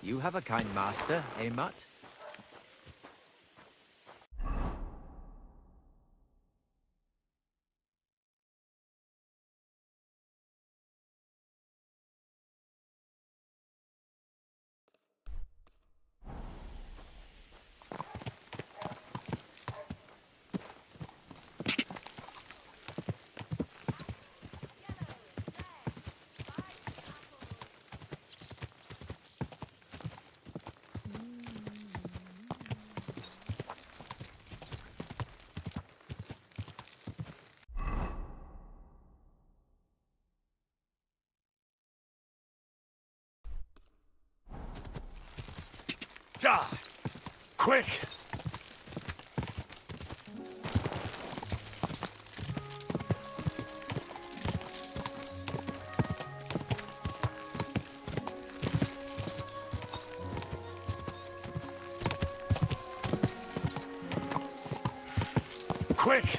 You have a kind master, eh, Mutt? Die! Quick! Quick!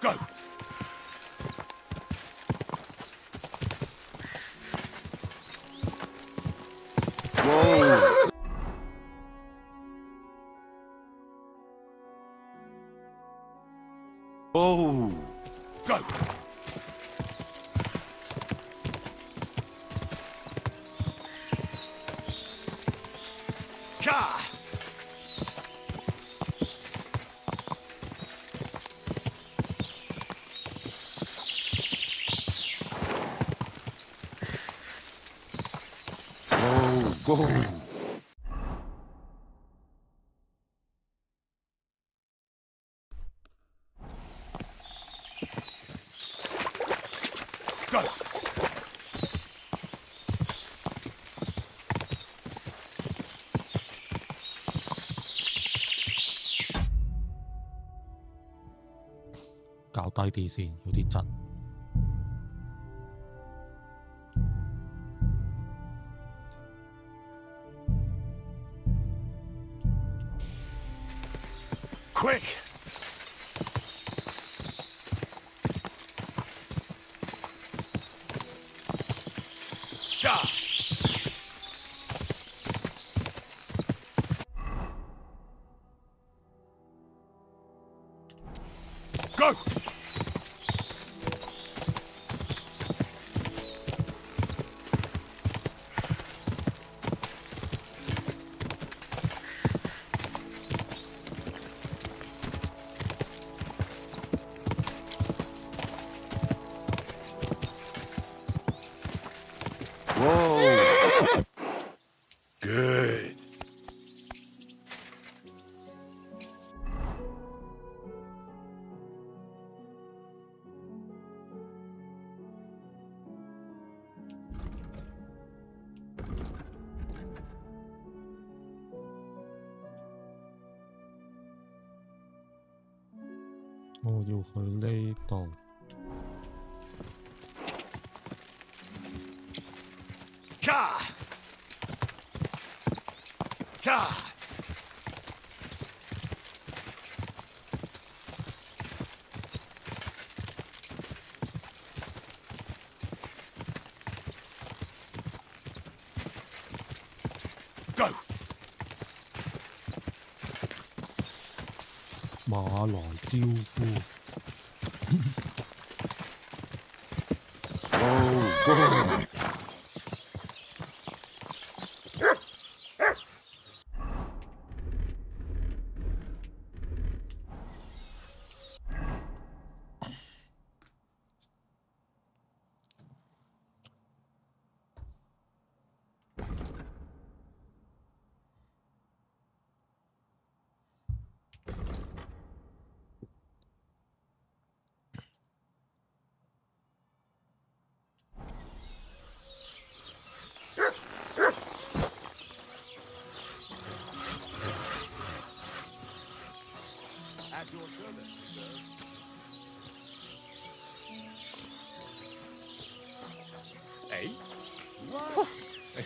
Go! Whoa! Whoa! Go! Ka! Whoa! Go! 搞低啲先，有啲窒。Quick! Die! Go! Whoa! Good. Oh, 我要去呢度。Ka! Ka! Go! 馬來招呼。Whoa!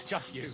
it's just you.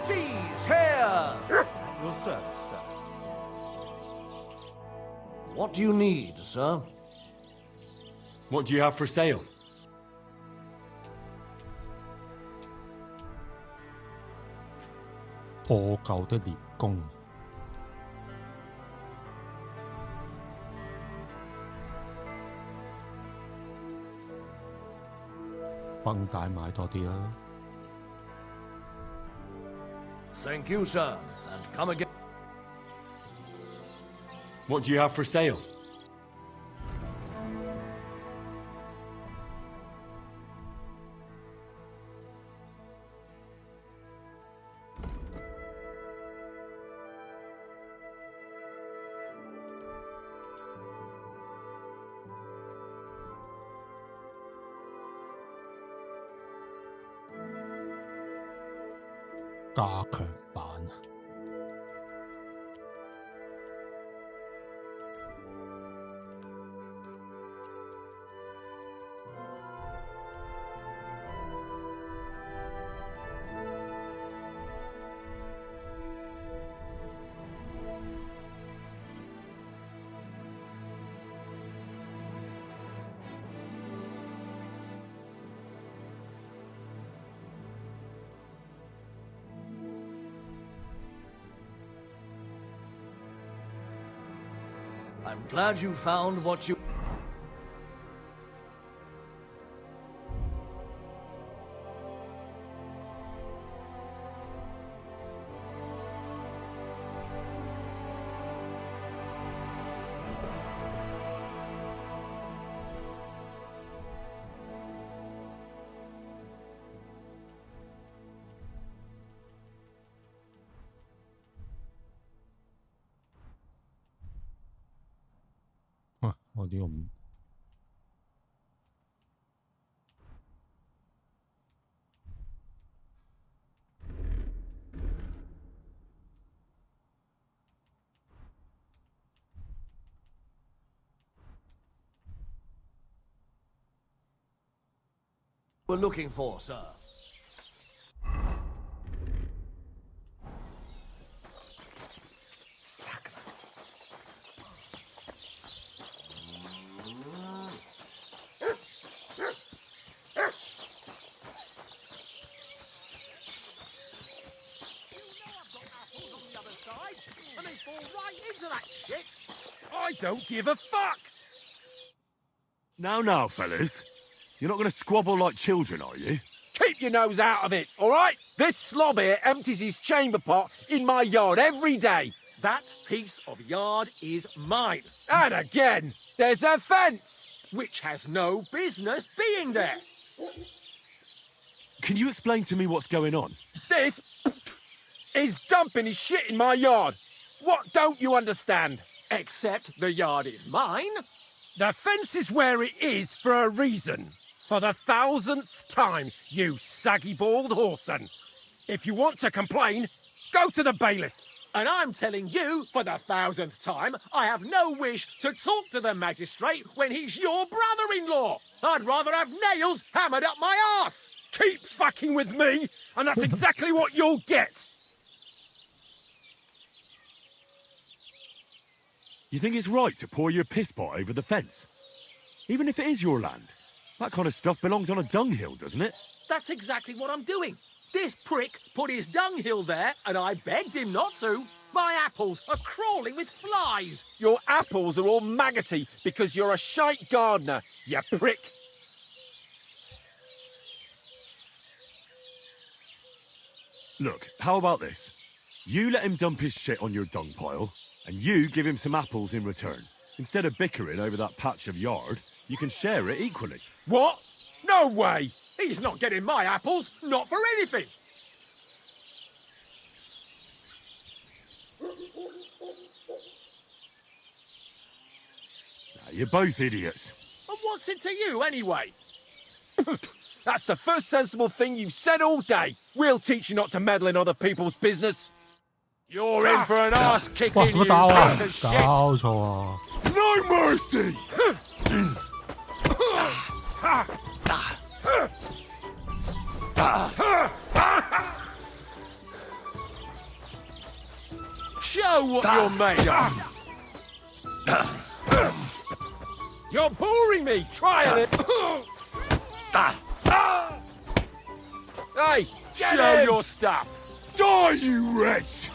Cheese here! Your service, sir. What do you need, sir? What do you have for sale? 破舊的烈弓，繃帶買多啲啦。Thank you, sir, and come again. What do you have for sale? 加強版。I'm glad you found what you... Ah, 我呢個唔 we're looking for, sir. I don't give a fuck! Now, fellas. You're not going to squabble like children, are you? Keep your nose out of it, all right? This slob here empties his chamber pot in my yard every day. That piece of yard is mine, And again, there's a fence. which has no business being there. Can you explain to me what's going on? This is dumping his shit in my yard. What don't you understand? Except the yard is mine. The fence is where it is for a reason. For the 1000th time, you saggy-bald whoreson. If you want to complain, go to the bailiff. And I'm telling you, for the 1000th time, I have no wish to talk to the magistrate when he's your brother-in-law. I'd rather have nails hammered up my arse. Keep fucking with me, and that's exactly what you'll get. You think it's right to pour your piss pot over the fence? Even if it is your land? That kind of stuff belongs on a dunghill, doesn't it? That's exactly what I'm doing. This prick put his dunghill there, and I begged him not to. My apples are crawling with flies. Your apples are all maggoty because you're a shite gardener, you prick. Look, how about this? You let him dump his shit on your dung pile, and you give him some apples in return. Instead of bickering over that patch of yard, you can share it equally. What? No way! He's not getting my apples, not for anything. You're both idiots. And what's it to you, anyway? That's the first sensible thing you've said all day. We'll teach you not to meddle in other people's business. You're in for an ass 哇！ kicking, 做 you 乜打我啊 piece of？shit! 搞錯啊！ No mercy! Show what you're made of. You're boring me. Try it. Hey, show your stuff. Die, you wretch!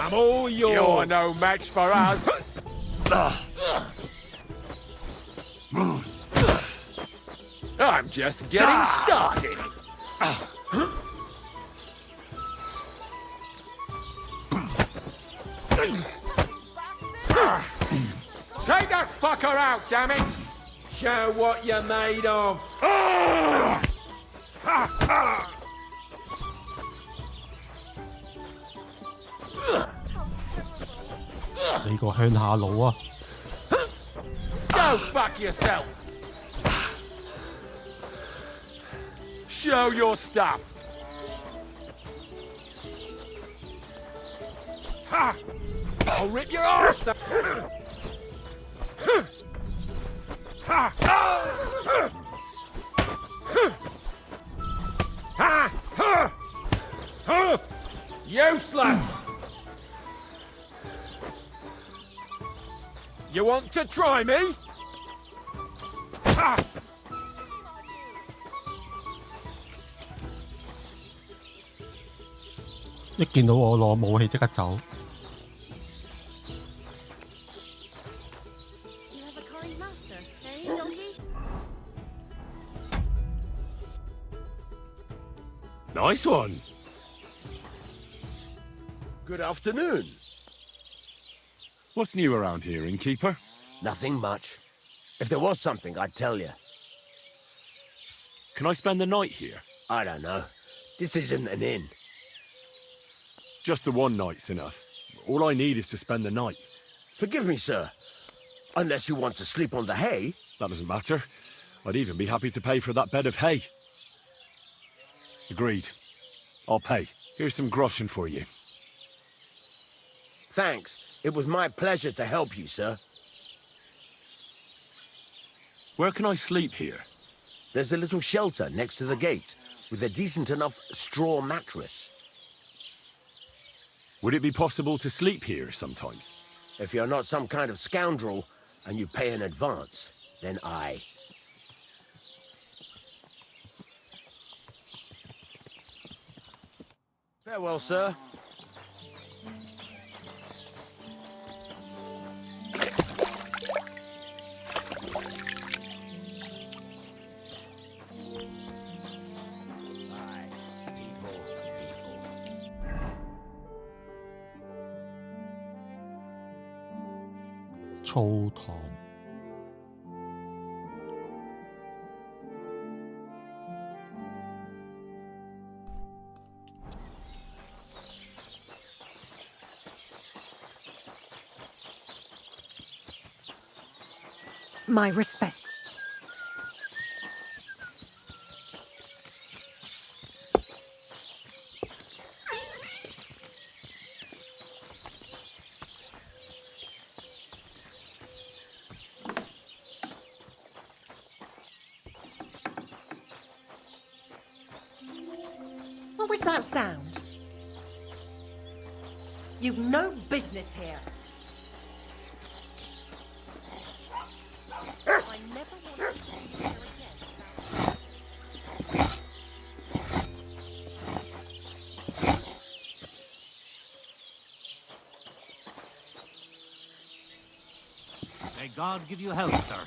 I'm all yours. You're no match for us. I'm just getting started. Take that fucker out, damn it! Show what you're made of. 你個鄉下佬啊！ Go fuck yourself! Show your stuff. Ha! I'll rip your arse. Ha! Ha! Ha! Useless. You want to try me? Ha! 一見到我攞武器即刻走。 You have a kind master, eh, donkey? Nice one. Good afternoon. What's new around here, innkeeper? Nothing much. If there was something, I'd tell you. Can I spend the night here? I don't know. This isn't an inn. Just the one night's enough. All I need is to spend the night. Forgive me, sir. Unless you want to sleep on the hay. That doesn't matter. I'd even be happy to pay for that bed of hay. Agreed. I'll pay. Here's some groschen for you. Thanks. It was my pleasure to help you, sir. Where can I sleep here? There's a little shelter next to the gate with a decent enough straw mattress. Would it be possible to sleep here sometimes? If you're not some kind of scoundrel and you pay in advance, then I... Farewell, sir. People. 澡堂。 My respects. What was that sound? You've no business here. I never want to see you here again. May God give you health, sir.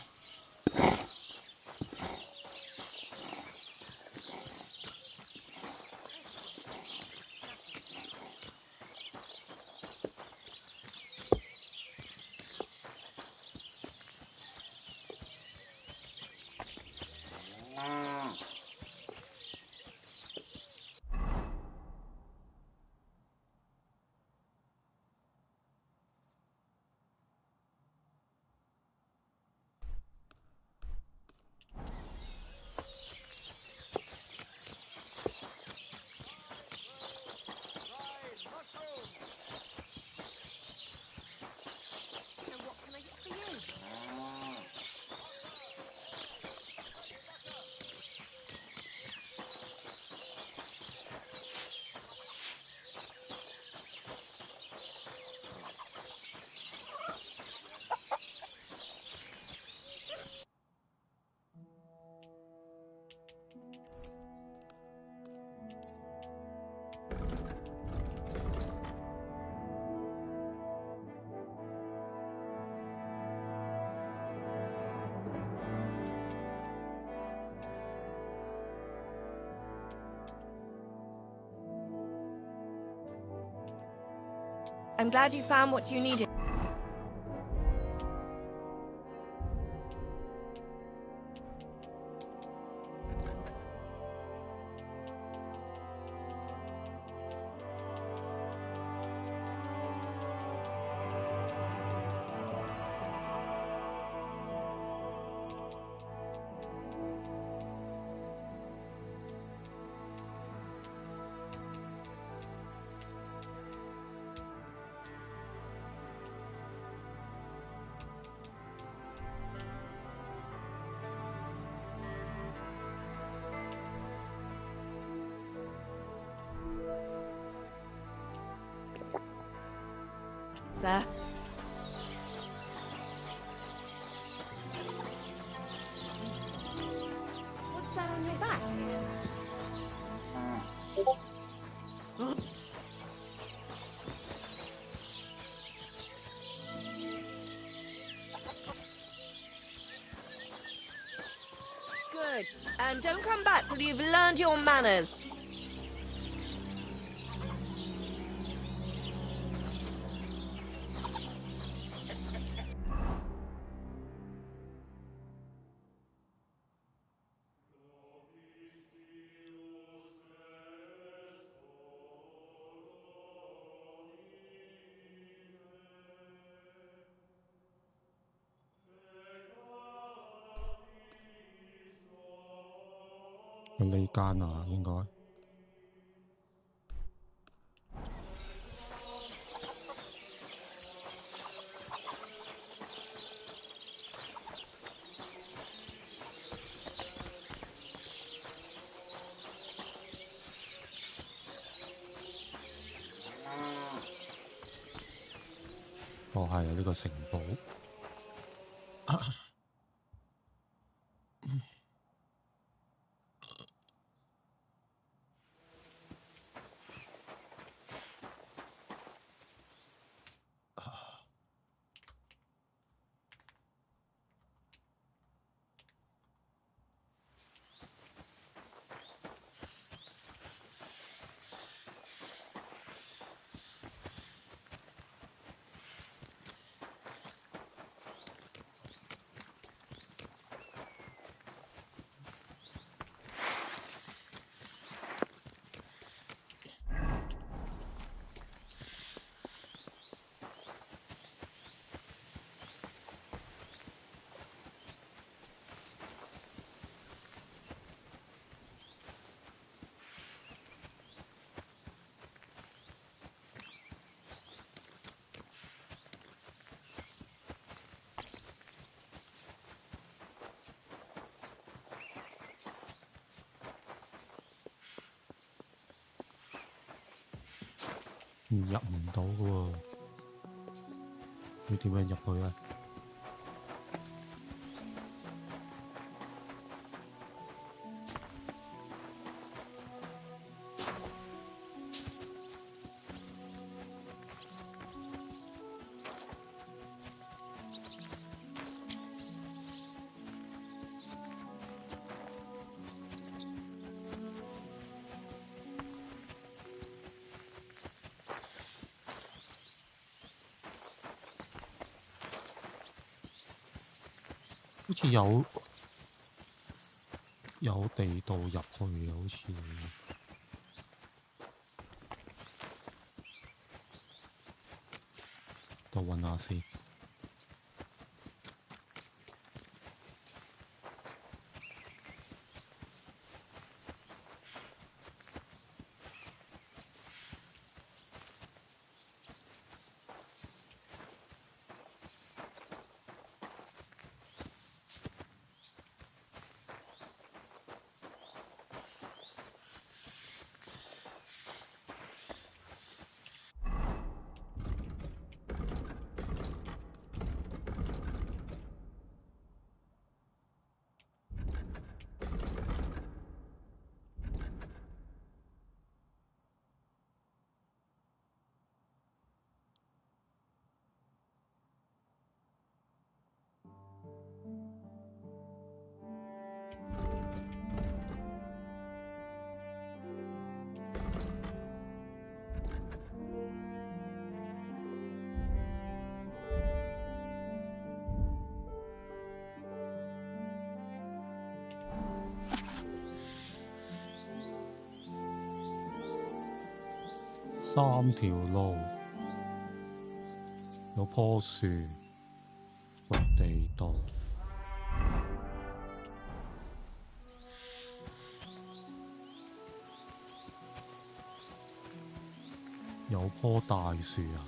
And what can I get for you? I'm glad you found what you needed. Sir. What's that on your back? Good. And don't come back till you've learned your manners. Ở呢間啊，應該哦係啊，呢個城堡。入唔到嘅喎，要點樣入去啊？好似有地道入去嘅，好似度揾下先。3條路，有棵樹，掘地道，有棵大樹啊！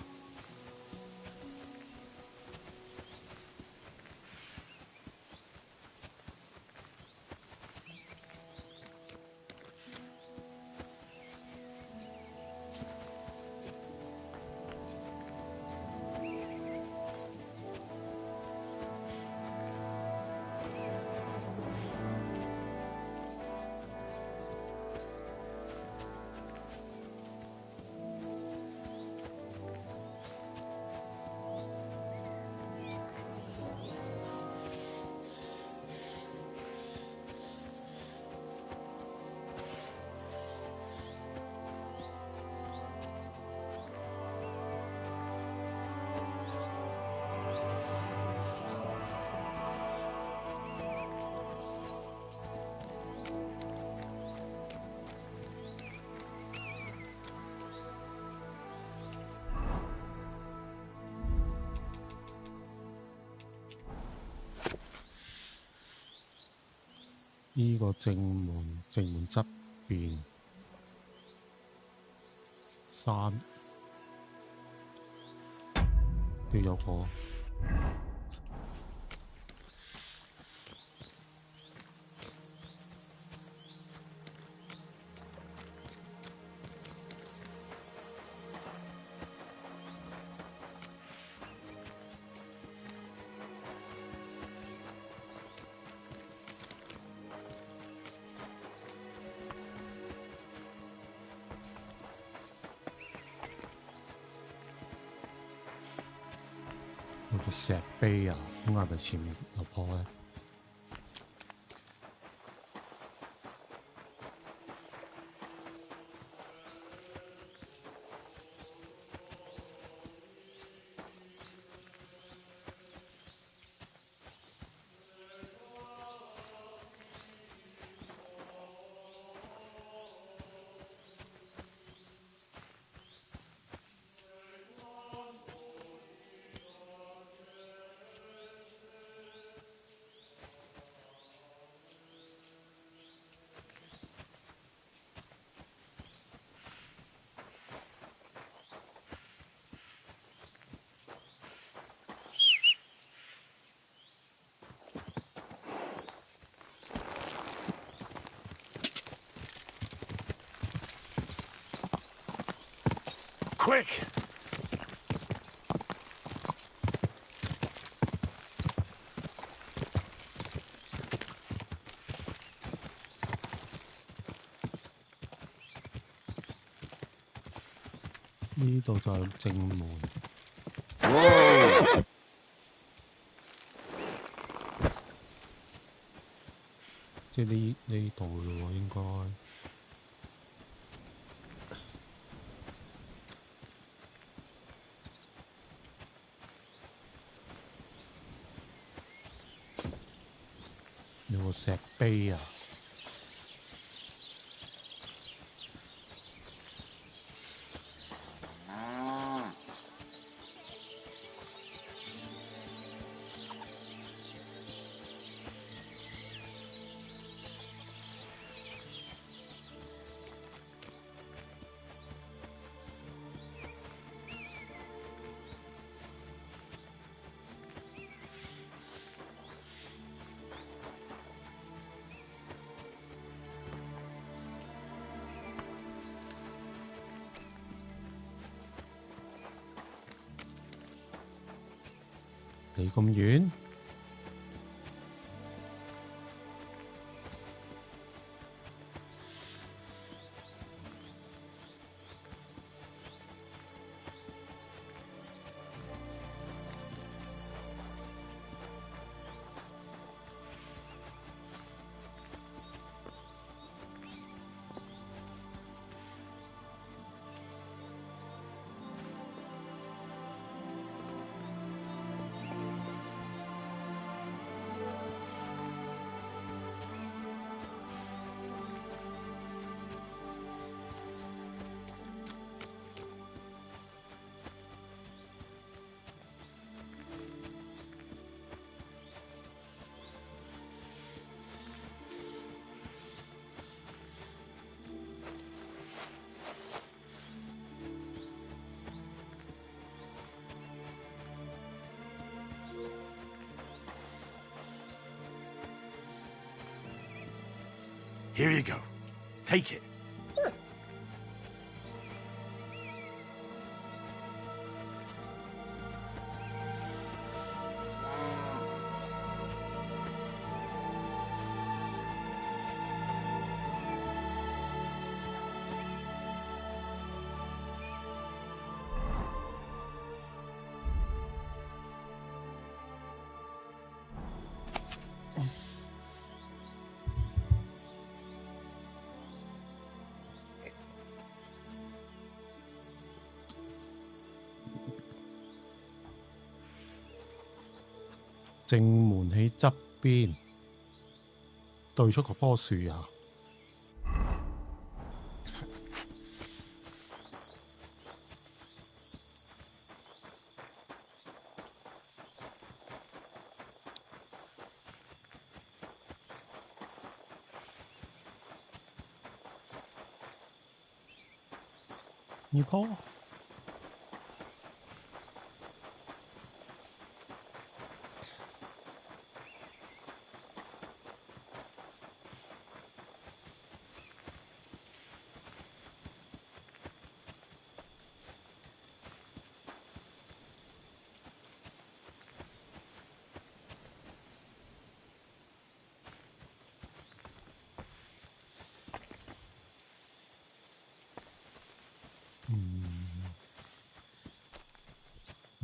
呢個正門側邊山都有個。有個石碑啊，應該係咪前面有棵咧？Quick! 呢度就係正門。Whoa! 即係呢度嘞喎，應該。石碑啊！離咁遠？Here you go. Take it.正門喺側邊，對出嗰棵樹啊！呢棵？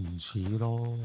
唔似咯。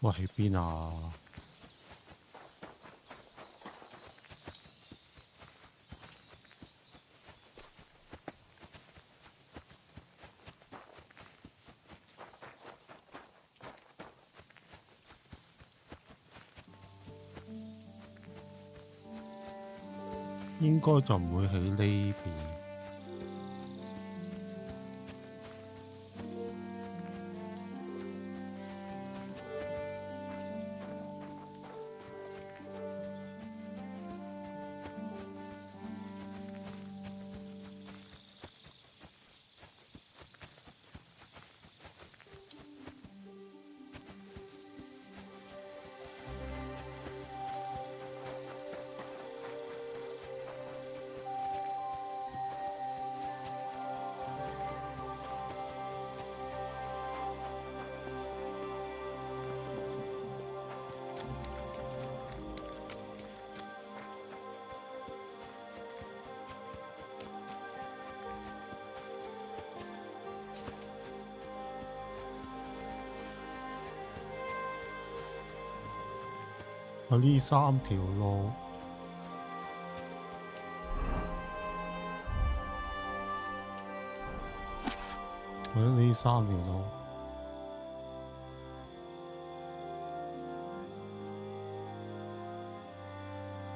喂，喺邊啊？應該就唔會喺呢邊。係呢3條路。係呢3條路。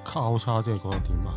交叉即係嗰個點啊？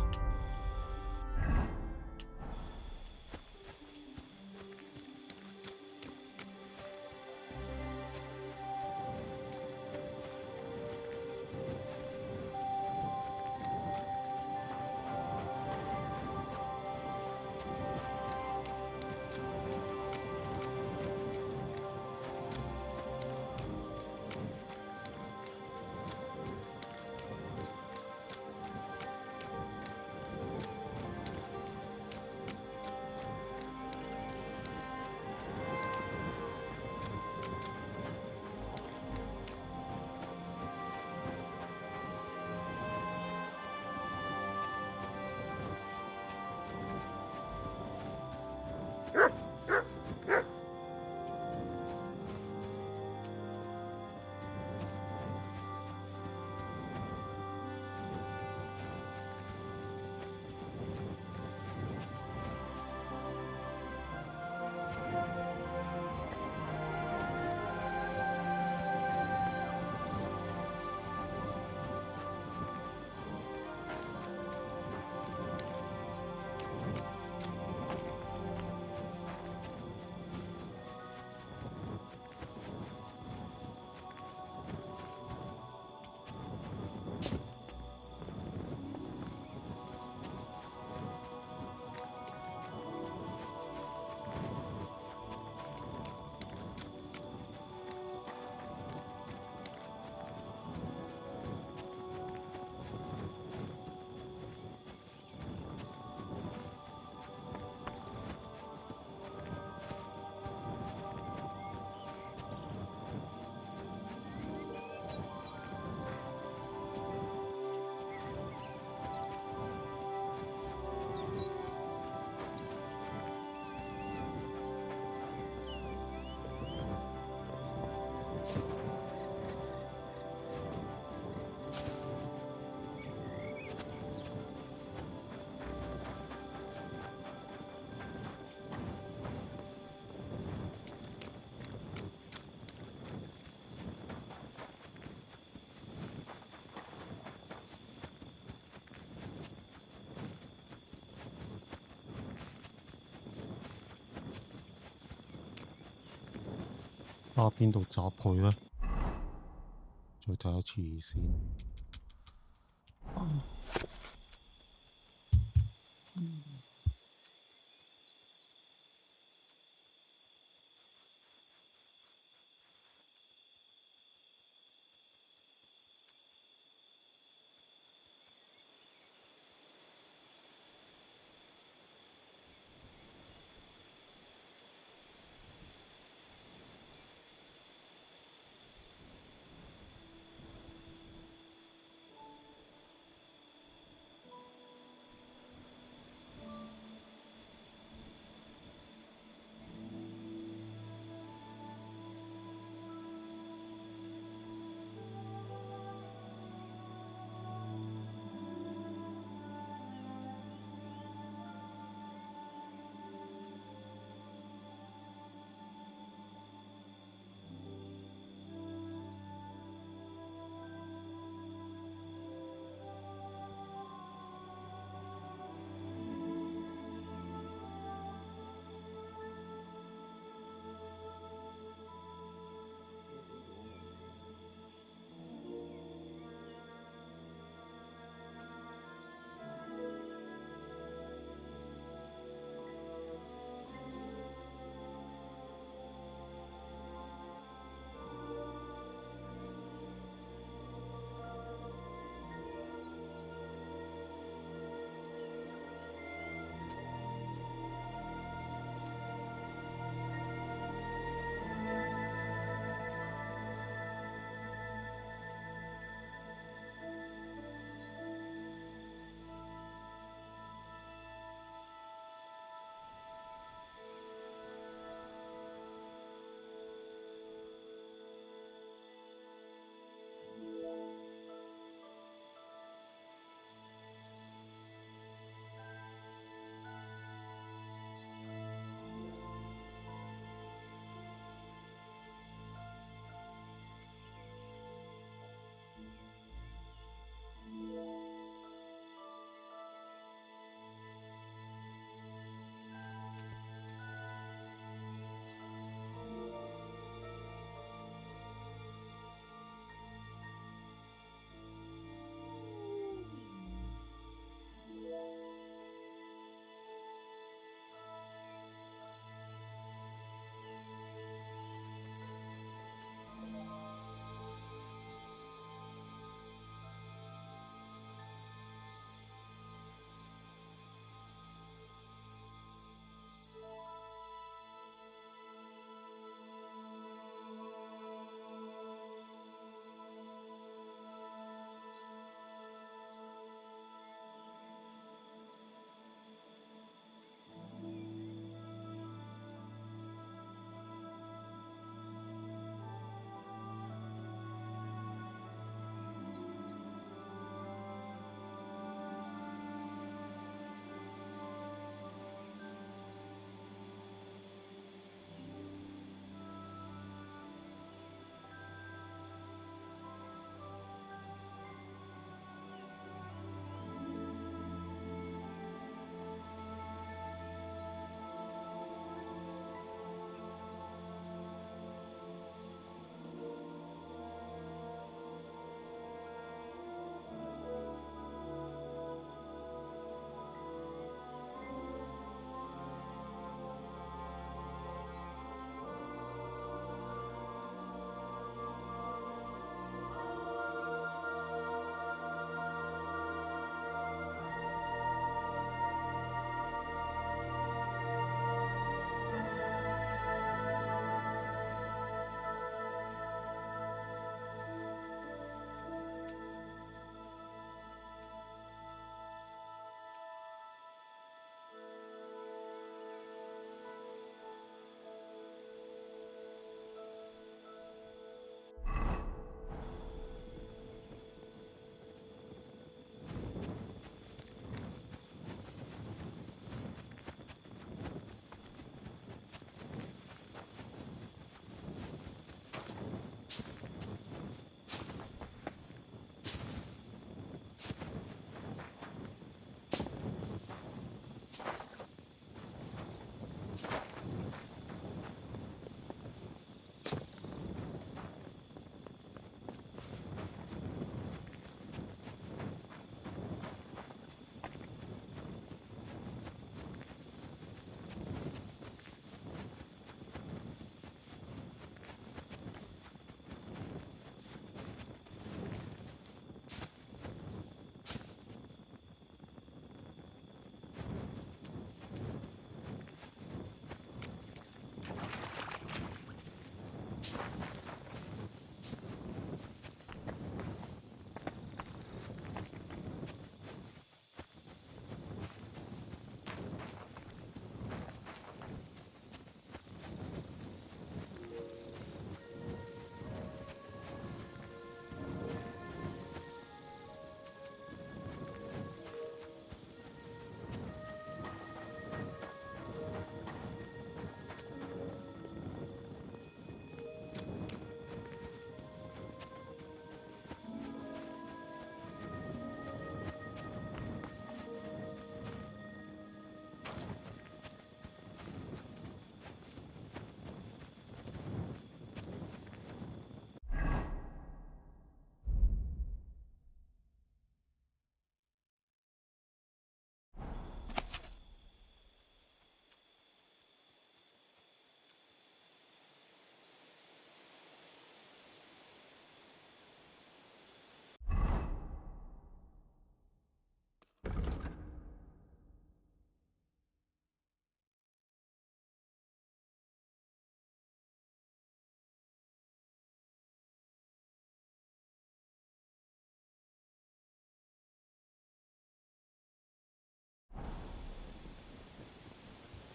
邊度集配呢？再睇一次先。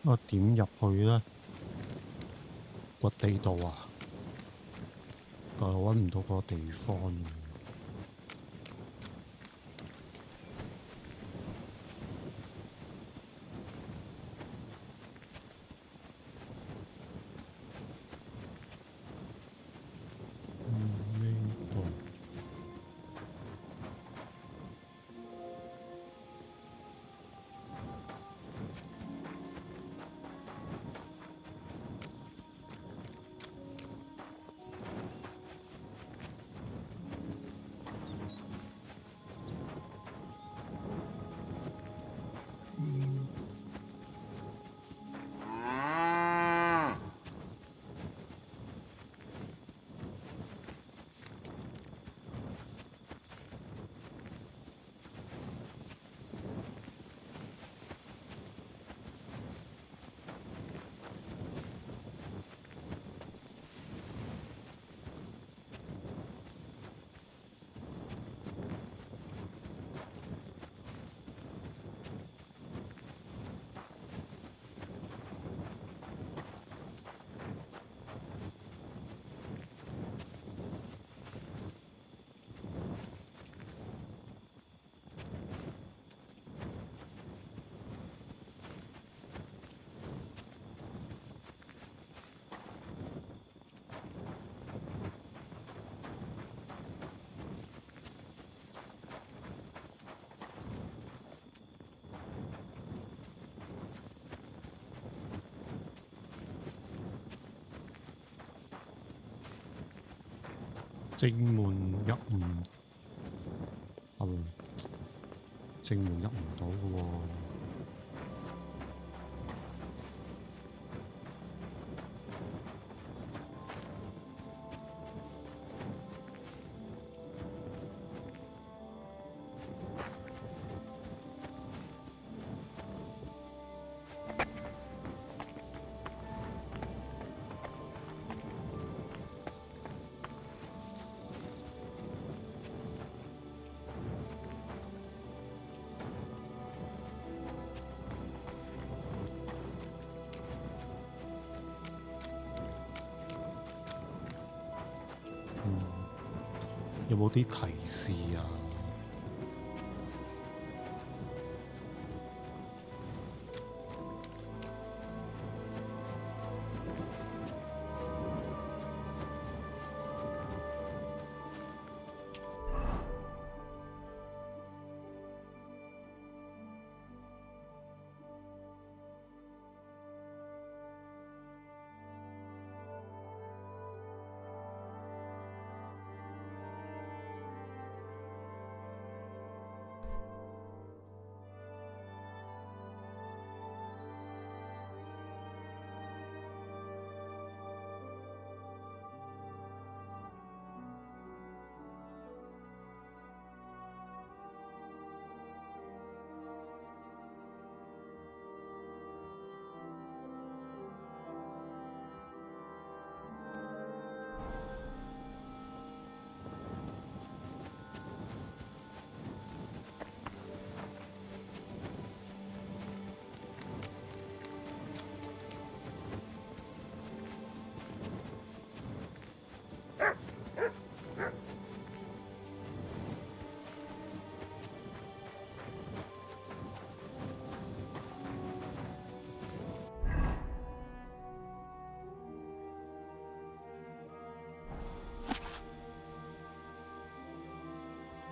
我點入去呢？個地道啊，但係揾唔到個地方。正門入唔正門入唔到嘅喎。有冇啲提示啊？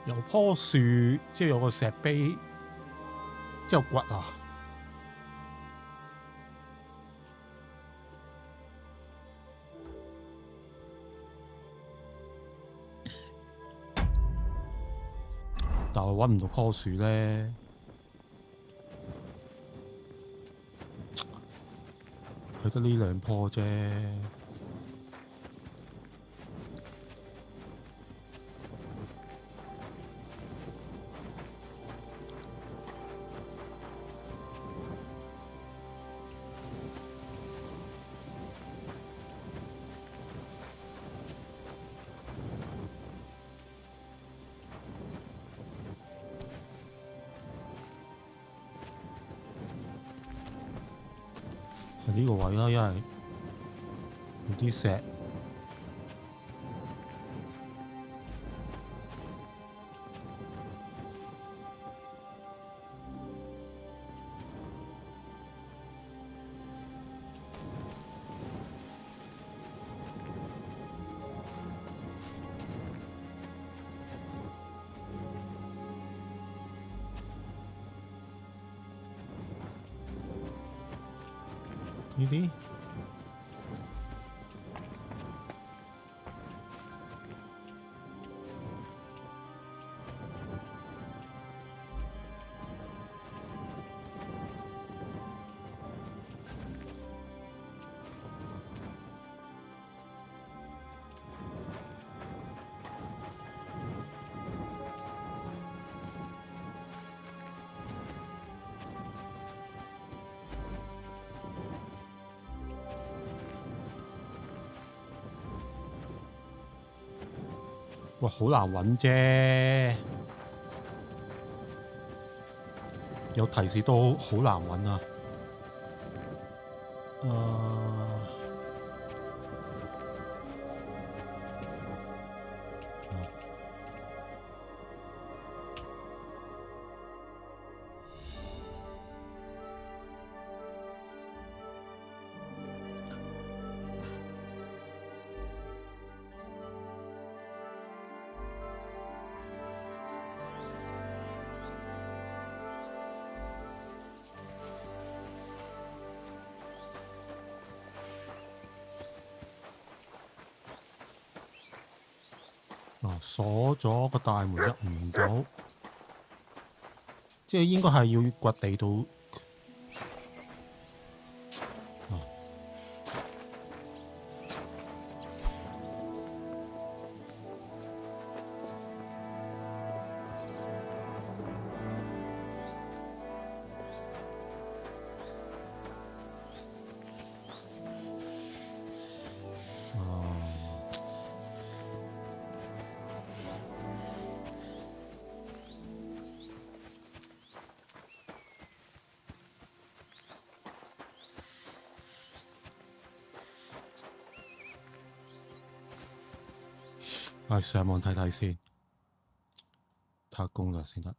有棵樹，即係有個石碑，之後掘啊！但係揾唔到棵樹咧，佢得呢兩棵啫。係呢個位啦，因為有啲石。呢啲哇，好難揾啫，有提示都好難揾啊！鎖咗個大門入唔到，即係應該係要掘地道。上網睇睇先，睇下攻略先得。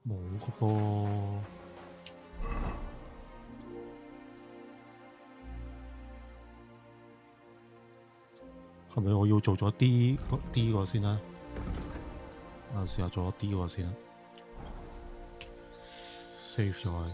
冇嘅噃，係咪我要做咗 D 個先啦？我試下做咗 D 個先啦 ，save 咗佢。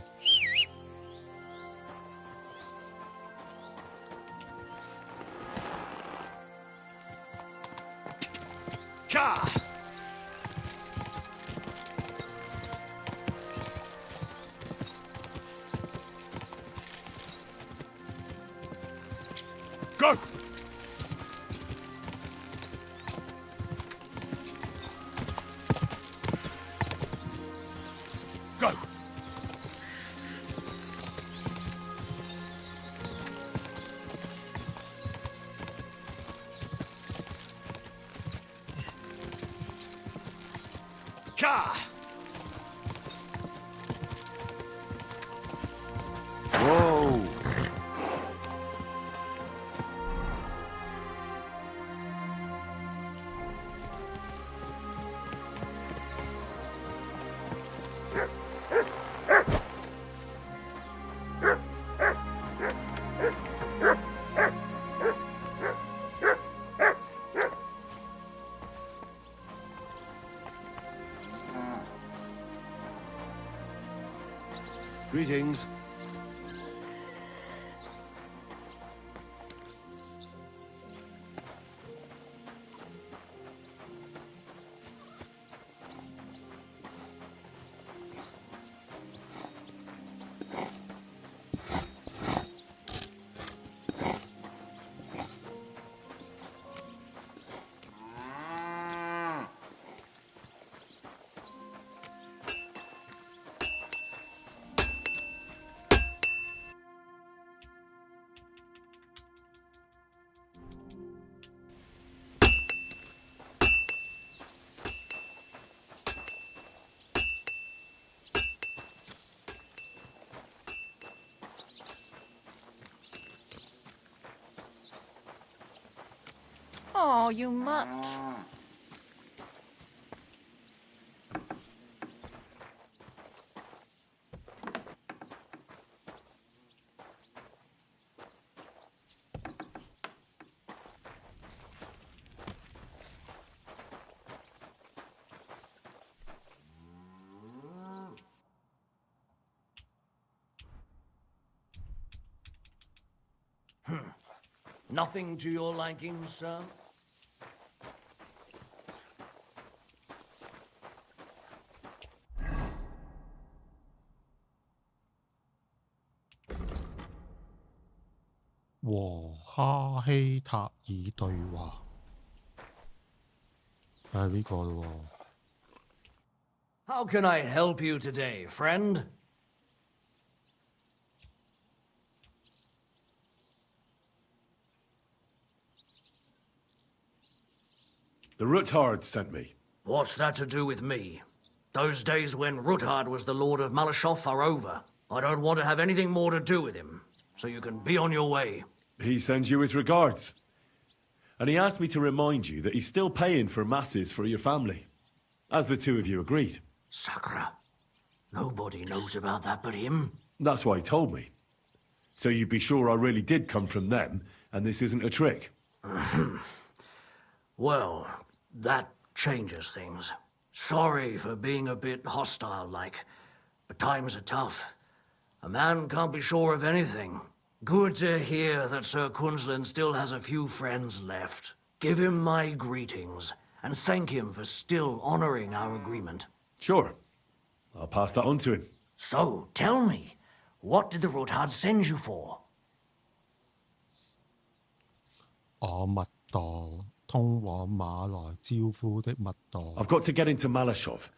Go! Go! Ka! Whoa! Greetings. Oh, you mutt. ？Nothing to your liking, sir? «和哈希塔爾對話》係呢個咯喎。How can I help you today, friend? The Ruthard sent me. What's that to do with me? Those days when Ruthard was the Lord of Malashoff are over. I don't want to have anything more to do with him, so you can be on your way. He sends you his regards. And he asked me to remind you that he's still paying for masses for your family, as the two of you agreed. Sakura. Nobody knows about that but him. That's why he told me. So you'd be sure I really did come from them, and this isn't a trick. Well, that changes things. Sorry for being a bit hostile-like, but times are tough. A man can't be sure of anything. Good to hear that Sir Quinlan still has a few friends left. Give him my greetings, and thank him for still honoring our agreement. Sure. I'll pass that on to him. So, tell me, what did the Rothard send you for? 我密道通往馬來招呼的密道。 I've got to get into Malashov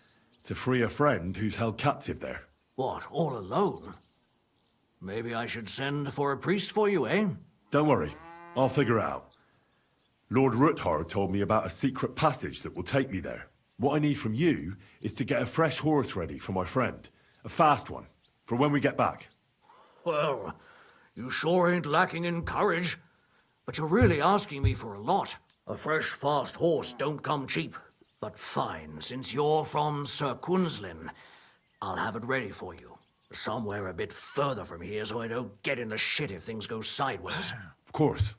to free a friend who's held captive there. What, all alone? Maybe I should send for a priest for you, eh? Don't worry, I'll figure it out. Lord Ruthard told me about a secret passage that will take me there. What I need from you is to get a fresh horse ready for my friend. A fast one, for when we get back. Well, you sure ain't lacking in courage. But you're really asking me for a lot. A fresh, fast horse don't come cheap. But fine, since you're from Sir Quinlan, I'll have it ready for you. Somewhere a bit further from here so I don't get in the shit if things go sideways. Of course.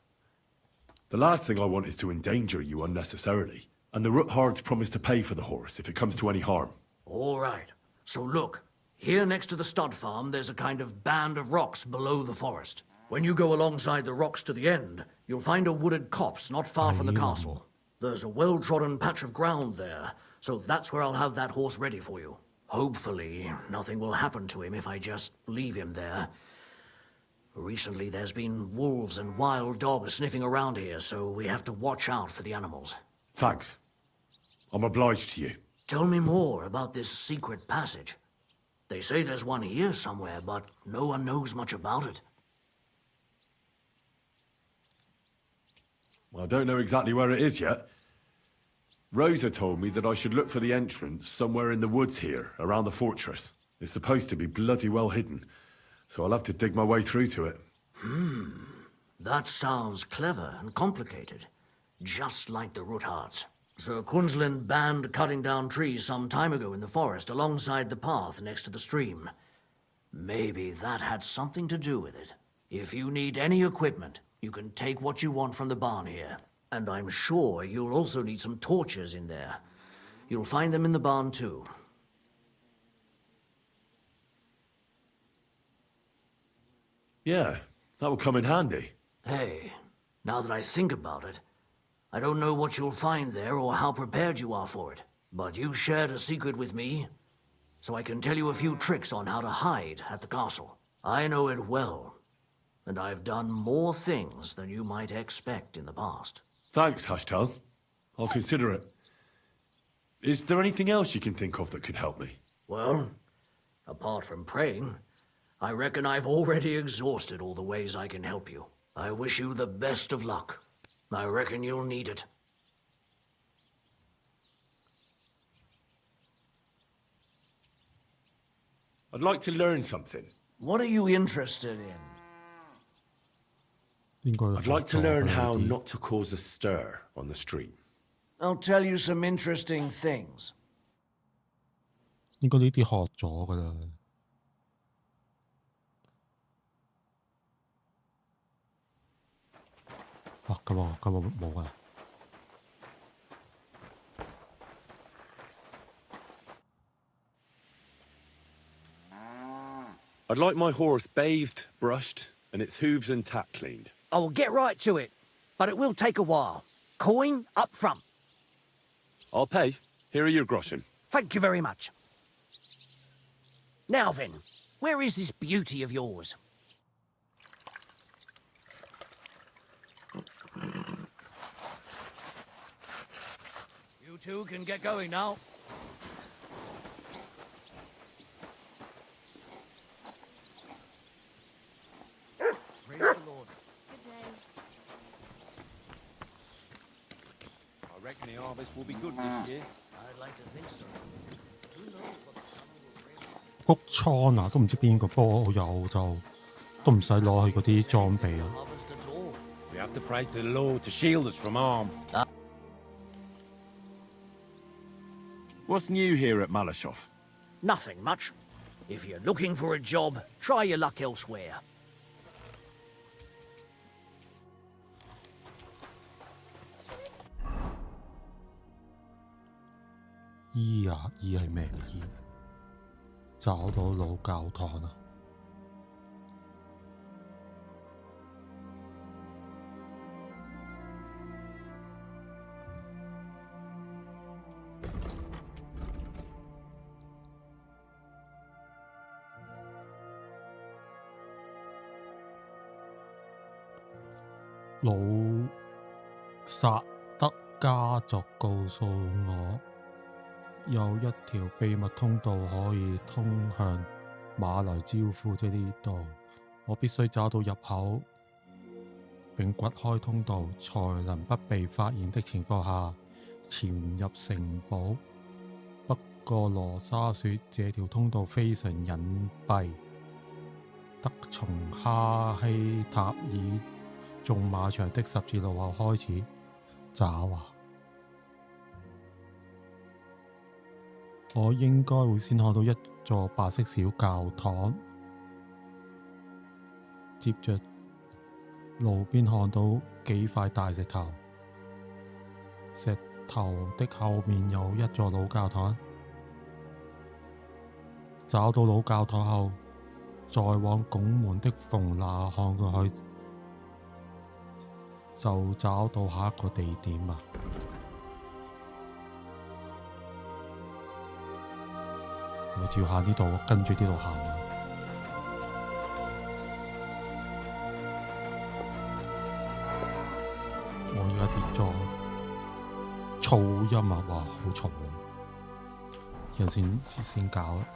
The last thing I want is to endanger you unnecessarily. And the Ruthards promise to pay for the horse if it comes to any harm. All right. So look, here next to the stud farm, there's a kind of band of rocks below the forest. When you go alongside the rocks to the end, you'll find a wooded copse not far from the castle. There's a well-trodden patch of ground there, so that's where I'll have that horse ready for you. Hopefully, nothing will happen to him if I just leave him there. Recently, there's been wolves and wild dogs sniffing around here, so we have to watch out for the animals. Thanks. I'm obliged to you. Tell me more about this secret passage. They say there's one here somewhere, but no one knows much about it. I don't know exactly where it is yet. Rosa told me that I should look for the entrance somewhere in the woods here, around the fortress. It's supposed to be bloody well hidden, so I'll have to dig my way through to it. That sounds clever and complicated. Just like the Ruthards. Sir Quinlan banned cutting down trees some time ago in the forest alongside the path next to the stream. Maybe that had something to do with it. If you need any equipment, you can take what you want from the barn here. And I'm sure you'll also need some torches in there. You'll find them in the barn too. Yeah, that will come in handy. Hey, now that I think about it, I don't know what you'll find there or how prepared you are for it. But you shared a secret with me, so I can tell you a few tricks on how to hide at the castle. I know it well, and I've done more things than you might expect in the past. Thanks, Hashtal. I'll consider it. Is there anything else you can think of that could help me? Well, apart from praying, I reckon I've already exhausted all the ways I can help you. I wish you the best of luck. I reckon you'll need it. I'd like to learn something. What are you interested in? 應該 I'd like to learn how not to cause a stir on the street. I'll tell you some interesting things. 應該呢啲學咗噶啦。啊，今日冇啊。I'd like my horse bathed, brushed, and its hooves and tack cleaned. I will get right to it, but it will take a while. Coin up front. I'll pay. Here are your groschen. Thank you very much. Now then, where is this beauty of yours? You two can get going now. Praise the Lord. Good day. I reckon the harvest will be good this year. I'd like to think so. Who knows what the summer will bring? 谷倉啊，都唔知邊個波有就都唔使攞去嗰啲裝備啊。 Harvest at all. We have to pray to the Lord to shield us from harm. What's new here at Malashov? Nothing much. If you're looking for a job, try your luck elsewhere. 醫啊，醫係咩醫？找到老教堂啊！老薩德家族告訴我，有一條秘密通道可以通向馬來焦夫即呢度。我必須找到入口並掘開通道，才能不被發現的情況下潛入城堡。不過羅莎說這條通道非常隱蔽，得從哈希塔爾種馬場的十字路口開始找啊！我應該會先看到一座白色小教堂，接着路邊看到幾塊大石頭，石頭的後面有一座老教堂。找到老教堂後，再往拱門的縫罅看過去，就找到下一個地點啊！我照下呢度，跟住呢度行啊！我而家跌咗噪音啊！哇，好嘈啊！有陣先搞啊！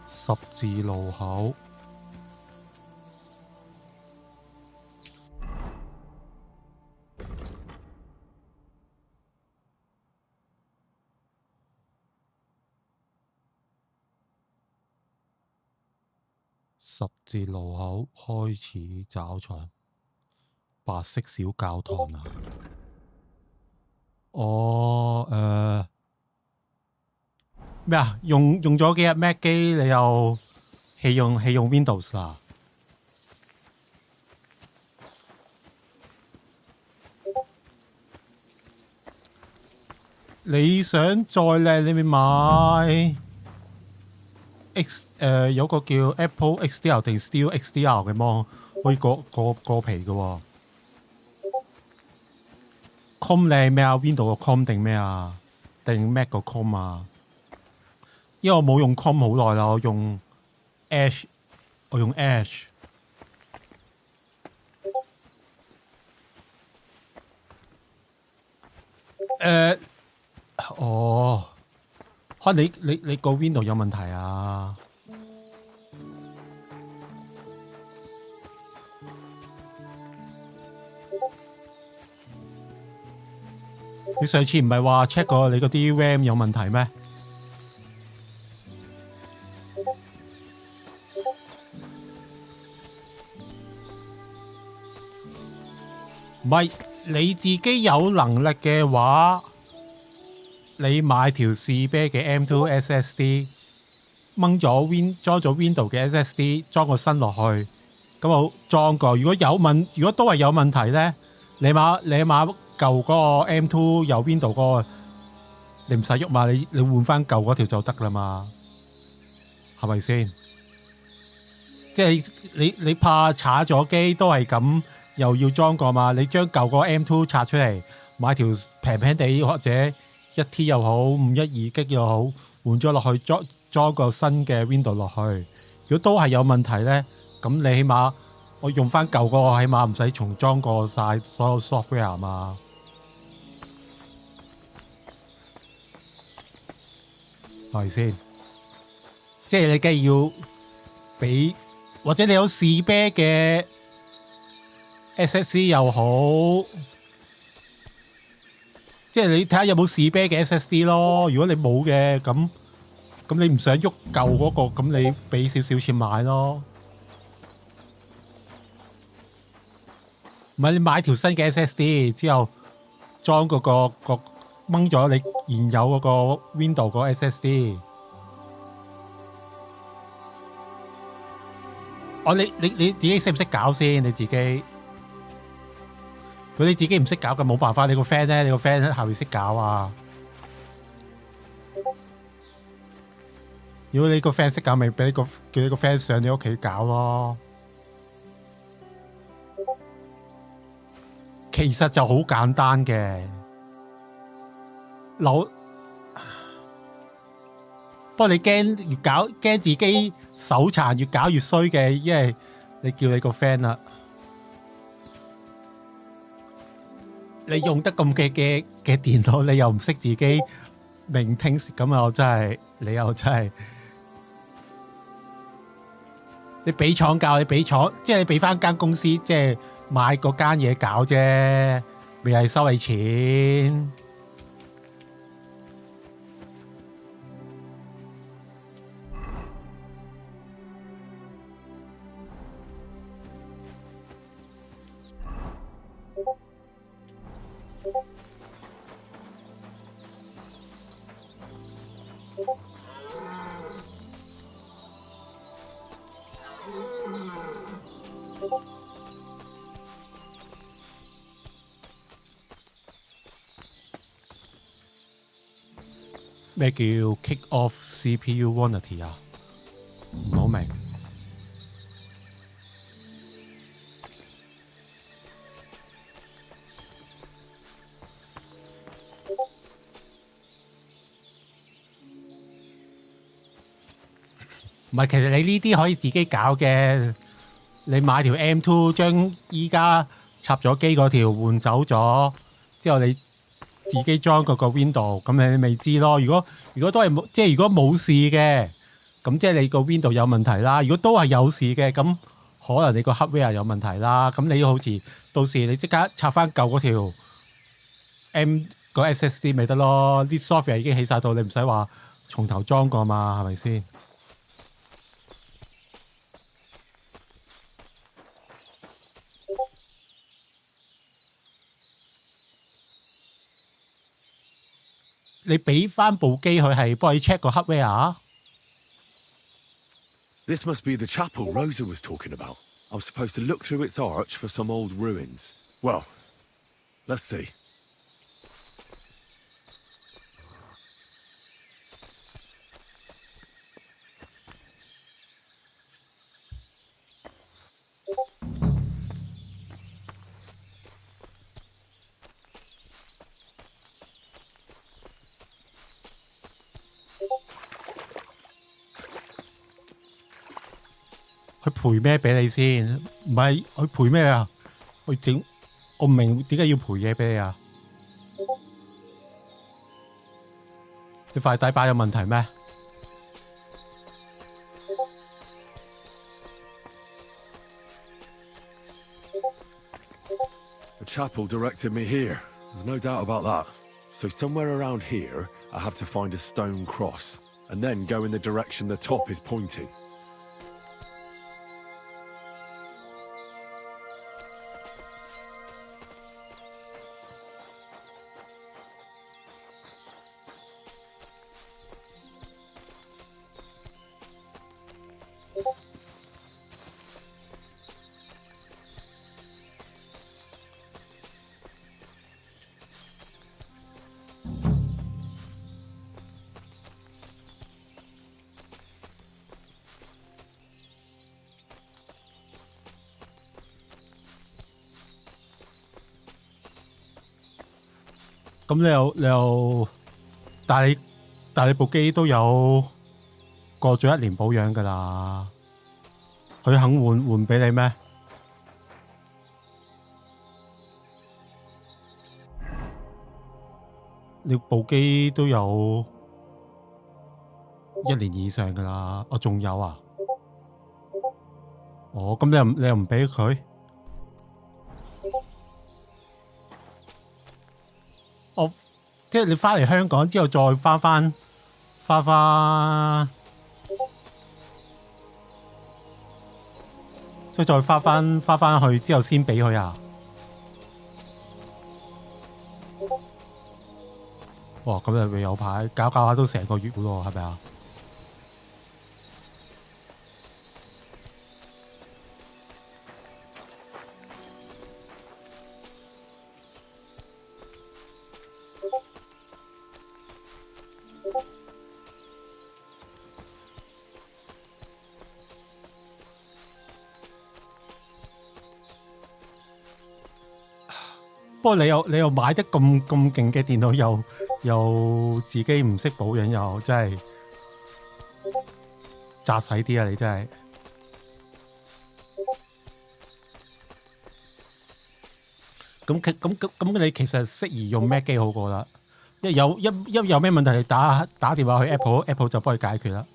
十字路口。十字路口開始找場，白色小教堂啊！咩啊？用咗幾日 Mac 機，你又棄用 Windows 啊？你想再靚，你咪買 有個叫 Apple XDR 定 Steel XDR 嘅芒，可以過皮嘅喎。Com 靚咩啊 ？Windows 個 Com 定咩啊？定 Mac 個 Com 啊？因為我冇用 Com 好耐啦，我用 Edge。可能你個 Windows 有問題啊？你上次唔係話 check 過你嗰啲 RAM 有問題咩？唔係你自己有能力嘅話，你買條士啤嘅 M2 SSD， 裝咗 Windows 嘅 SSD， 裝個新落去，咁我裝過。如果都係有問題咧，你買舊嗰個 M2 有 Windows 嗰個，你唔使喐嘛，你換翻舊嗰條就得啦嘛，係咪先？即係你怕炒咗機都係咁，又要裝過嘛？你將舊個 M2 拆出嚟，買條平地或者1T 又好，512G 又好，換咗落去裝個新嘅 Windows 落去。如果都係有問題咧，咁你起碼我用翻舊個，起碼唔使重裝過晒所有 software 嘛。係咪先？即係你梗係要俾，或者你有士啤嘅 SSD 又好，即係你睇下有冇士啤嘅 SSD 咯。如果你冇嘅，咁你唔想喐舊嗰個，咁你俾少少錢買咯。唔係你買條新嘅 SSD 之後，裝嗰個掹咗你現有嗰個 Windows 個 SSD。你自己識唔識搞先？你自己，如果你自己唔識搞嘅，冇辦法。你個 friend 咧，你個 friend 係咪識搞啊？如果你個 friend 識搞，咪俾叫你個 friend 上你屋企搞咯。其實就好簡單嘅，不過你驚自己手殘，越搞越衰嘅，因為你叫你個 friend 啦，你用得咁嘅電腦，你又唔識自己明聽咁啊！我真係你又真係，你俾廠教，你俾廠，即係你俾翻間公司，即係買嗰間嘢搞啫，咪係收你錢。咩叫 kick off CPU warranty 啊？唔好明。唔係，其實你呢啲可以自己搞嘅。你買條 M2，將依家插咗機嗰條換走咗，之後你自己裝個 Windows， 咁你咪知咯。如果都係冇，即係如果冇事嘅，咁即係你個 Windows 有問題啦。如果都係有事嘅，咁可能你個 hardware 有問題啦。咁你好似到時你即刻插翻舊嗰條 個 SSD 咪得咯。啲 software 已經起晒到，你唔使話從頭裝過嘛，係咪先？你俾翻部機佢係幫你 check 個 hardware。This must be the chapel Rosa was talking about. I was supposed to look through its arch for some old ruins. Well, let's see. 佢賠咩俾你先？唔係佢賠咩啊？佢整我唔明點解要賠嘢俾你啊？你塊底板有問題咩？ The chapel directed me here. There's no doubt about that. So somewhere around here, I have to find a stone cross, and then go in the direction the top is pointing.咁你又，但你部機都有過咗1年保養㗎啦，佢肯換俾你咩？你部機都有1年以上㗎啦，我仲有啊？哦，咁你又唔俾佢？哦，即係你翻嚟香港之後再翻，即係再翻去之後先俾佢啊？哇！咁你有排搞下都成個月喎，係咪啊？不過你又買得咁勁嘅電腦，又自己唔識保養，又真係扎實啲啊！你真係咁你其實適宜用咩機好過啦？一有咩問題，你打電話去 Apple 就幫你解決啦。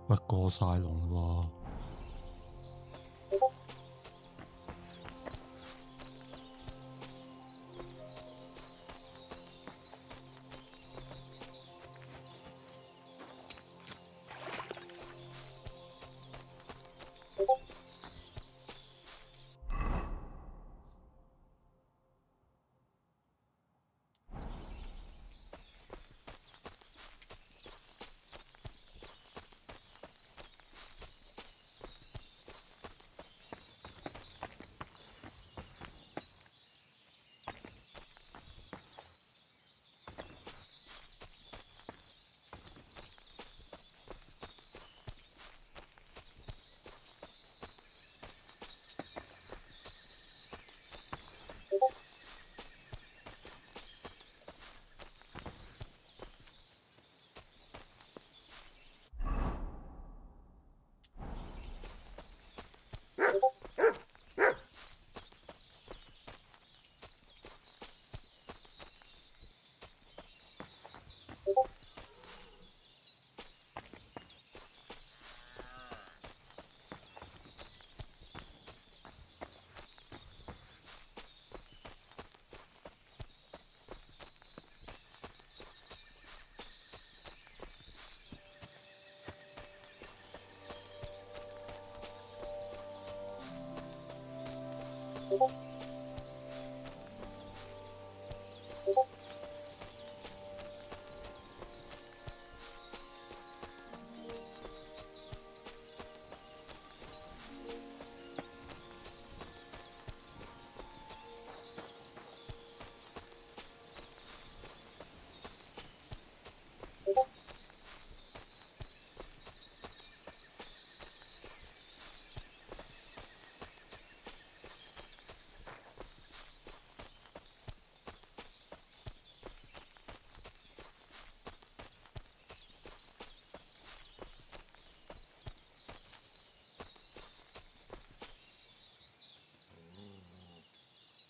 喂，過晒龍喎！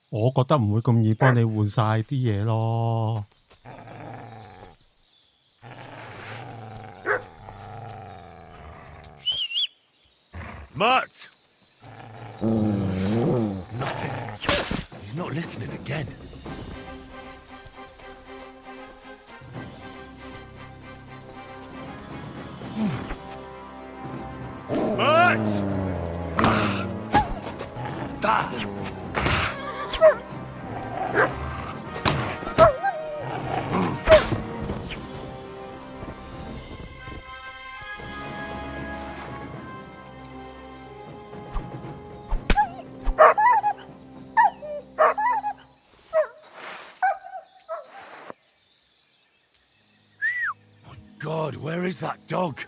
我覺得唔會咁易幫你換晒啲嘢咯。Mutt! Nothing. He's not listening again. Mutt! God, where is that dog?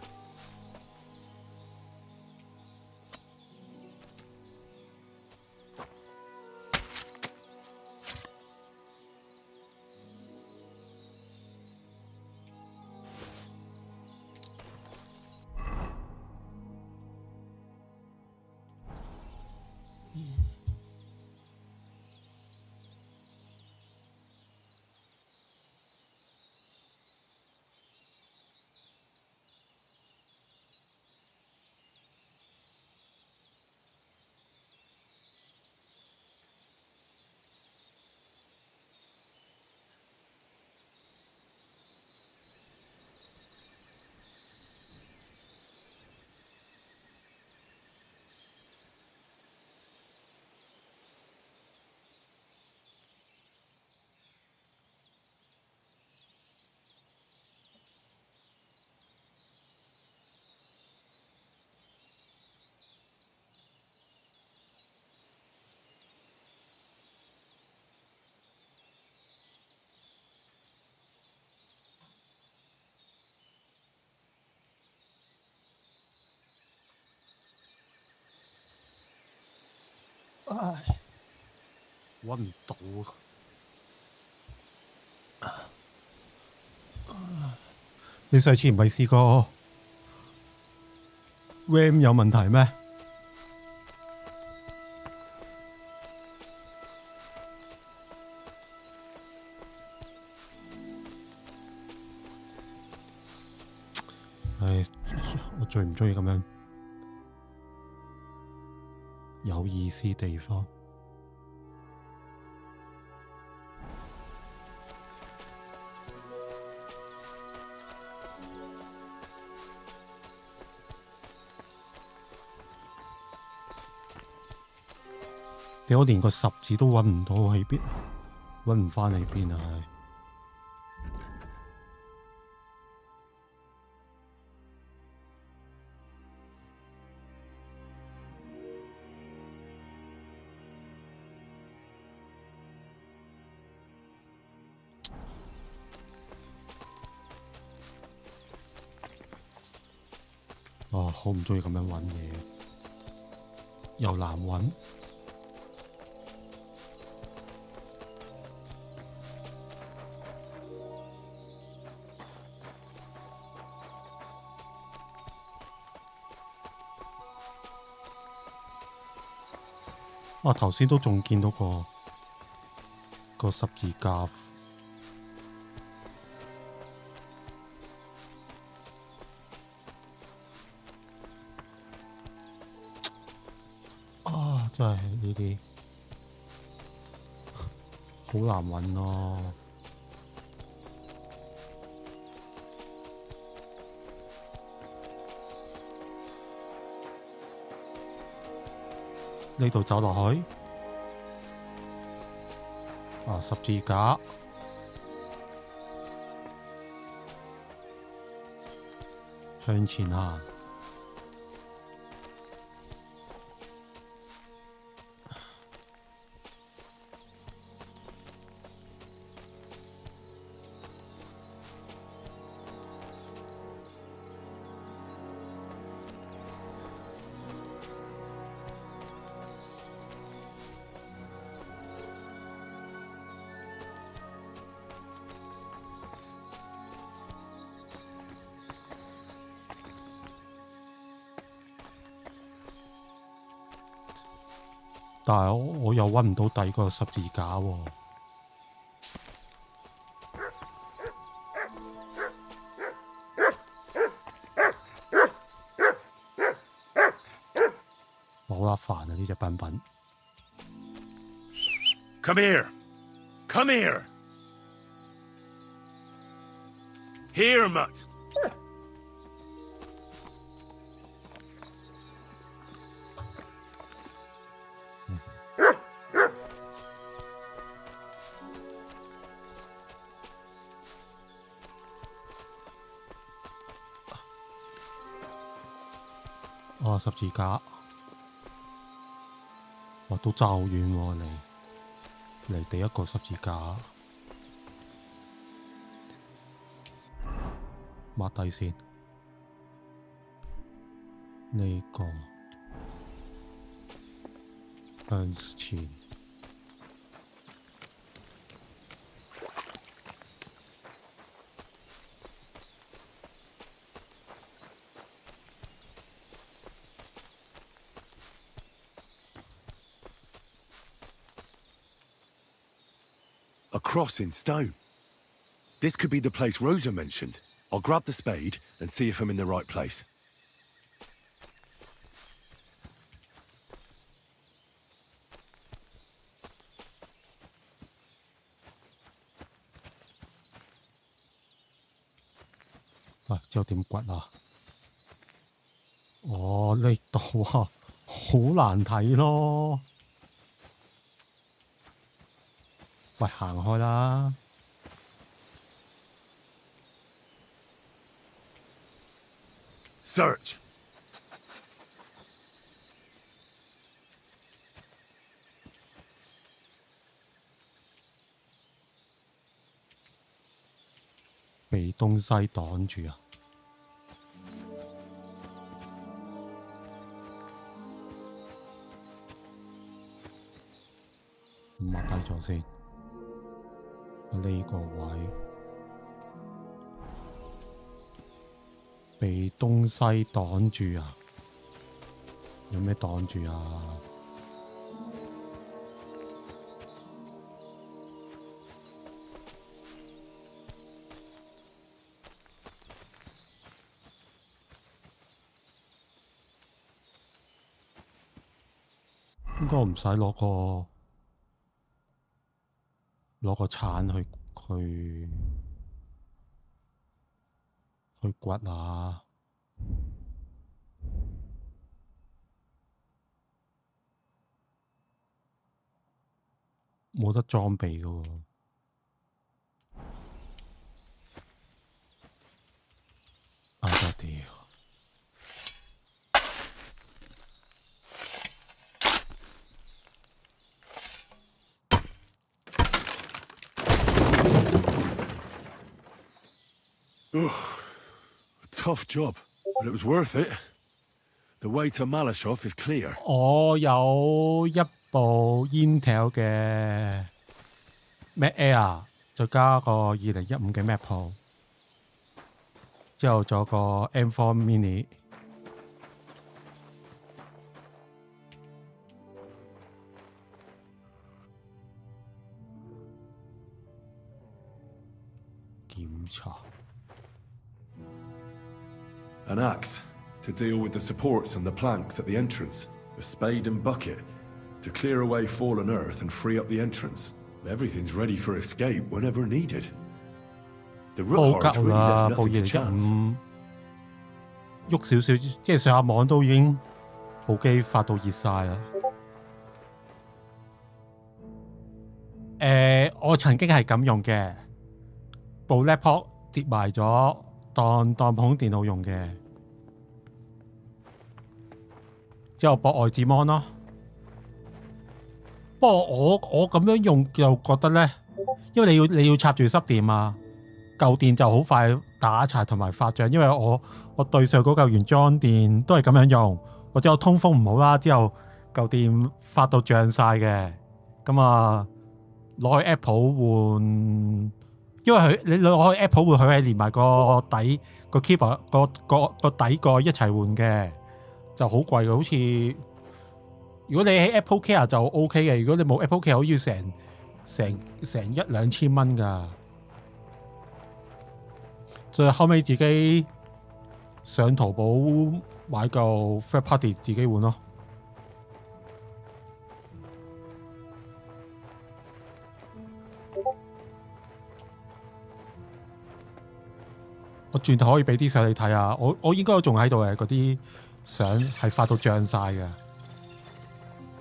唉，揾唔到你上次唔係試過 RAM 有問題咩？唉，我最唔中意咁樣有意思地方。我連個十字都揾唔到喺邊，揾唔返喺邊啊！哦，好唔中意咁樣揾嘢，又難揾。我頭先都仲見到個十字架。啊！真係呢啲好難揾咯。呢度走落去。十字架。向前行。但係我又揾唔到第二個十字架喎。好啦，煩啊呢隻笨笨。Come here! Come here! Here, Mutt!十字架，都爭好遠喎，嚟第一個十字架，抹低先，呢個向前。A cross in stone. This could be the place Rosa mentioned. I'll grab the spade and see if I'm in the right place.之後點掘啊？呢度啊，好難睇咯。喂，行開啦！Search. 被東西擋住啊！抹低咗先。呢個位被東西擋住啊！有咩擋住啊？應該唔使攞個鏟去掘啊！冇得裝備㗎喎。屌！A tough job, but it was worth it. The way to Malashov is clear. 我有一部 Intel 嘅 Mac Air， 再加個2015嘅 Mac Pro， 之後仲有個 M4 Mini。檢查。An axe to deal with the supports and the planks at the entrance. A spade and bucket to clear away fallen earth and free up the entrance. Everything's ready for escape whenever needed. The Rookhards really left nothing to chance. 喐少少，即係上下網都已經部機發到熱晒啦。我曾經係咁用嘅，部 laptop 接埋咗，當普通電腦用嘅，之後駁外置 mon 咯。不過我咁樣用就覺得咧，因為你要插住濕電啊，舊電就好快打柴同埋發脹，因為我對上嗰嚿原裝電都係咁樣用，或者我通風唔好啦，之後舊電發到脹晒嘅，咁啊攞去 Apple 換，因為你攞去 Apple 換，佢係連埋個底個 keyboard 個底個一齊換嘅，就好貴嘅，好似如果你喺 Apple Care 就 OK 嘅，如果你冇 Apple Care 好似成一兩千蚊㗎，所以後尾自己上淘寶買嚿 third party 自己換咯。我轉頭可以俾啲相你睇下，我應該仲喺度嘅，嗰啲相係發到脹晒嘅，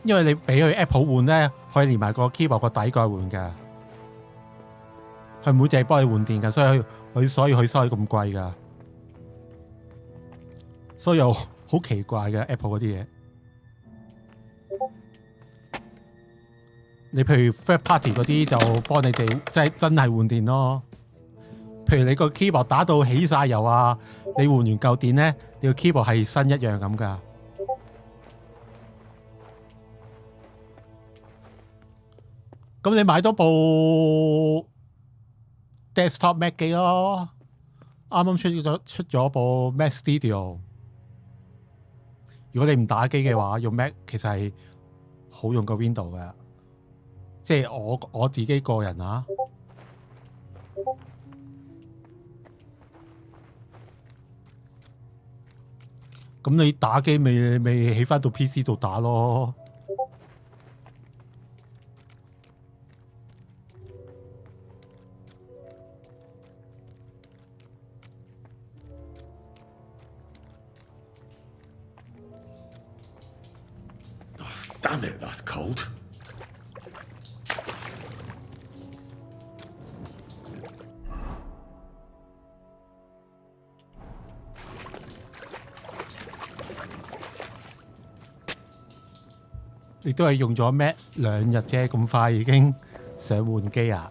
因為你俾佢 Apple 換咧，可以連埋個 keyboard 個底蓋換嘅，佢唔會淨係幫你換電嘅，所以佢收你咁貴噶，所以又好奇怪嘅 Apple 嗰啲嘢。你譬如 third party 嗰啲就幫你哋即係真係換電咯。譬如你個 keyboard 打到起晒油啊，你換完舊電咧，你個 keyboard 係新一樣咁噶。咁你買多部 desktop Mac 機咯，啱啱出咗部 Mac Studio。如果你唔打機嘅話，用 Mac 其實係好用過 Windows 嘅，即係我自己個人啊。咁你打機咪起翻到 PC 度打咯。Damn it, that's cold. 你都係用咗 Mac 2日啫，咁快已經想換機啊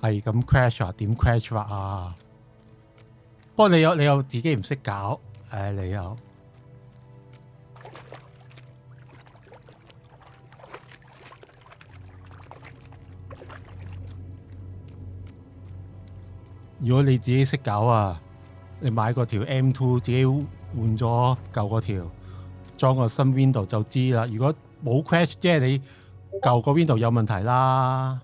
係咁 crash 啊？點 crash 法啊？不過你又自己唔識搞，你又如果你自己識搞啊，你買個條 M2 自己換咗舊嗰條，裝個新 Window 就知啦。如果冇 crash， 即係你舊個 Window 有問題啦。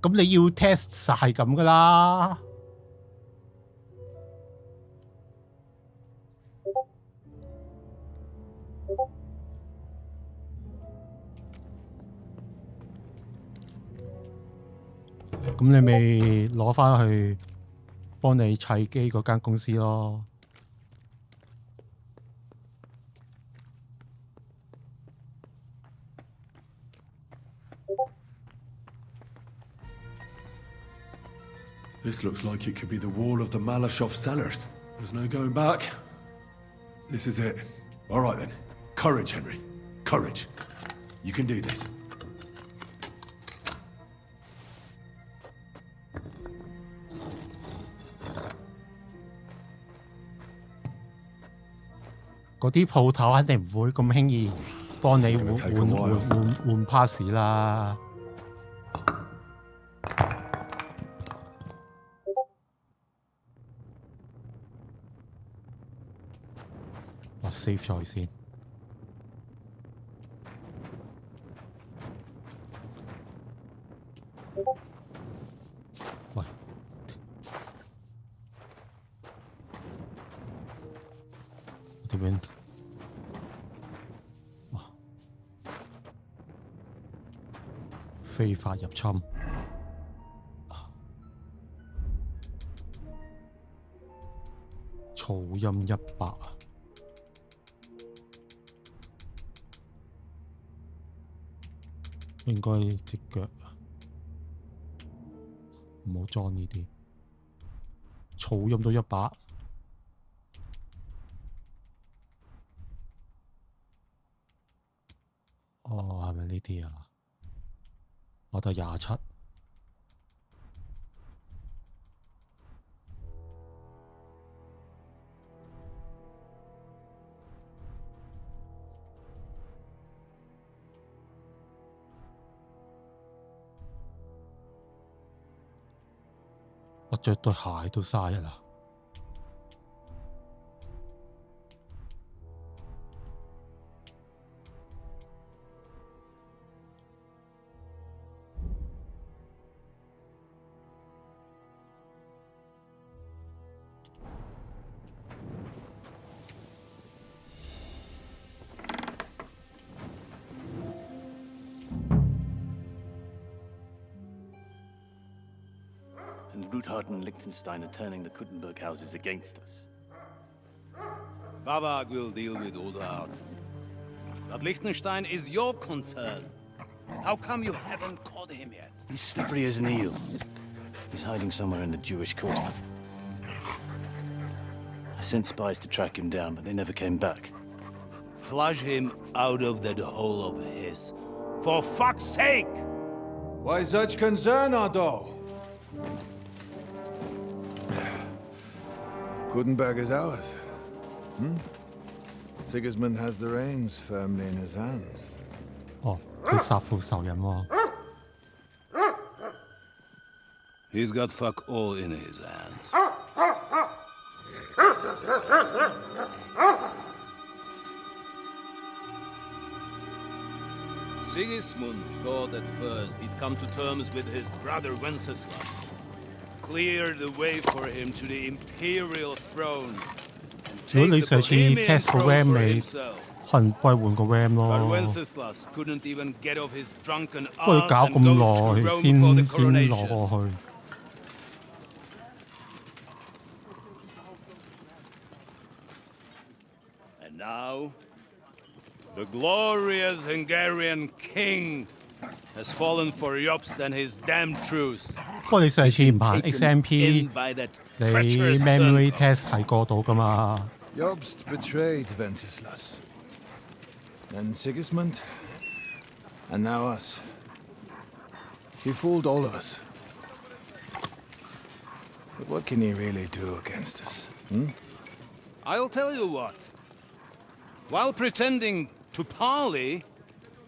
咁你要 test 實係咁噶啦。咁你咪攞翻去幫你砌機嗰間公司咯。This looks like it could be the wall of the Malashov cellars. There's no going back. This is it. All right then. Courage, Henry. Courage. You can do this. 嗰啲鋪頭肯定唔會咁輕易幫你換 pass 啦。save 咗先。喂，點樣？哇！非法入侵。噪音100啊！應該隻腳唔好裝呢啲，噪音都100。哦，係咪呢啲啊？我得27。我着對鞋都嘥啦。And Ruthard and Liechtenstein are turning the Kuttenberg houses against us. Bavag will deal with Ruthard. But Liechtenstein is your concern. How come you haven't caught him yet? He's slippery as an eel. He's hiding somewhere in the Jewish quarter. I sent spies to track him down, but they never came back. Flush him out of that hole of his. For fuck's sake! Why such concern, Otto? Kuttenberg is ours. Sigismund has the reins firmly in his hands. 哦，佢殺父仇人喎。He's got fuck all in his hands. Sigismund thought at first he'd come to terms with his brother Wenceslas, clear the way for him to the imperial throne, and 如果 take 你 the 上次 Bohemian test 個 throne RAM for 你 himself. 可能幫佢換個 RAM But 咯。 Wenceslas couldn't even get off his drunken 不過 ass 搞 and 咁 go to 耐 Rome 先 for the 先攞 coronation. 過去。And now, the glorious Hungarian king has fallen for Jobst and his damned truce. 不過你上次唔行 XMP， In by that 你 treacherous memory turncoat. test 係過到噶嘛？ Jobst betrayed Wenceslas. Then Sigismund. And now us. He fooled all of us. But what can he really do against us? I'll tell you what. While pretending to parley,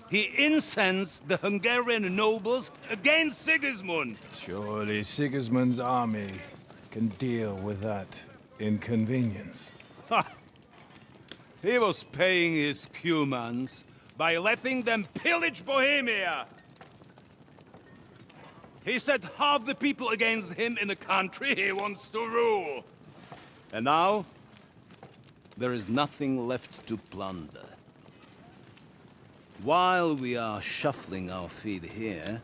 he incensed the Hungarian nobles against Sigismund. Surely Sigismund's army can deal with that inconvenience. Ha! He was paying his Cumans by letting them pillage Bohemia. He set half the people against him in the country he wants to rule. And now, there is nothing left to plunder. While we are shuffling our feet here,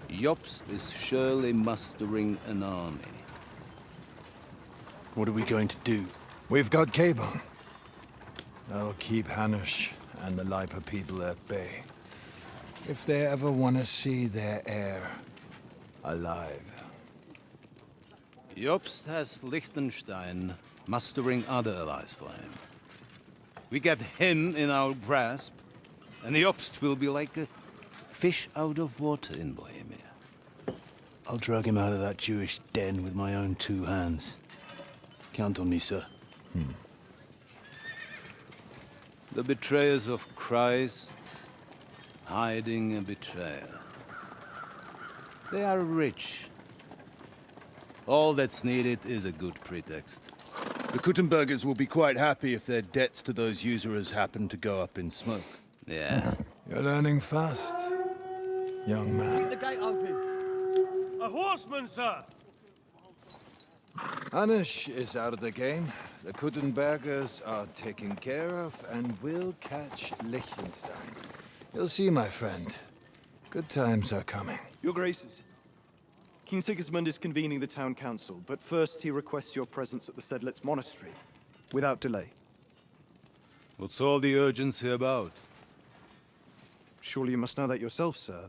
Jobst is surely mustering an army. What are we going to do? We've got Cabon. That'll keep Hanush and the Lipa people at bay. If they ever want to see their heir alive. Jobst has Liechtenstein mustering other allies for him. We get him in our grasp, and Jobst will be like a fish out of water in Bohemia. I'll drag him out of that Jewish den with my own 2 hands. Count on me, sir. The betrayers of Christ, hiding a betrayer. They are rich. All that's needed is a good pretext. The Kuttenbergers will be quite happy if their debts to those usurers happen to go up in smoke. Yeah. You're learning fast, young man. The gate open. A horseman, sir! Anish is out of the game. The Kuttenbergers are taken care of, and we'll catch Liechtenstein. You'll see, my friend. Good times are coming. Your Graces, King Sigismund is convening the town council, but first he requests your presence at the Sedlitz monastery, without delay. What's all the urgency about? Surely you must know that yourself, sir.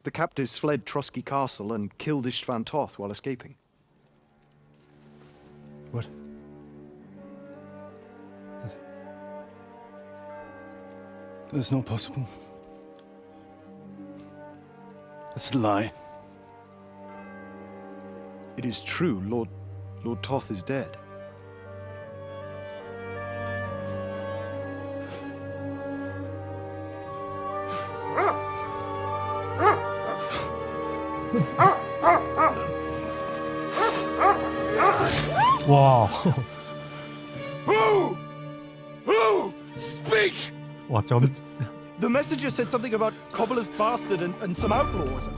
The captives fled Trotsky Castle and killed Istvan Toth while escaping. What? That's not possible. That's a lie. It is true, Lord Toth is dead. Wow. Who? Speak! 哇，就咁 The messenger said something about Cobbler's bastard and some outlaws.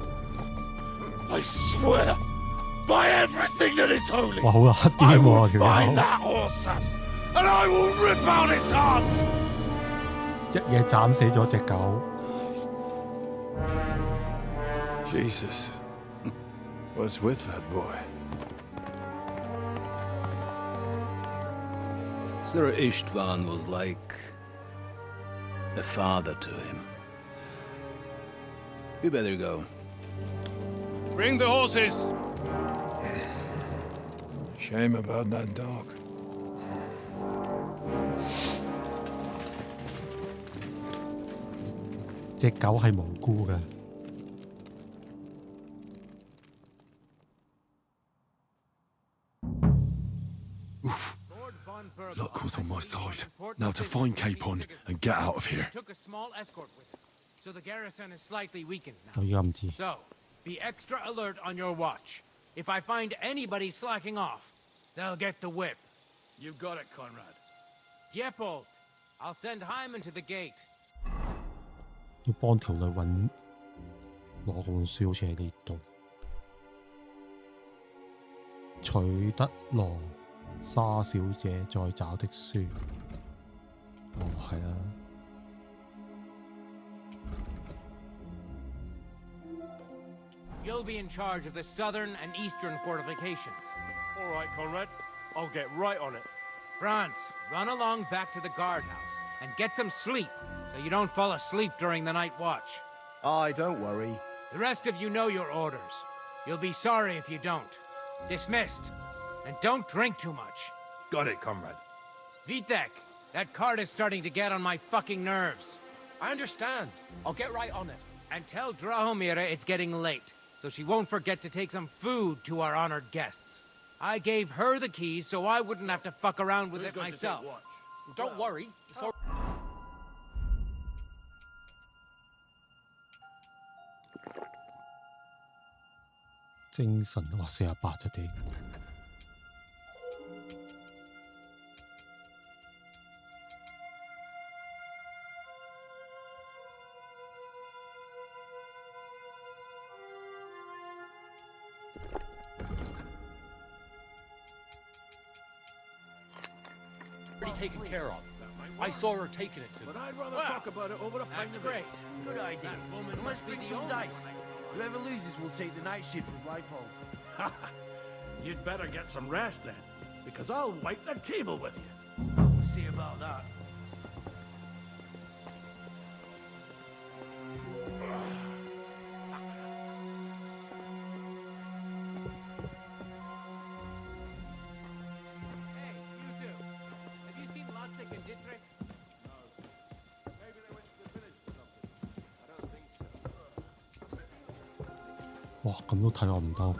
I swear, by everything that is holy, 哇，好黑 I 啲 will 喎條 find 友， that horse son, and I will rip out his heart. 一嘢斬死咗只狗。 Jesus. What's with that boy? Sir Istvan was like a father to him. You better go. Bring the horses! Shame about that dog. 只狗係無辜嘅。 Luck was on my side. Now to find Capon and get out of here. Took a small escort with him, so the garrison is slightly weakened 我 now. 而家唔知。 So, be extra alert on your watch. If I find anybody slacking off, they'll get the whip. You got it, Conrad. Diepold, I'll send Hyman to the gate. 要幫條女揾攞本書，好似喺呢度。取得羅莎小姐在找的書。哦，係啊。 You'll be in charge of the southern and eastern fortifications. All right, Conrad. I'll get right on it. Franz, run along back to the guardhouse and get some sleep so you don't fall asleep during the night watch. Aye, don't worry. The rest of you know your orders. You'll be sorry if you don't. Dismissed. And don't drink too much. Got it, comrade. Vitek, that cart is starting to get on my fucking nerves. I understand. I'll get right on it. And tell Drahomira it's getting late, so she won't forget to take some food to our honored guests. I gave her the keys so I wouldn't have to fuck around with it myself. Don't worry. It's all...「精神話48啫啲。 taken care of. I saw her taking it to me. But I'd rather talk about it over the pint of great. Good idea. Let's bring some dice. Whoever loses will take the night shift with Leipold. You'd better get some rest then, because I'll wipe the table with you. We'll see about that. Hey, you two. Have you seen Lotzig and Dietrich? 哇，咁都睇我唔到。 Already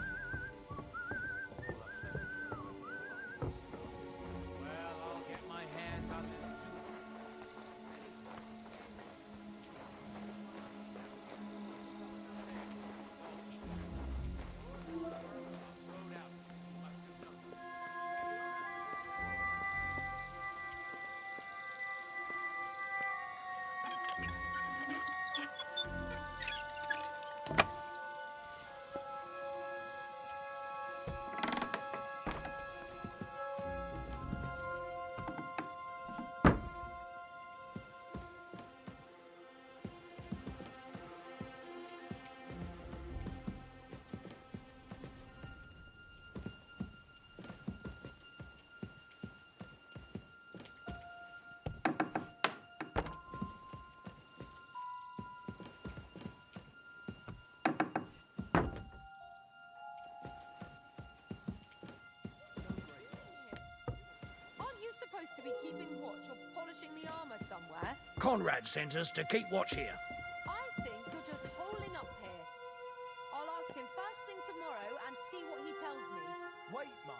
Conrad sent us to keep watch here. I think you're just holding up here. I'll ask him first thing tomorrow and see what he tells me. Wait, Mom.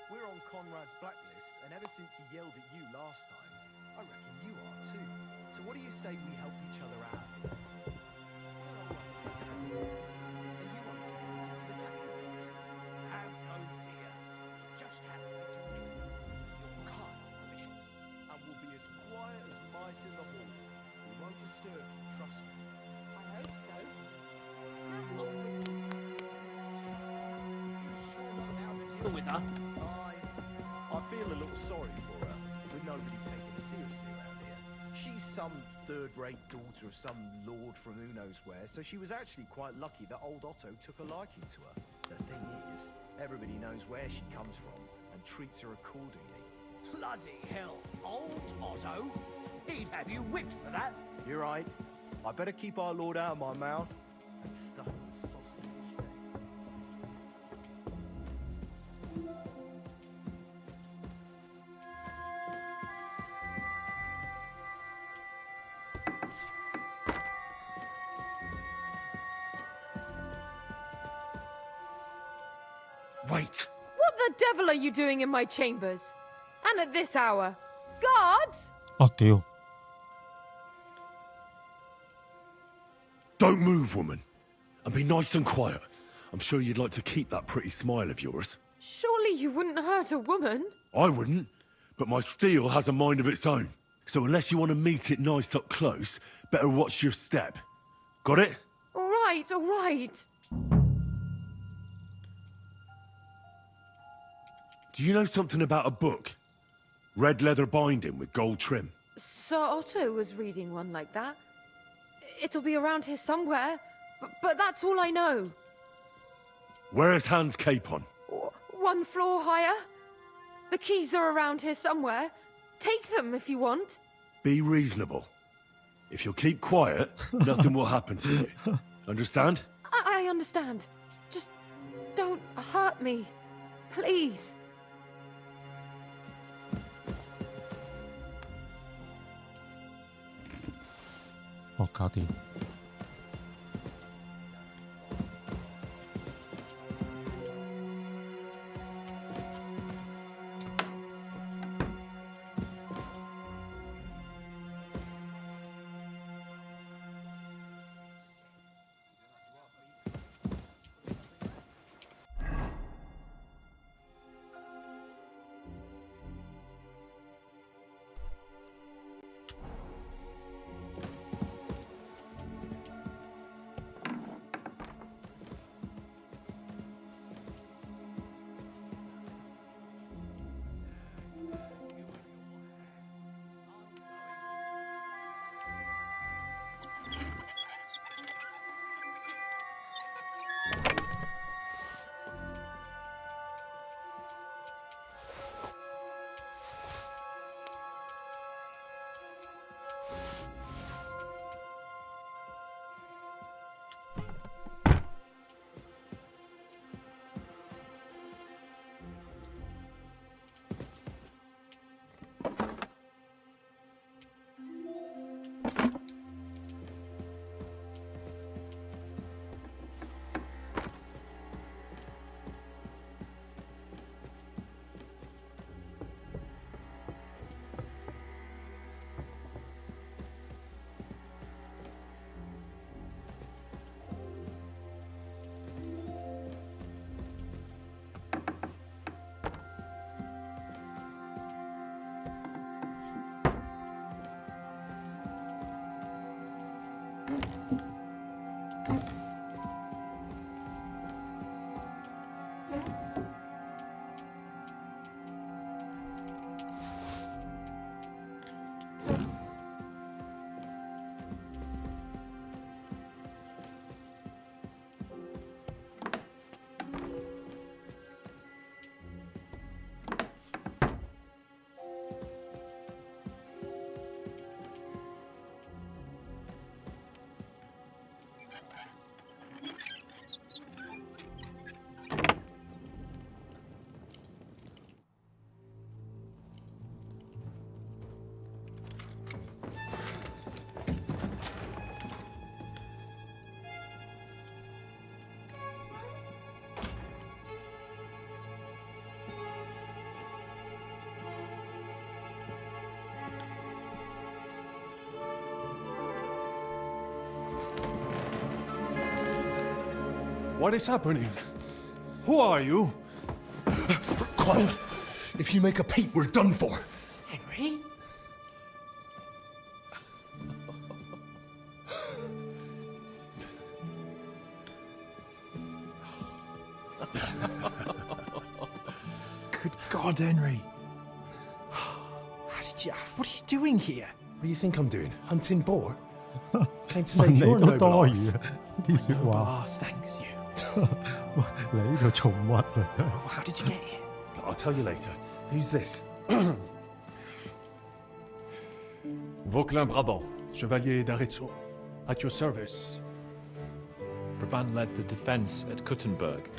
We're on Conrad's blacklist, and ever since he yelled at you last time, I reckon you are too. So what do you say we help each other out? Have no fear. Just have to be talking. Your kind permission. And we'll be as quiet as mice in the hall. We won't disturb you, trust me. I hope so. With her. I feel a little sorry for her, with nobody taking her seriously around here. She's some third-rate daughter of some lord from who knows where, so she was actually quite lucky that old Otto took a liking to her. The thing is, everybody knows where she comes from and treats her accordingly. Bloody hell. Old Otto? He'd have you whipped for that. You're right. I better keep our lord out of my mouth and stuff the sausage instead. Wait! What the devil are you doing in my chambers? And at this hour? Guards? 哦屌！ Don't move, woman. And be nice and quiet. I'm sure you'd like to keep that pretty smile of yours. Surely you wouldn't hurt a woman? I wouldn't, but my steel has a mind of its own. So unless you want to meet it nice up close, better watch your step. Got it? All right, all right. Do you know something about a book? Red leather binding with gold trim. Sir Otto was reading one like that. It'll be around here somewhere, but that's all I know. Where's Hans' cape on? One floor higher. The keys are around here somewhere. Take them if you want. Be reasonable. If you'll keep quiet, nothing will happen to you. Understand? I understand. Just don't hurt me. Please.哦，搞掂。What is happening? Who are you? Quiet. If you make a peep, we're done for. Henry? Good God, Henry. What are you doing here? What do you think I'm doing? Hunting boar? Came to 問 save 你 your 都 noble 多 life. 餘啊！啲説話。 Boss, thanks you. 你呢度做乜啊？真係 How did you get here? I'll tell you later. Who's this? Vauquelin Brabant, Chevalier d'Arezzo, at your service. Brabant led the defense at Kuttenberg.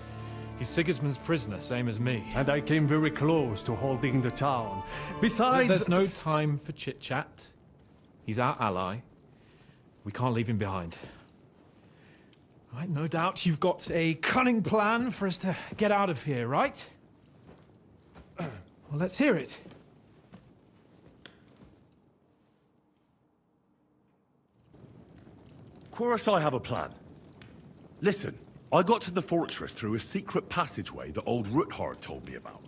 He's Sigismund's prisoner, same as me. And I came very close to holding the town. Besides... There's no time for chit-chat. He's our ally. We can't leave him behind. Right, no doubt you've got a cunning plan for us to get out of here, right? Well, let's hear it. Of course I have a plan. Listen, I got to the fortress through a secret passageway that old Ruthard told me about.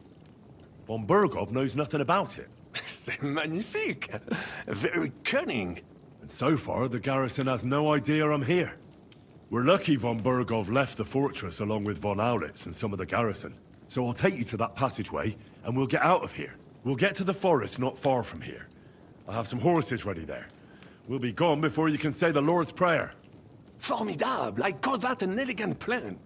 Von Bergov knows nothing about it. C'est magnifique. Very cunning. And so far, the garrison has no idea I'm here. We're lucky von Bergov left the fortress along with von Aulitz and some of the garrison. So I'll take you to that passageway, and we'll get out of here. We'll get to the forest not far from here. I'll have some horses ready there. We'll be gone before you can say the Lord's Prayer. Formidable. I call that an elegant plan.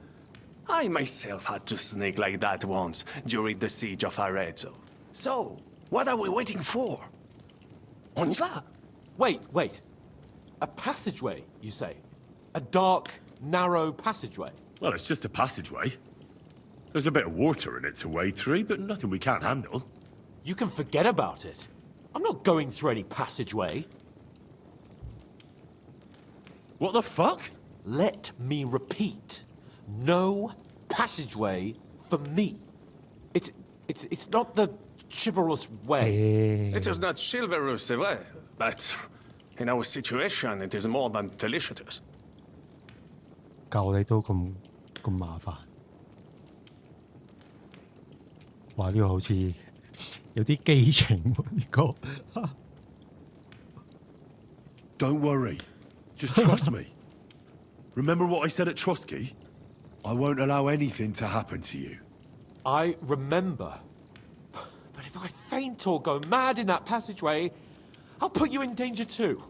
I myself had to sneak like that once during the siege of Arezzo. So, what are we waiting for? On y va? Wait. A passageway, you say? A dark, narrow passageway? Well, it's just a passageway. There's a bit of water in it to wade through, but nothing we can't handle. You can forget about it. I'm not going through any passageway. What the fuck? Let me repeat. No passageway for me. It's not the chivalrous way. It is not chivalrous, c'est vrai, but in our situation, it is more than delicious. 救你都咁麻煩，哇！呢個好似有啲基情喎，呢個。Don't worry. Just trust me. Remember what I said at Trotsky? I won't allow anything to happen to you. I remember. But if I faint or go mad in that passageway, I'll put you in danger too.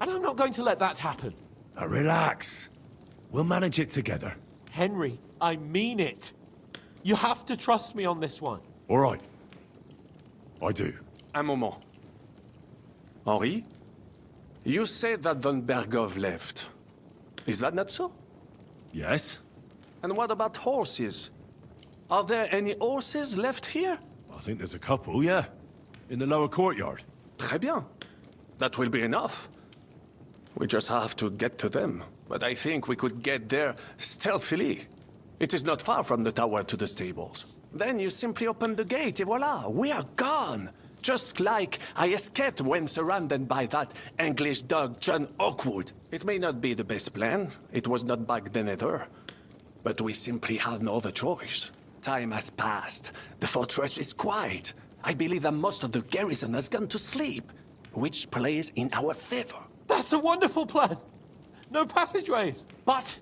And I'm not going to let that happen. Now relax. We'll manage it together. Henry, I mean it. You have to trust me on this one. All right. I do. Un moment. Henri? You said that von Bergov left. Is that not so? Yes. And what about horses? Are there any horses left here? I think there's a couple, yeah. In the lower courtyard. Très bien. That will be enough. We just have to get to them. But I think we could get there stealthily. It is not far from the tower to the stables. Then you simply open the gate, et voila, we are gone! Just like I escaped when surrounded by that English dog John Oakwood. It may not be the best plan. It was not back then either. But we simply had no other choice. Time has passed. The fortress is quiet. I believe that most of the garrison has gone to sleep, which plays in our favor. That's a wonderful plan. No passageways. But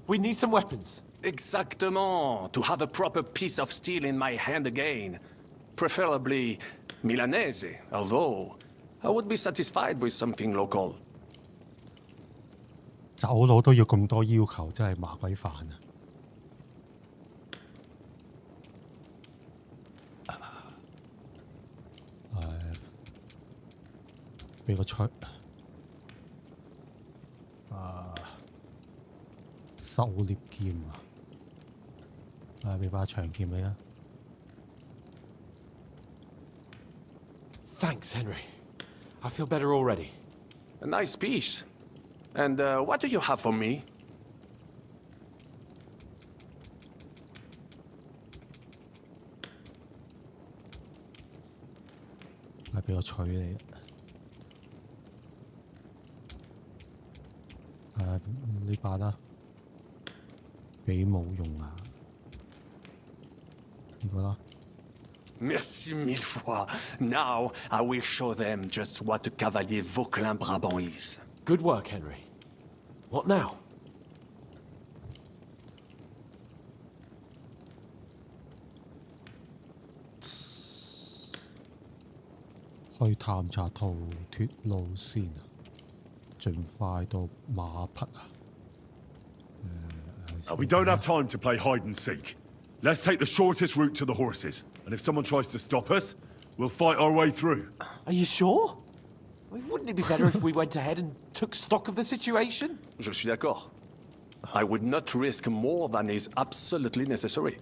we need some weapons. Exactement. To have a proper piece of steel in my hand again. Preferably Milanese, although I would be satisfied with something local. 走佬都要咁多要求，真係麻鬼煩啊！俾個出狩獵劍啊！俾把長劍你啊！ Thanks, Henry. I feel better already. A nice piece. And what do you have for me? 呢把啦，俾冇用啊！呢個啦。 Merci mille fois. Now I will show them just what a cavalier Vauquelin Brabant is. Good work, Henry. What now? 去探查逃脱路線啊！盡快到馬匹啊！ We don't have time to play hide and seek. Let's take the shortest route to the horses, and if someone tries to stop us, we'll fight our way through. Are you sure? I mean, wouldn't it be better if we went ahead and took stock of the situation? Je suis d'accord. I would not risk more than is absolutely necessary.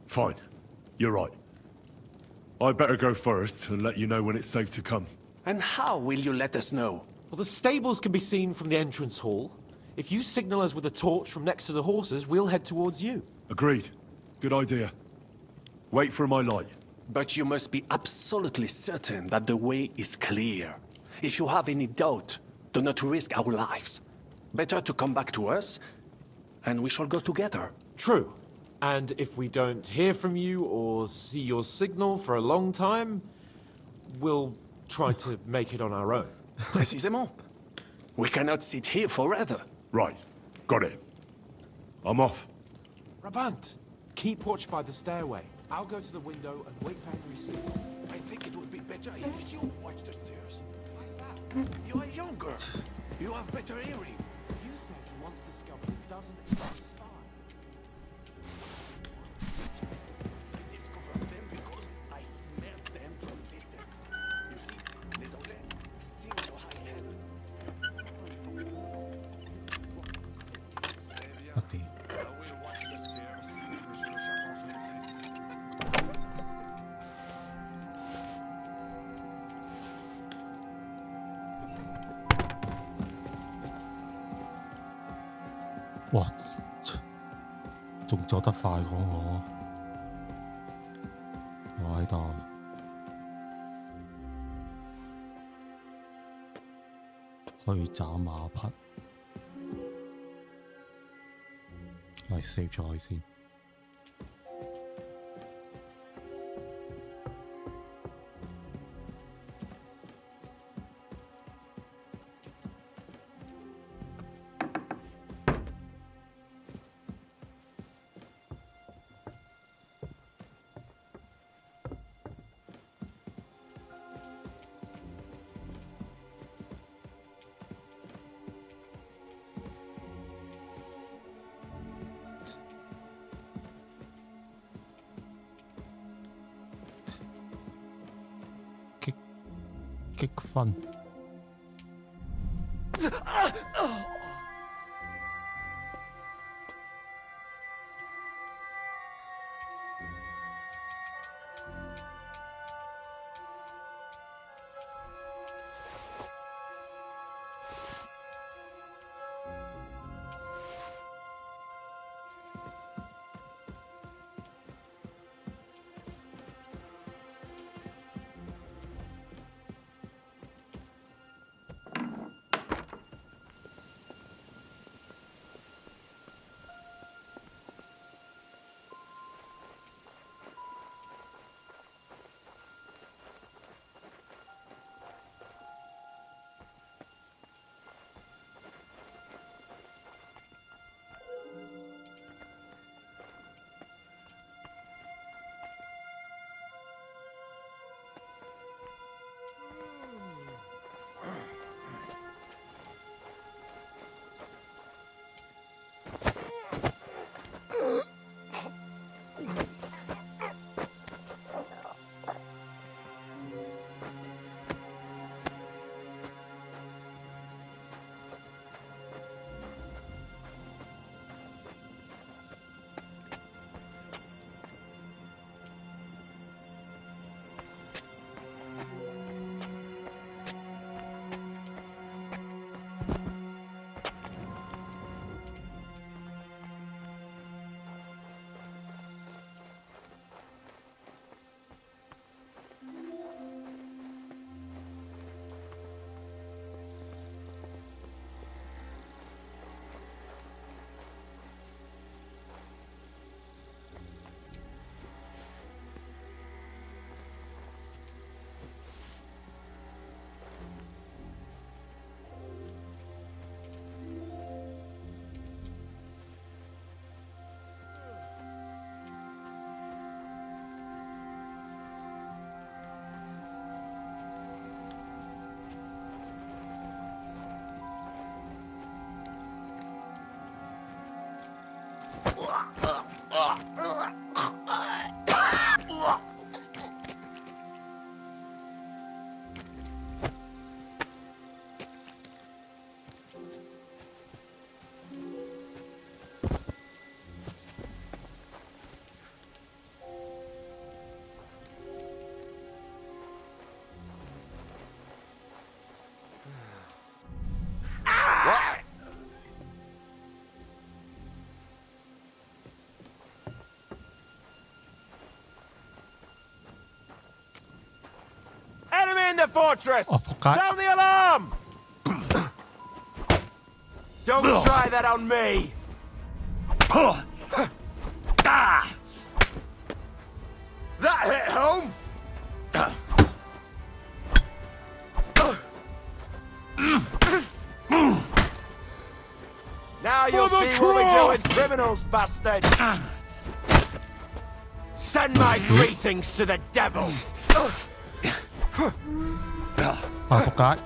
Fine. You're right. I'd better go first and let you know when it's safe to come. And how will you let us know? Well, the stables can be seen from the entrance hall. If you signal us with a torch from next to the horses, we'll head towards you. Agreed. Good idea. Wait for my light. But you must be absolutely certain that the way is clear. If you have any doubt, do not risk our lives. Better to come back to us, and we shall go together. True. And if we don't hear from you or see your signal for a long time, we'll try to make it on our own. Précisément. We cannot sit here forever. Right. Got it. I'm off. Rabant, keep watch by the stairway. I'll go to the window and wait for Henry's signal. I think it would be better if you watch the stairs. Why's that? You are younger. You have better hearing. You said you once discovered it doesn't exist.哇！仲走得快過我，我喺度。去找馬匹，嚟 save 咗佢先。積分。Enemy in the fortress! forgot. Sound the alarm! Don't try that on me! That hit home! Now you'll see what we do with criminals, bastard! Send my greetings to the devil! 啊！仆街！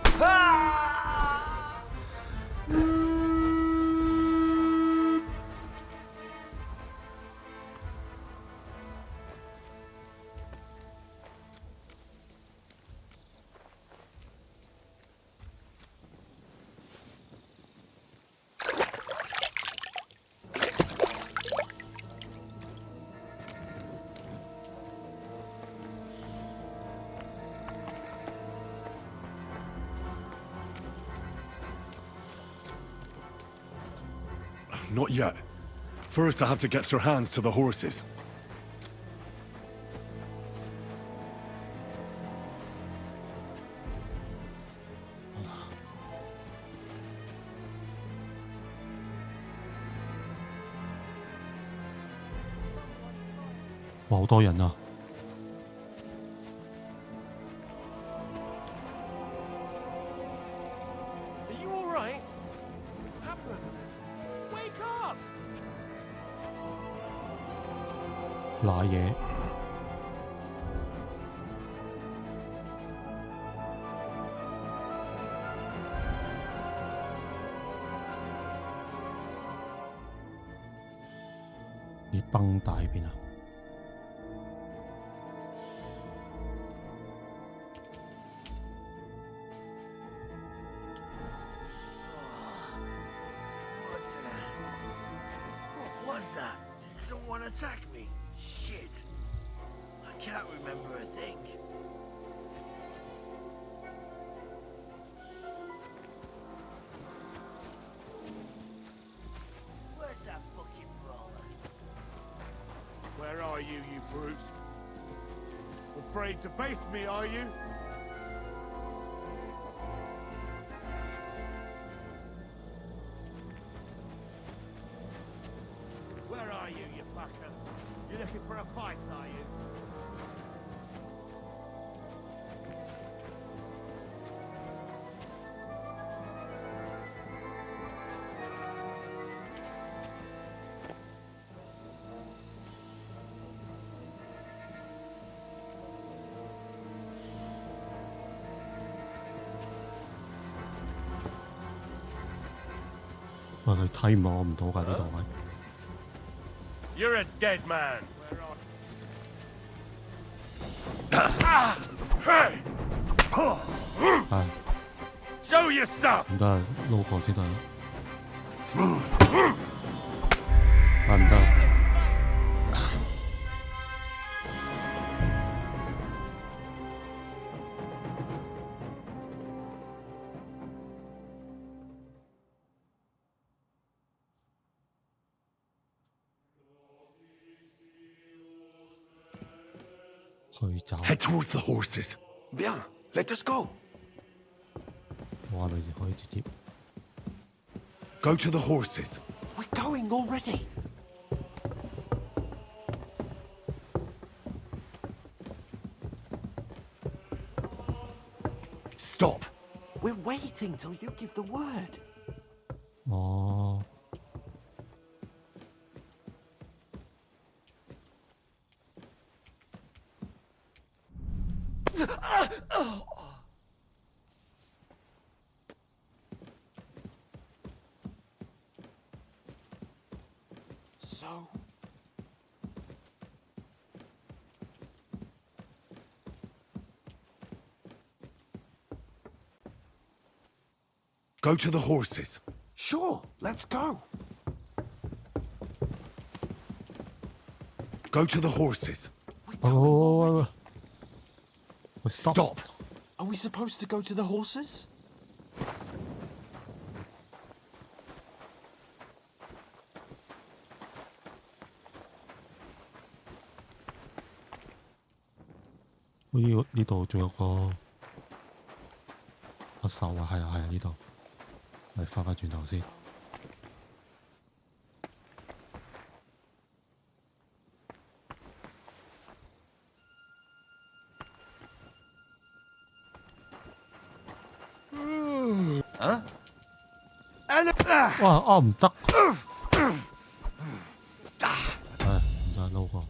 Not yet. First, I have to get Sir Hans to the horses. 哇，好多人啊！ Are you all right? What happened? Wake up! 瀨嘢。 啲繃帶喺邊啊？ What was that? Did someone attack me? Shit. I can't remember a thing. Where's that fucking brawler? Where are you, you brute? Afraid to face me, are you? Where are you, you fucker? You looking for a fight, are you?佢睇我唔到㗎呢度位。 You're a dead man. Hey! 唉， Show your stuff. 唔得，撈過先得。啊，唔得。 Head towards the horses. Bien, let us go. 哇！你可以直接 Go to the horses. We're going already. Stop. We're waiting till you give the word. 哦。 So Go to the horses. Sure, let's go. Go to the horses. Oh, stop. Are we supposed to go to the horses?呢度仲有個把手啊，係啊，呢度，我哋翻轉頭先。哇！唔得，唔得撈過。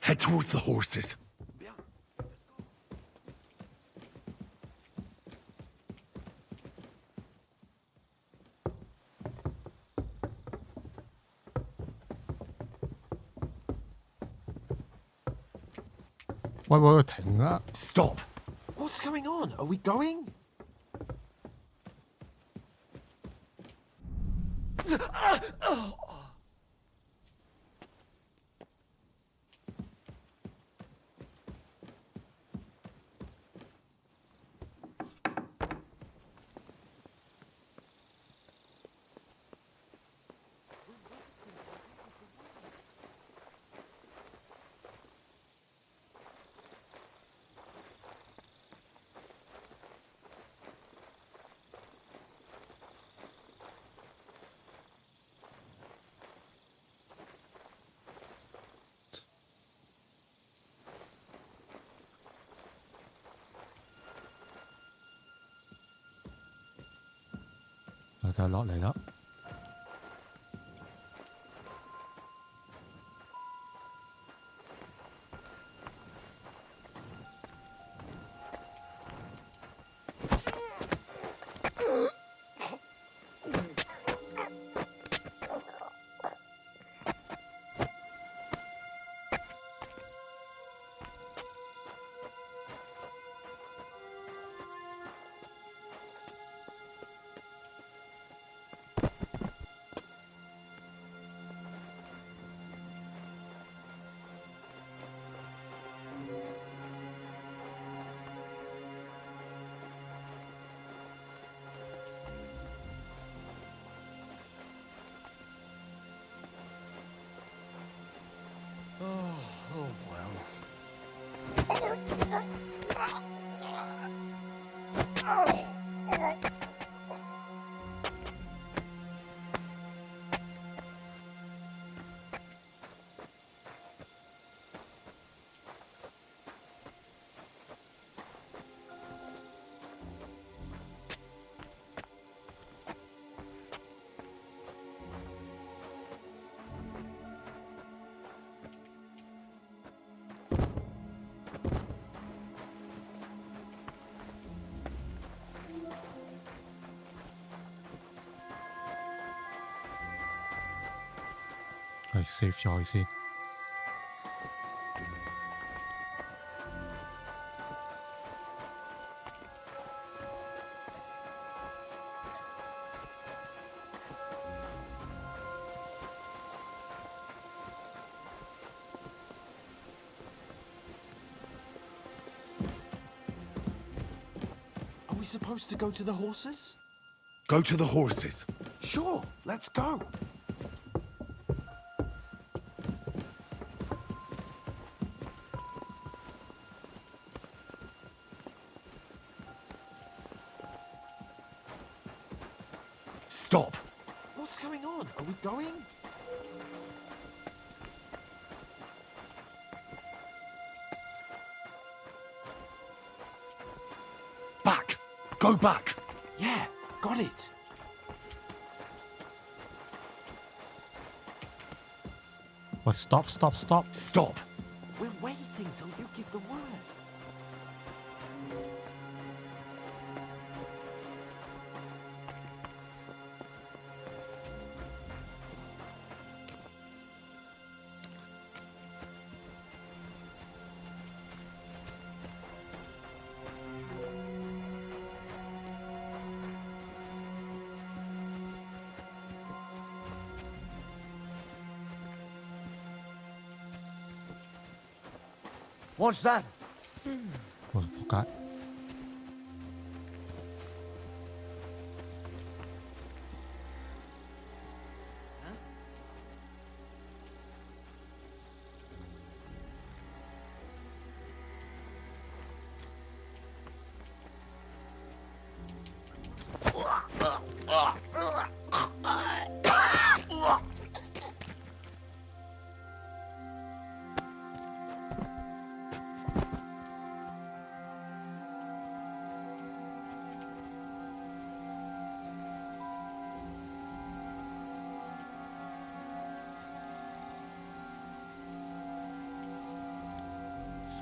Head towards the horses. Wait, 停啊 Stop. What's going on? Are we going?就落嚟啦。係 save 咗佢先。Are we supposed to go to the horses? Go to the horses. Sure, let's go. Stop. What's going on? Are we going? Back. Go back. Yeah, got it. 喂，stop stop stop stop. We're waiting till you give the word. ？What's that? 喂，仆街！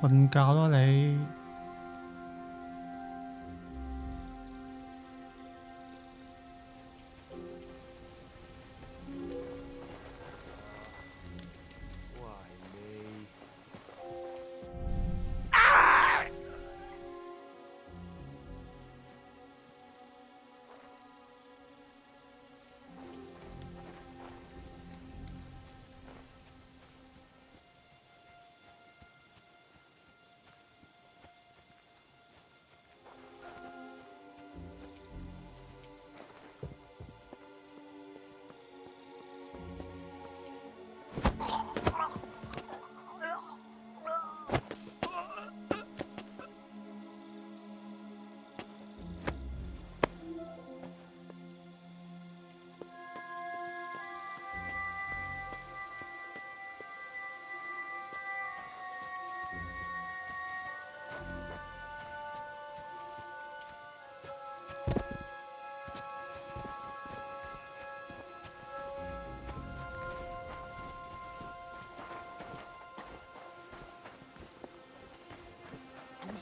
瞓覺啦你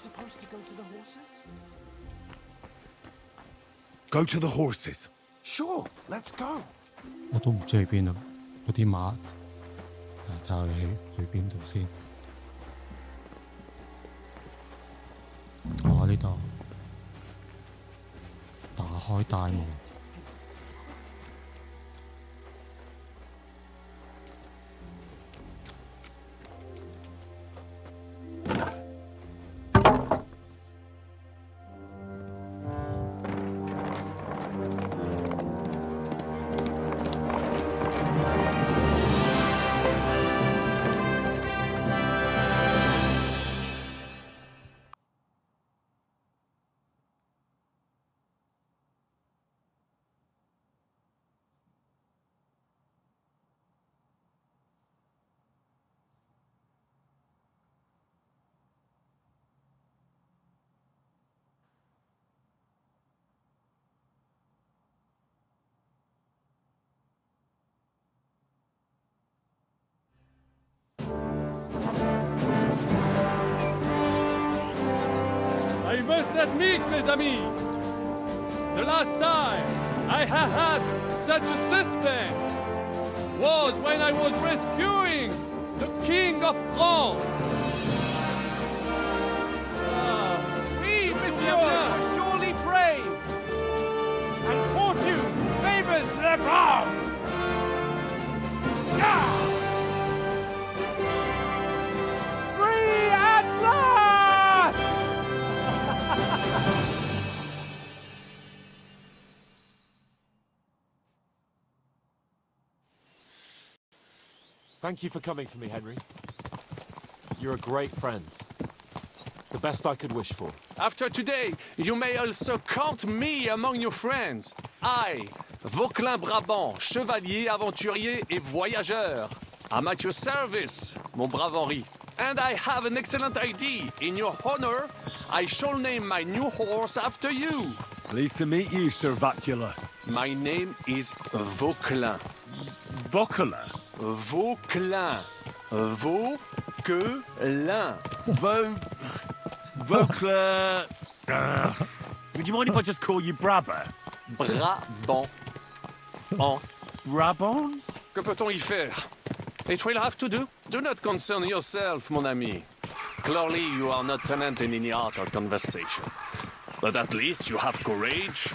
！Supposed to go to the horses? Go to the horses. Sure, let's go. 我都唔知去邊啊！嗰啲馬，睇下佢去邊度先。哦，呢度打開大門。I must admit, mes amis, the last time I have had such a suspense was when I was rescuing the King of France. We, monsieur, are surely brave, and fortune favors the brave. Free at last! Thank you for coming for me, Henry. You're a great friend. The best I could wish for. After today, you may also count me among your friends. I, Vauquelin Brabant, chevalier, aventurier et voyageur. I'm at your service, mon brave Henri. And I have an excellent idea. In your honor, I shall name my new horse after you. Pleased to meet you, Sir Vacula. My name is Vauquelin. Vauquelin? Vauquelin. Vaut que l'un. Vauclair... would you mind if I just call you Brabber? Brabant. En. Brabant? Que peut-on y faire? It will have to do. Do not concern yourself, mon ami. Clearly, you are not tenant in any art or conversation. But at least you have courage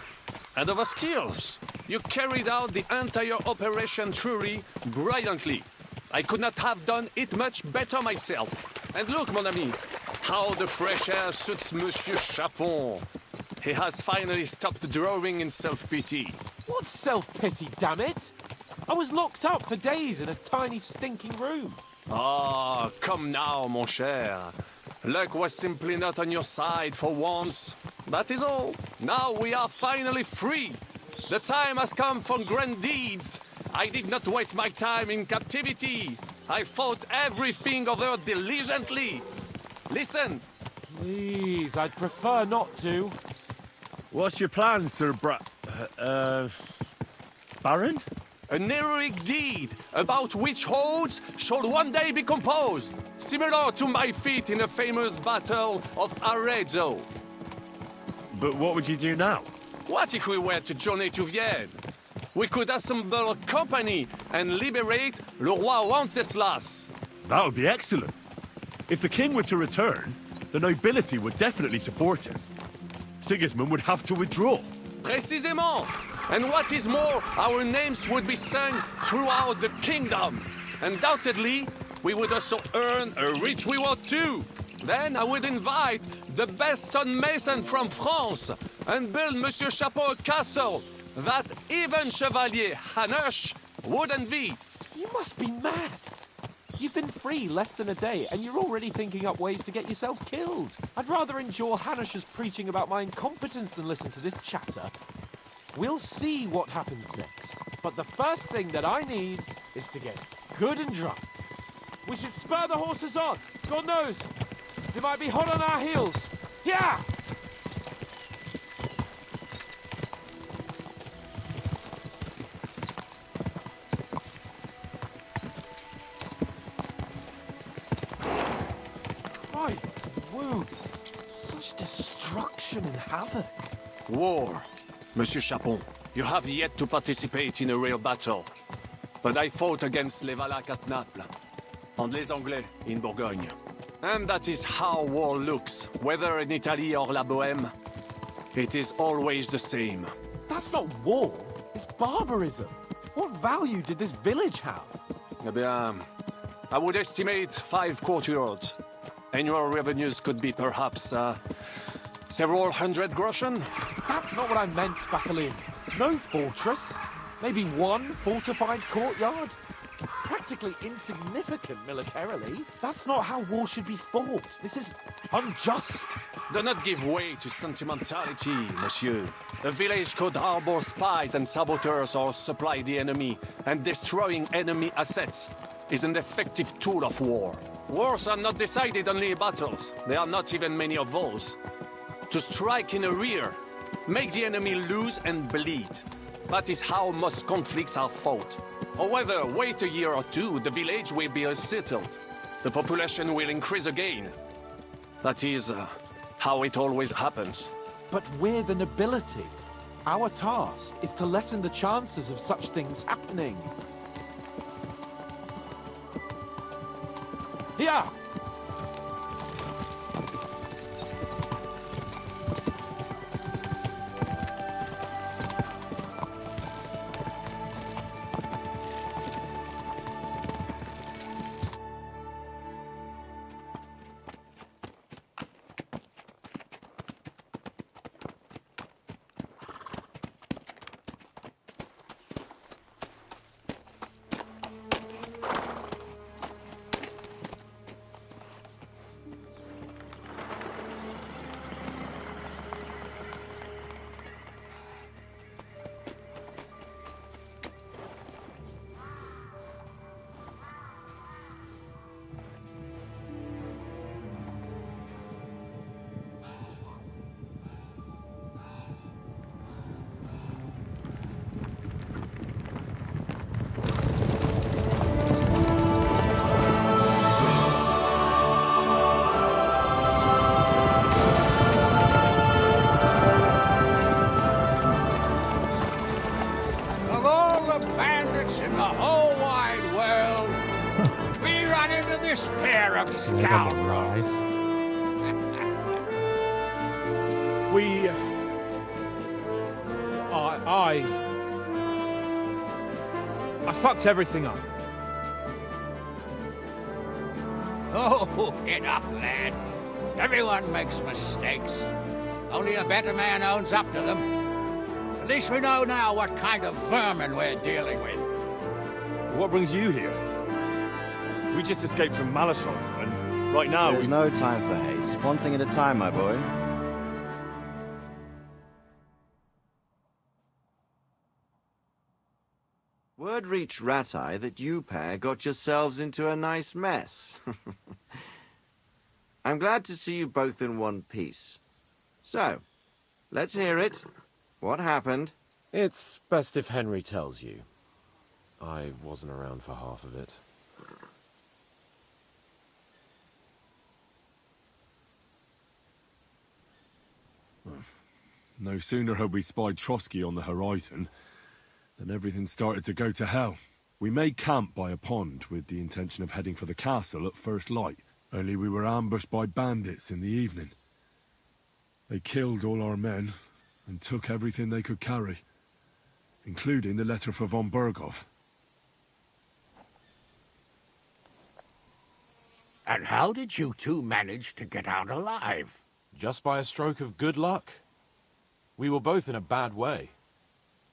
and other skills. You carried out the entire operation truly brilliantly. I could not have done it much better myself. And look, mon ami, how the fresh air suits Monsieur Chapon. He has finally stopped drawing in self-pity. What self-pity, damn it? I was locked up for days in a tiny stinking room. Ah, come now, mon cher. Luck was simply not on your side for once. That is all. Now we are finally free. The time has come for grand deeds. I did not waste my time in captivity. I fought everything over diligently. Listen. Please, I'd prefer not to. What's your plan, Sir Baron? An heroic deed about which odes shall one day be composed, similar to my feat in the famous Battle of Arezzo. But what would you do now? What if we were to journey to Vienne? We could assemble a company and liberate Le Roi Wenceslas. That would be excellent. If the king were to return, the nobility would definitely support him. Sigismund would have to withdraw. Précisément. And what is more, our names would be sung throughout the kingdom. Undoubtedly, we would also earn a rich reward too. Then I would invite the best stonemason from France and build Monsieur Chapon a castle that even Chevalier Hanush would envy. You must be mad. You've been free less than a day, and you're already thinking up ways to get yourself killed. I'd rather endure Hanush's preaching about my incompetence than listen to this chatter. We'll see what happens next. But the first thing that I need is to get good and drunk. We should spur the horses on. God knows, they might be hot on our heels. Yeah! Christ, woo! Such destruction and havoc. War. Monsieur Chapon, you have yet to participate in a real battle. But I fought against les Valaques at Naples, and les Anglais in Bourgogne. And that is how war looks, whether in Italy or La Bohème. It is always the same. That's not war, it's barbarism. What value did this village have? Eh bien, I would estimate 5 courtyards. Annual revenues could be perhaps, several hundred groschen? That's not what I meant, Bacalin. No fortress. Maybe one fortified courtyard. Practically insignificant militarily. That's not how war should be fought. This is unjust. Do not give way to sentimentality, monsieur. A village could harbor spies and saboteurs or supply the enemy, and destroying enemy assets is an effective tool of war. Wars are not decided only in battles. There are not even many of those. To strike in the rear, make the enemy lose and bleed. That is how most conflicts are fought. However, wait a year or two, the village will be settled. The population will increase again. That is how it always happens. But we're the nobility. Our task is to lessen the chances of such things happening. Here! of 你個無賴！ I fucked everything up. Oh, get up, lad. Everyone makes mistakes. Only a better man owns up to them. At least we know now what kind of vermin we're dealing with. What brings you here? We just escaped from Malashov, and right now There's no time for haste. One thing at a time, my boy. Word reached Ratai that you pair got yourselves into a nice mess. I'm glad to see you both in one piece. So, let's hear it. What happened? It's best if Henry tells you. I wasn't around for half of it. no sooner had we spied Trotsky on the horizon than everything started to go to hell. We made camp by a pond with the intention of heading for the castle at first light, only we were ambushed by bandits in the evening. They killed all our men and took everything they could carry, including the letter for von Berghoff. And how did you two manage to get out alive? Just by a stroke of good luck. We were both in a bad way.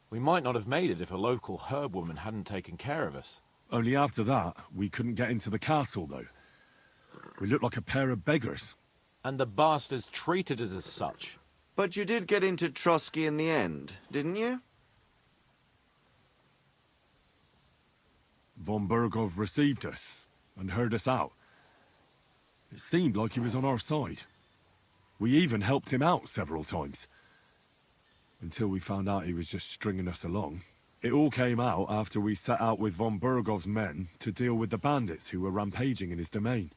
We might not have made it if a local herb woman hadn't taken care of us. Only after that, we couldn't get into the castle, though. We looked like a pair of beggars. And the bastards treated us as such. But you did get into Trotsky in the end, didn't you? Von Berghoff received us and heard us out. It seemed like he was on our side. We even helped him out several times. Until we found out he was just stringing us along. It all came out after we set out with von Berghoff's men to deal with the bandits who were rampaging in his domain.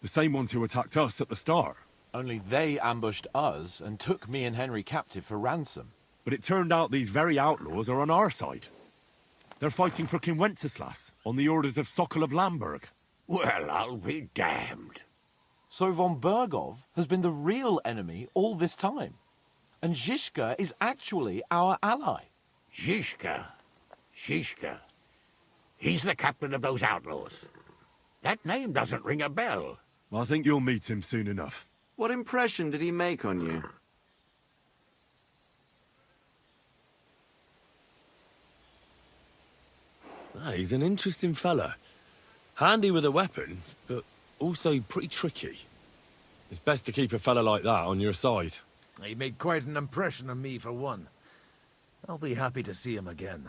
The same ones who attacked us at the start. Only they ambushed us and took me and Henry captive for ransom. But it turned out these very outlaws are on our side. They're fighting for King Wenceslas on the orders of Sokol of Lamberg. Well, I'll be damned. So von Berghoff has been the real enemy all this time. And Zizka is actually our ally. Zizka? He's the captain of those outlaws. That name doesn't ring a bell. I think you'll meet him soon enough. What impression did he make on you? He's an interesting fella. Handy with a weapon, but also pretty tricky. It's best to keep a fella like that on your side. He made quite an impression on me, for one. I'll be happy to see him again.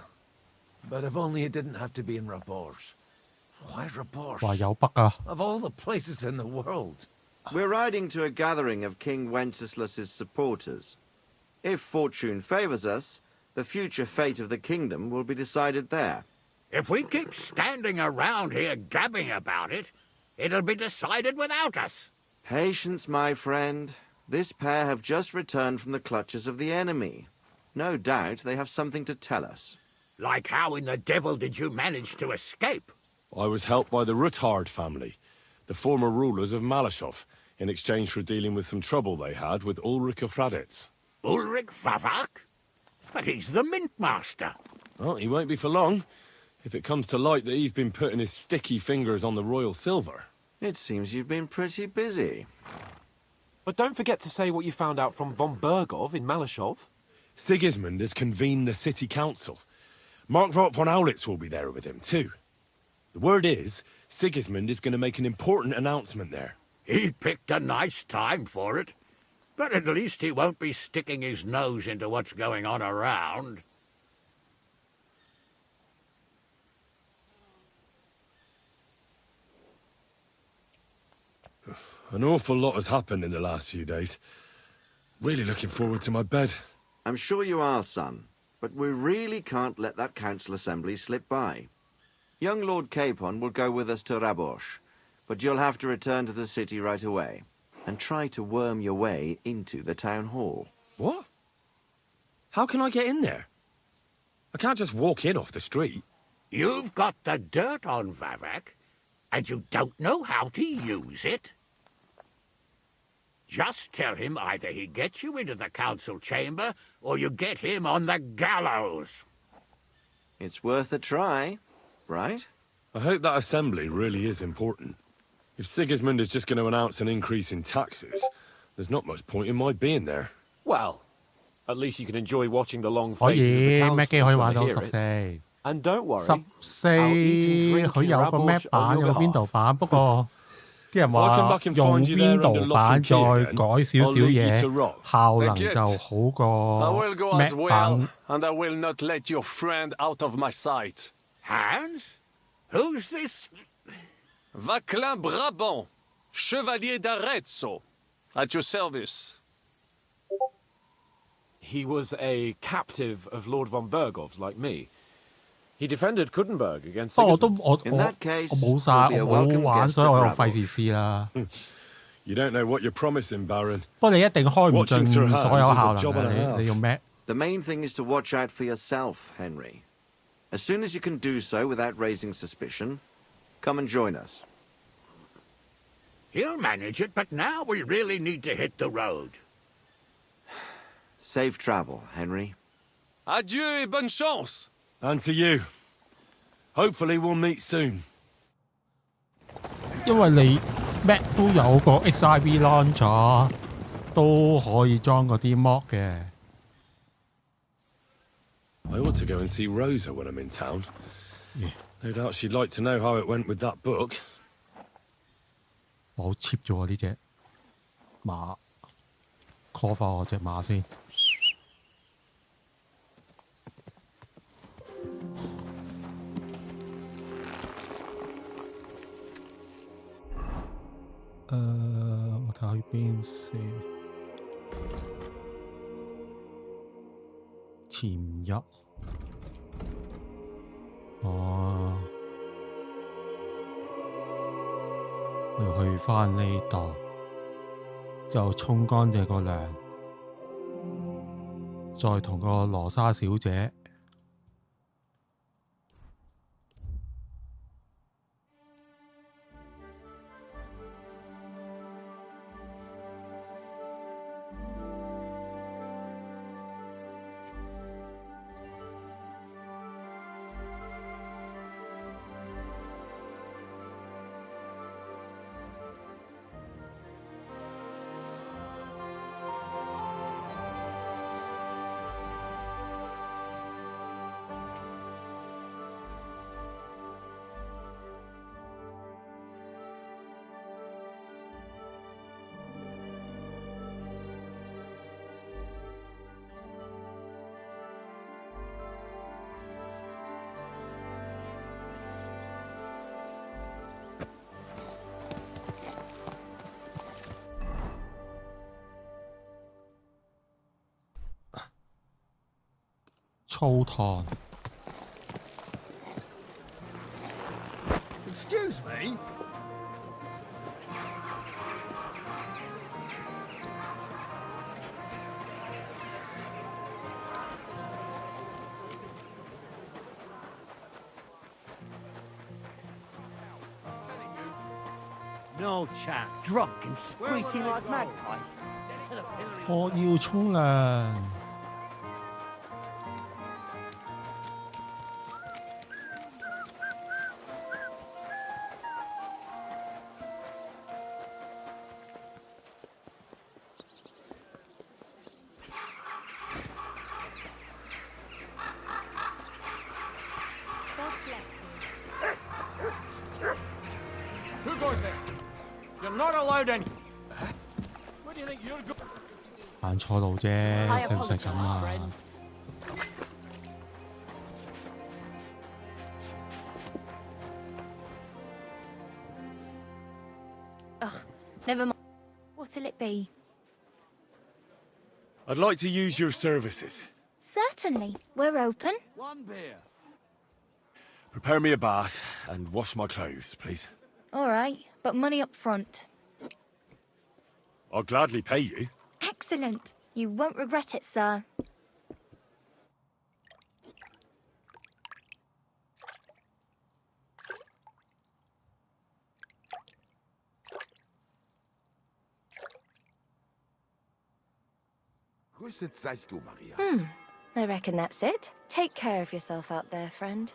But if only it didn't have to be in Rabors. Why Rabors? 話有北啊！ Of all the places in the world. We're riding to a gathering of King Wenceslas's supporters. If fortune favors us, the future fate of the kingdom will be decided there. If we keep standing around here gabbing about it, it'll be decided without us. Patience, my friend. This pair have just returned from the clutches of the enemy. No doubt they have something to tell us. Like how in the devil did you manage to escape? I was helped by the Ruthard family, the former rulers of Malashov, in exchange for dealing with some trouble they had with Ulrich of Raditz. Ulrich Vavak? But he's the mint master. Well, he won't be for long, if it comes to light that he's been putting his sticky fingers on the royal silver. It seems you've been pretty busy. But don't forget to say what you found out from von Berghoff in Malashov. Sigismund has convened the city council. Markvart von Aulitz will be there with him, too. The word is, Sigismund is going to make an important announcement there. He picked a nice time for it. But at least he won't be sticking his nose into what's going on around. An awful lot has happened in the last few days. Really looking forward to my bed. I'm sure you are, son. But we really can't let that council assembly slip by. Young Lord Capon will go with us to Rabosh, but you'll have to return to the city right away and try to worm your way into the town hall. What? How can I get in there? I can't just walk in off the street. You've got the dirt on Vavak. And you don't know how to use it? Just tell him either he gets you into the council chamber, or you get him on the gallows. It's worth a try, right? I hope that assembly really is important. If Sigismund is just going to announce an increase in taxes, there's not much point in my being there. Well, at least you can enjoy watching the long 可 faces of the 以 Mac 機可以 councillors 玩 when 到 they hear 14。 it. And don't worry, 14 I'll eat and drink 佢 in 有個 Mac Rabosh 版， on 有 your 個 Window behalf. 版，不過啲人話 Well, I can 用 find you there under Window lock 版 and key 再 again. 改少 I'll 少 lead you 嘢 to rock. 效能 Thank 就 you. 好 I 過 will go Mac as well, 版。 and I will not let your friend out of my sight. Hans? Who's this? Vaclin Brabant, Chevalier d'Arezzo, at your service. He was a captive of Lord von Bergov's, like me. He defended Kuddenberg against 不過我都 Sigismund. 我 In that case, 我冇晒， you'll be a 我冇 welcome 玩， guest 所以 at 我又 Bravo. 費事試啦。 You don't know what you're promising, Baron. 不過你一定開唔 Watching 盡 Sir Hans 所有 is a 效能 job and a 嘅， half. 你用 Mac。 The main thing is to watch out for yourself, Henry. As soon as you can do so without raising suspicion, come and join us. He'll manage it, but now we really need to hit the road. Safe travel, Henry. Adieu et bonne chance. And to you. Hopefully we'll meet soon. 因為你 Mac 都有個 XIV launcher，都可以裝嗰啲 mod 嘅。 I ought to go and see Rosa when I'm in town. Yeah. No doubt she'd like to know how it went with that book. 我好 cheap 咗呢只馬 ，call 翻我只馬先。我睇下去邊先。潛入。哦。要去返呢度，就沖乾淨個涼，再同個羅莎小姐。粗燙。 Excuse me? No chat, drunk and screeching like magpies. 我要沖涼。 Who goes there? You're not allowed in. Where do you think you're going? 行錯路啫，使唔使咁啊？ Ugh, never mind. What'll it be? I'd like to use your services. Certainly. We're open. One beer. Prepare me a bath and wash my clothes, please. All right, but money up front. I'll gladly pay you. Excellent. You won't regret it, sir. I reckon that's it. Take care of yourself out there, friend.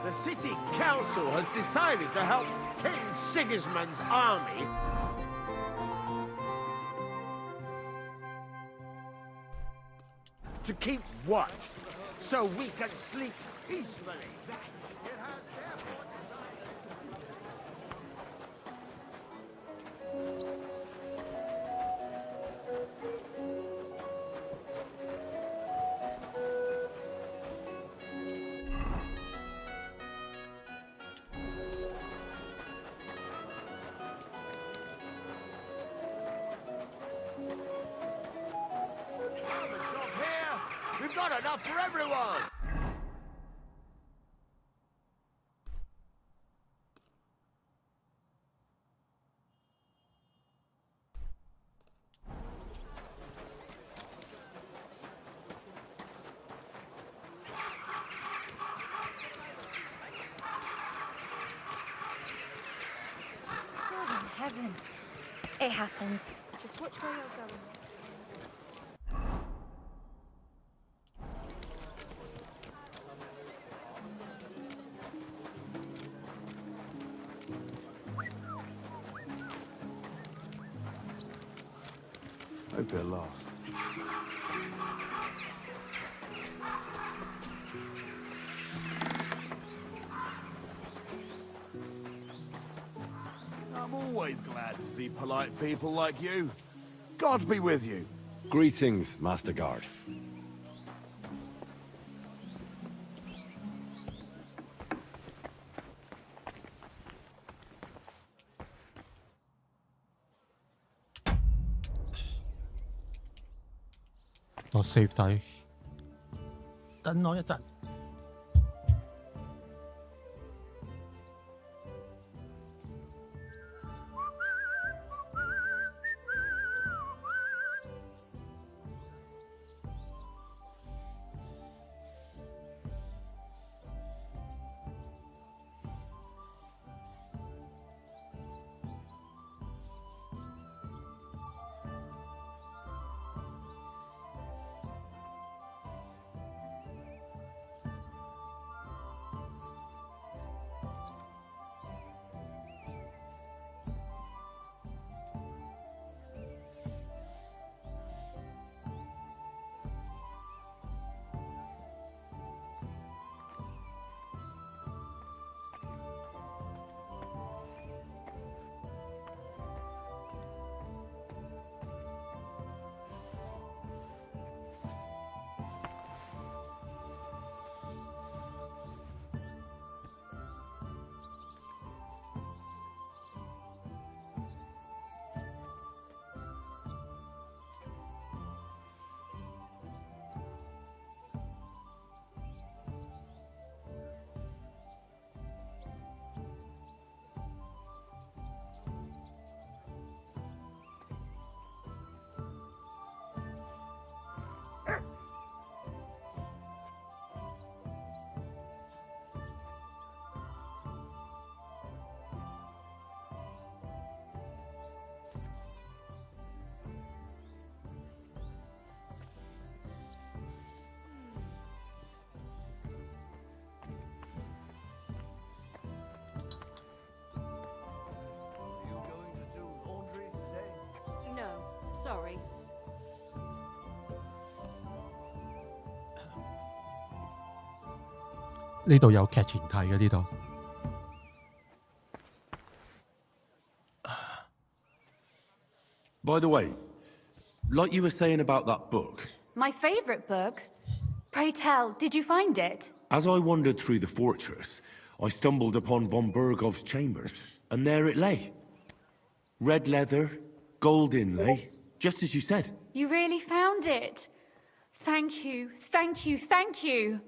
The city council has decided to help King Sigismund's army to keep watch, so we can sleep peacefully. We've got enough for everyone! God in heaven. It happens. Just watch where you're going. Hope it lasts. I'm always glad to see polite people like you. God be with you. Greetings, Master Guard. I'll save 低，等我一陣。呢度有劇情睇嘅呢度。By the way, like you were saying about that book, My favourite book? Pray tell, did you find it? as I wandered through the fortress, I stumbled upon von Burgov's chambers, and there it lay. Red leather, gold inlay, just as you said. You really found it? Thank you, thank you, thank you.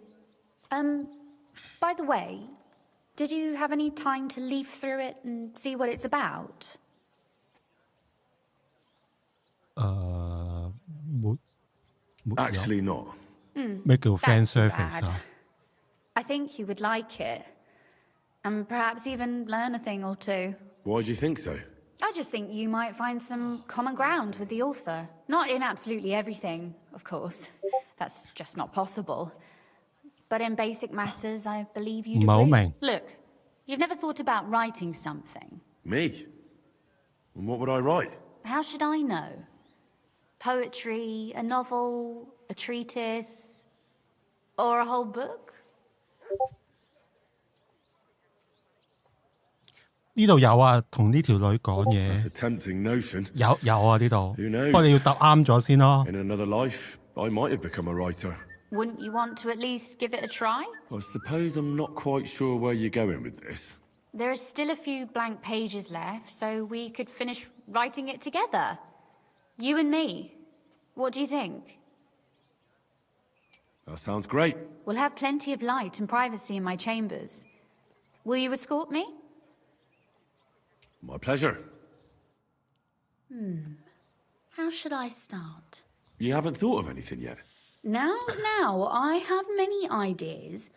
By the way, did you have any time to leaf through it and see what it's about? 沒 Actually not. 咩叫 fan That's too service bad. 啊？ I think you would like it. And perhaps even learn a thing or two. Why do you think so? I just think you might find some common ground with the author. Not in absolutely everything, of course. That's just not possible. But in basic matters, I believe you'd Mẫu agree. màng. Look, you've never thought about writing something. Me? And what would I write? How should I know? Poetry, a novel, a treatise, or a whole book? 呢度有啊，同呢條女講 That's a 嘢。 tempting notion. 有啊，呢度。 Who knows? 不過你要答啱咗先咯。 In another life, I might have become a writer. Wouldn't you want to at least give it a try? I suppose I'm not quite sure where you're going with this. There are still a few blank pages left, so we could finish writing it together. You and me. What do you think? That sounds great. We'll have plenty of light and privacy in my chambers. Will you escort me? My pleasure. How should I start? You haven't thought of anything yet? Now, I have many ideas,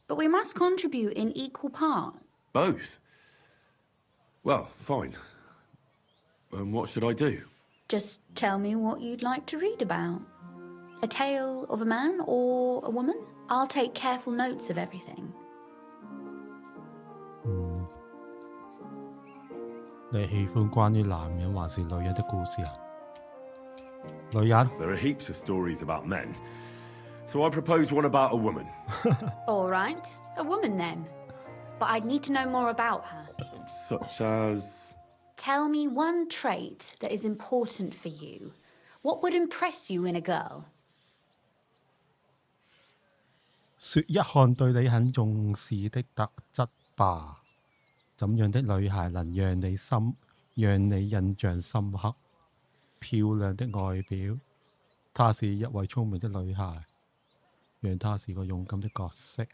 but we must contribute in equal part. Both? Well, fine. And what should I do? Just tell me what you'd like to read about. A tale of a man or a woman? I'll take careful notes of everything. 你喜歡關於男人還是女人的故事啊？女人。 There are heaps of stories about men. So I propose one about a woman. All right, a woman then. But I'd need to know more about her. Such as... Tell me one trait that is important for you. What would impress you in a girl? 說一項對你很重視的特質吧。怎樣的女孩能讓你印象深刻？漂亮的外表，她是一位聰明的女孩，讓她是個勇敢的角色。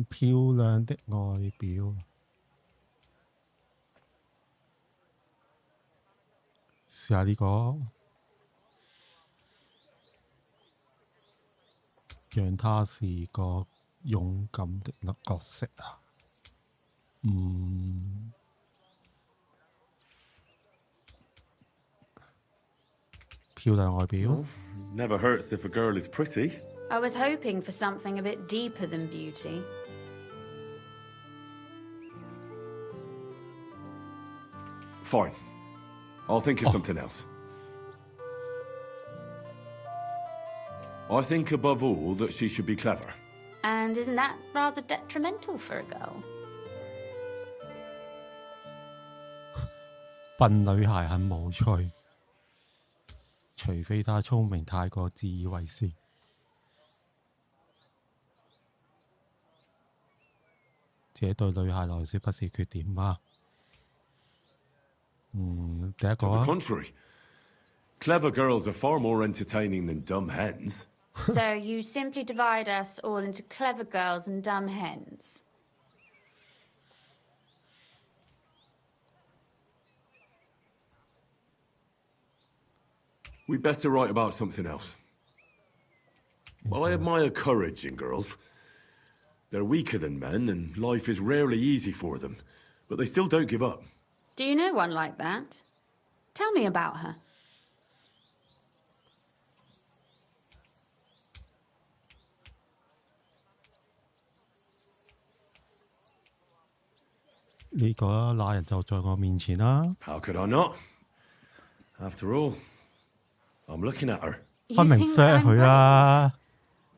漂亮的外表。試下呢個，讓他是個勇敢的角色啊。漂亮外表。Never hurts if a girl is pretty. I was hoping for something a bit deeper than beauty. Fine. I'll think of something else. I think above all that she should be clever. And isn't that rather detrimental for a girl? 笨女孩很無趣，除非她聰明太過自以為是。這對女孩來說不是缺點嗎？第一個 To the contrary. Clever girls are far more entertaining than dumb hens. So you simply divide us all into clever girls and dumb hens. We'd better write about something else. Well, I admire courage in girls. They're weaker than men, and life is rarely easy for them. But they still don't give up. Do you know one like that? Tell me about her. 呢個那人就在我面前啦。 How could I not? After all, I'm looking at her. 分明 flirt 佢啦。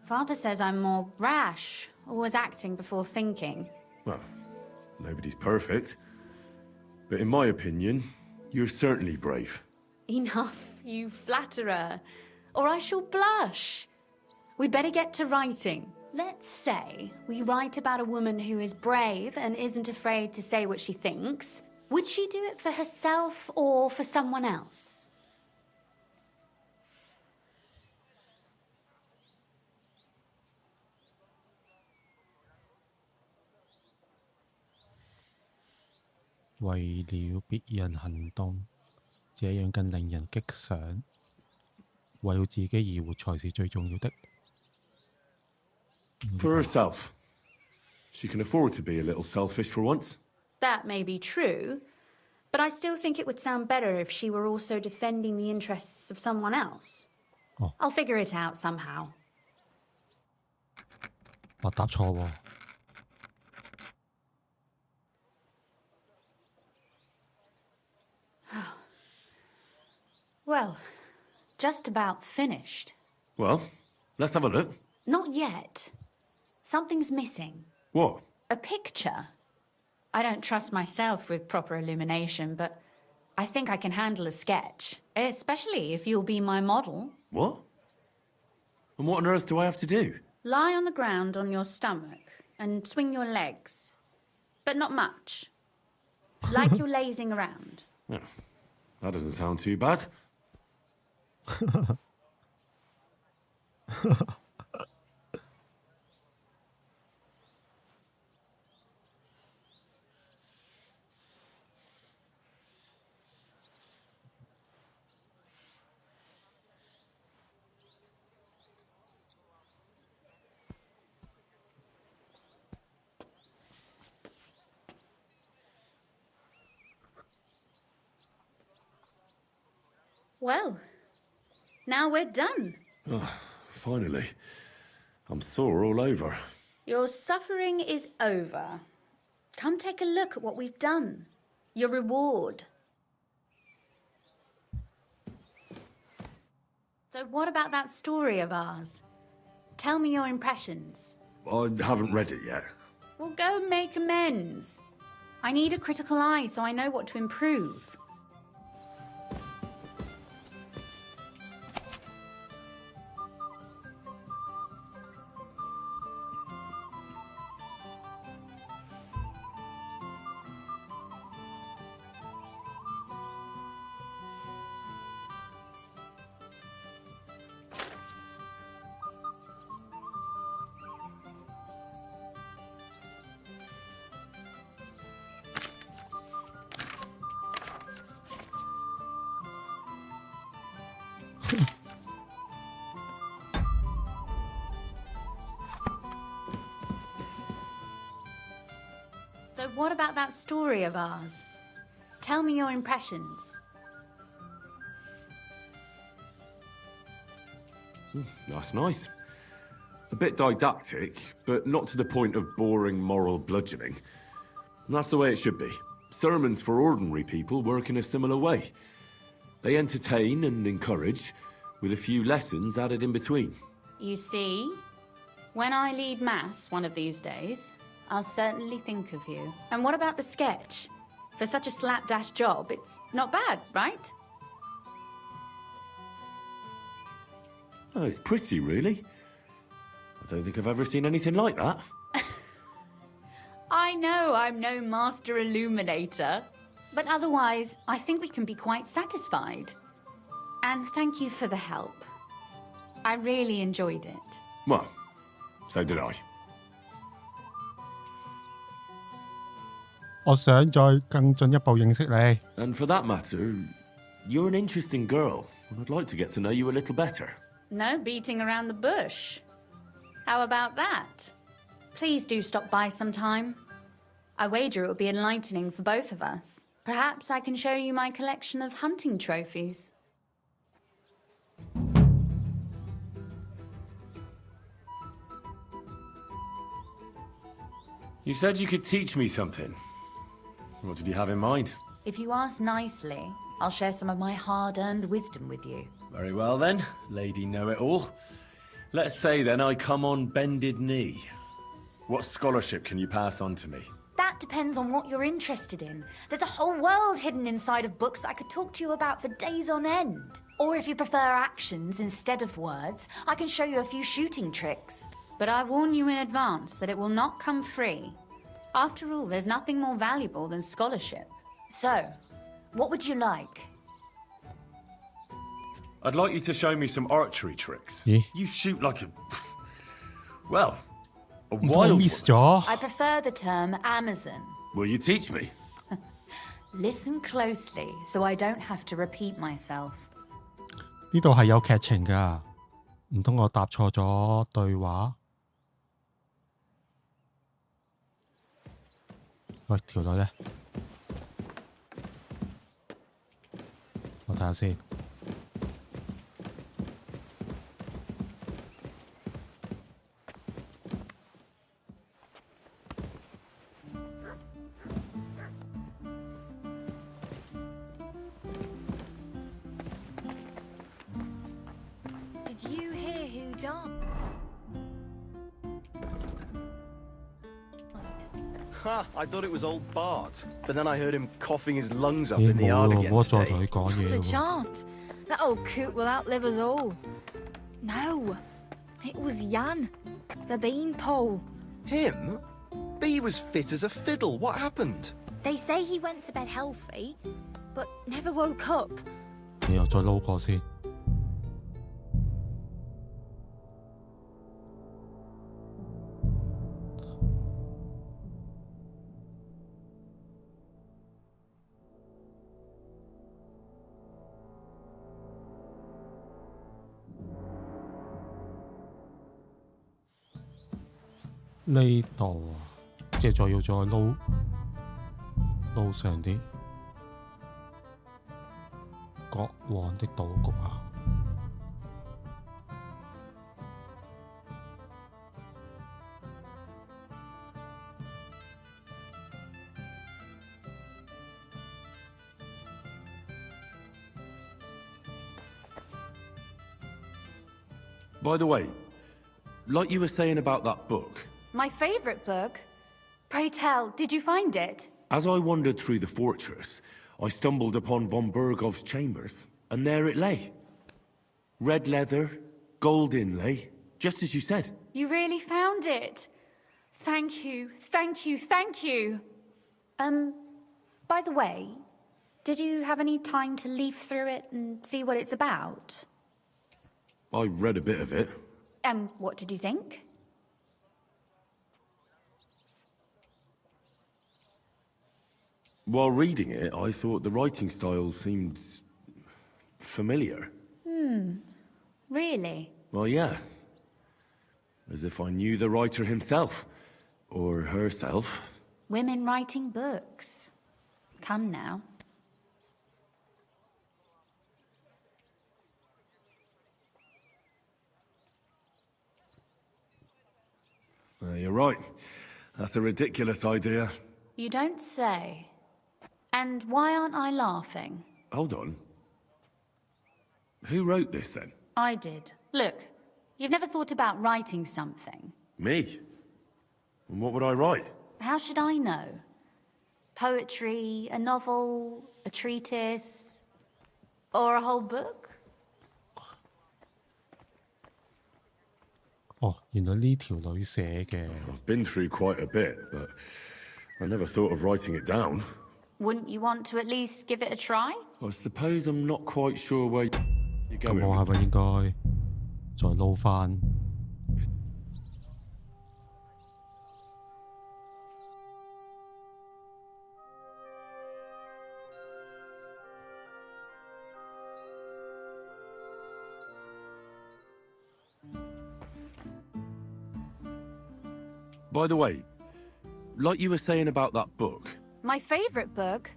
Father says I'm more brash, always acting before thinking. Well, nobody's perfect. But in my opinion, you're certainly brave. Enough, you flatterer, or I shall blush. We'd better get to writing. Let's say we write about a woman who is brave and isn't afraid to say what she thinks. Would she do it for herself or for someone else? 為了別人行動，這樣更令人激賞。為了自己而活才是最重要的。 For herself. She can afford to be a little selfish for once. That may be true, but I still think it would sound better if she were also defending the interests of someone else. Oh. I'll figure it out somehow. 我答錯喎。 Well, just about finished. Well, let's have a look. Not yet. Something's missing. What? A picture. I don't trust myself with proper illumination, but I think I can handle a sketch, especially if you'll be my model. What? And what on earth do I have to do? Lie on the ground on your stomach and swing your legs, but not much. Like you're lazing around. Yeah, that doesn't sound too bad. Well, now we're done. Oh, finally. I'm sore all over. Your suffering is over. Come take a look at what we've done. Your reward. So what about that story of ours? Tell me your impressions. I haven't read it yet. Well, go make amends. I need a critical eye so I know what to improve. So what about that story of ours? Tell me your impressions. That's nice. A bit didactic, but not to the point of boring moral bludgeoning. And that's the way it should be. Sermons for ordinary people work in a similar way. They entertain and encourage, with a few lessons added in between. You see, when I lead mass one of these days, I'll certainly think of you. And what about the sketch? For such a slapdash job, it's not bad, right? Oh, it's pretty, really. I don't think I've ever seen anything like that. I know I'm no master illuminator, but otherwise, I think we can be quite satisfied. And thank you for the help. I really enjoyed it. Well, so did I. 我想再更進一步認識你。 And for that matter, you're an interesting girl, and I'd like to get to know you a little better. No beating around the bush. How about that? Please do stop by sometime. I wager it will be enlightening for both of us. Perhaps I can show you my collection of hunting trophies. You said you could teach me something. What did you have in mind? If you ask nicely, I'll share some of my hard-earned wisdom with you. Very well then, Lady Know-It-All. Let's say then I come on bended knee. What scholarship can you pass on to me? That depends on what you're interested in. There's a whole world hidden inside of books I could talk to you about for days on end. Or if you prefer actions instead of words, I can show you a few shooting tricks. But I warn you in advance that it will not come free. After all, there's nothing more valuable than scholarship. So, what would you like? I'd like you to show me some archery tricks. Yeah. You shoot like a... well, a wild one. I prefer the term Amazon. Will you teach me? Listen closely, so I don't have to repeat myself. 呢度係有劇情㗎，唔通我答錯咗對話？喂，條女咧，我睇下先。Did you hear who died? Ha! I thought it was old Bart, but then I heard him coughing his lungs up 咦 in the 冇 yard 喎， again 冇得再 today. 同佢講嘢 Not a 喎。 chance. That old coot will outlive us all. No, it was Jan, the beanpole. Him? B was fit as a fiddle. What happened? They say he went to bed healthy, but never woke up. 你又再撈過先。呢度啊，即係要再撈上啲國王的賭局啊！ By the way, like you were saying about that book, My favourite book? Pray tell, did you find it? as I wandered through the fortress, I stumbled upon von Bergov's chambers, and there it lay. Red leather, gold inlay, just as you said. You really found it. Thank you, thank you, thank you. By the way, did you have any time to leaf through it and see what it's about? I read a bit of it. What did you think? While reading it, I thought the writing style seemed familiar. Really? Well, yeah. As if I knew the writer himself. Or herself. Women writing books. Come now. You're right. That's a ridiculous idea. You don't say. And why aren't I laughing? Hold on. Who wrote this, then? I did. Look, you've never thought about writing something. Me? And what would I write? How should I know? Poetry, a novel, a treatise, or a whole book? 哦，原來呢條女寫嘅。 I've been through quite a bit, but I never thought of writing it down. Wouldn't you want to at least give it a try? I suppose I'm not quite sure where you're 咁 going. 我係咪應該再撈返？ By the way, like you were saying about that book, My favourite book?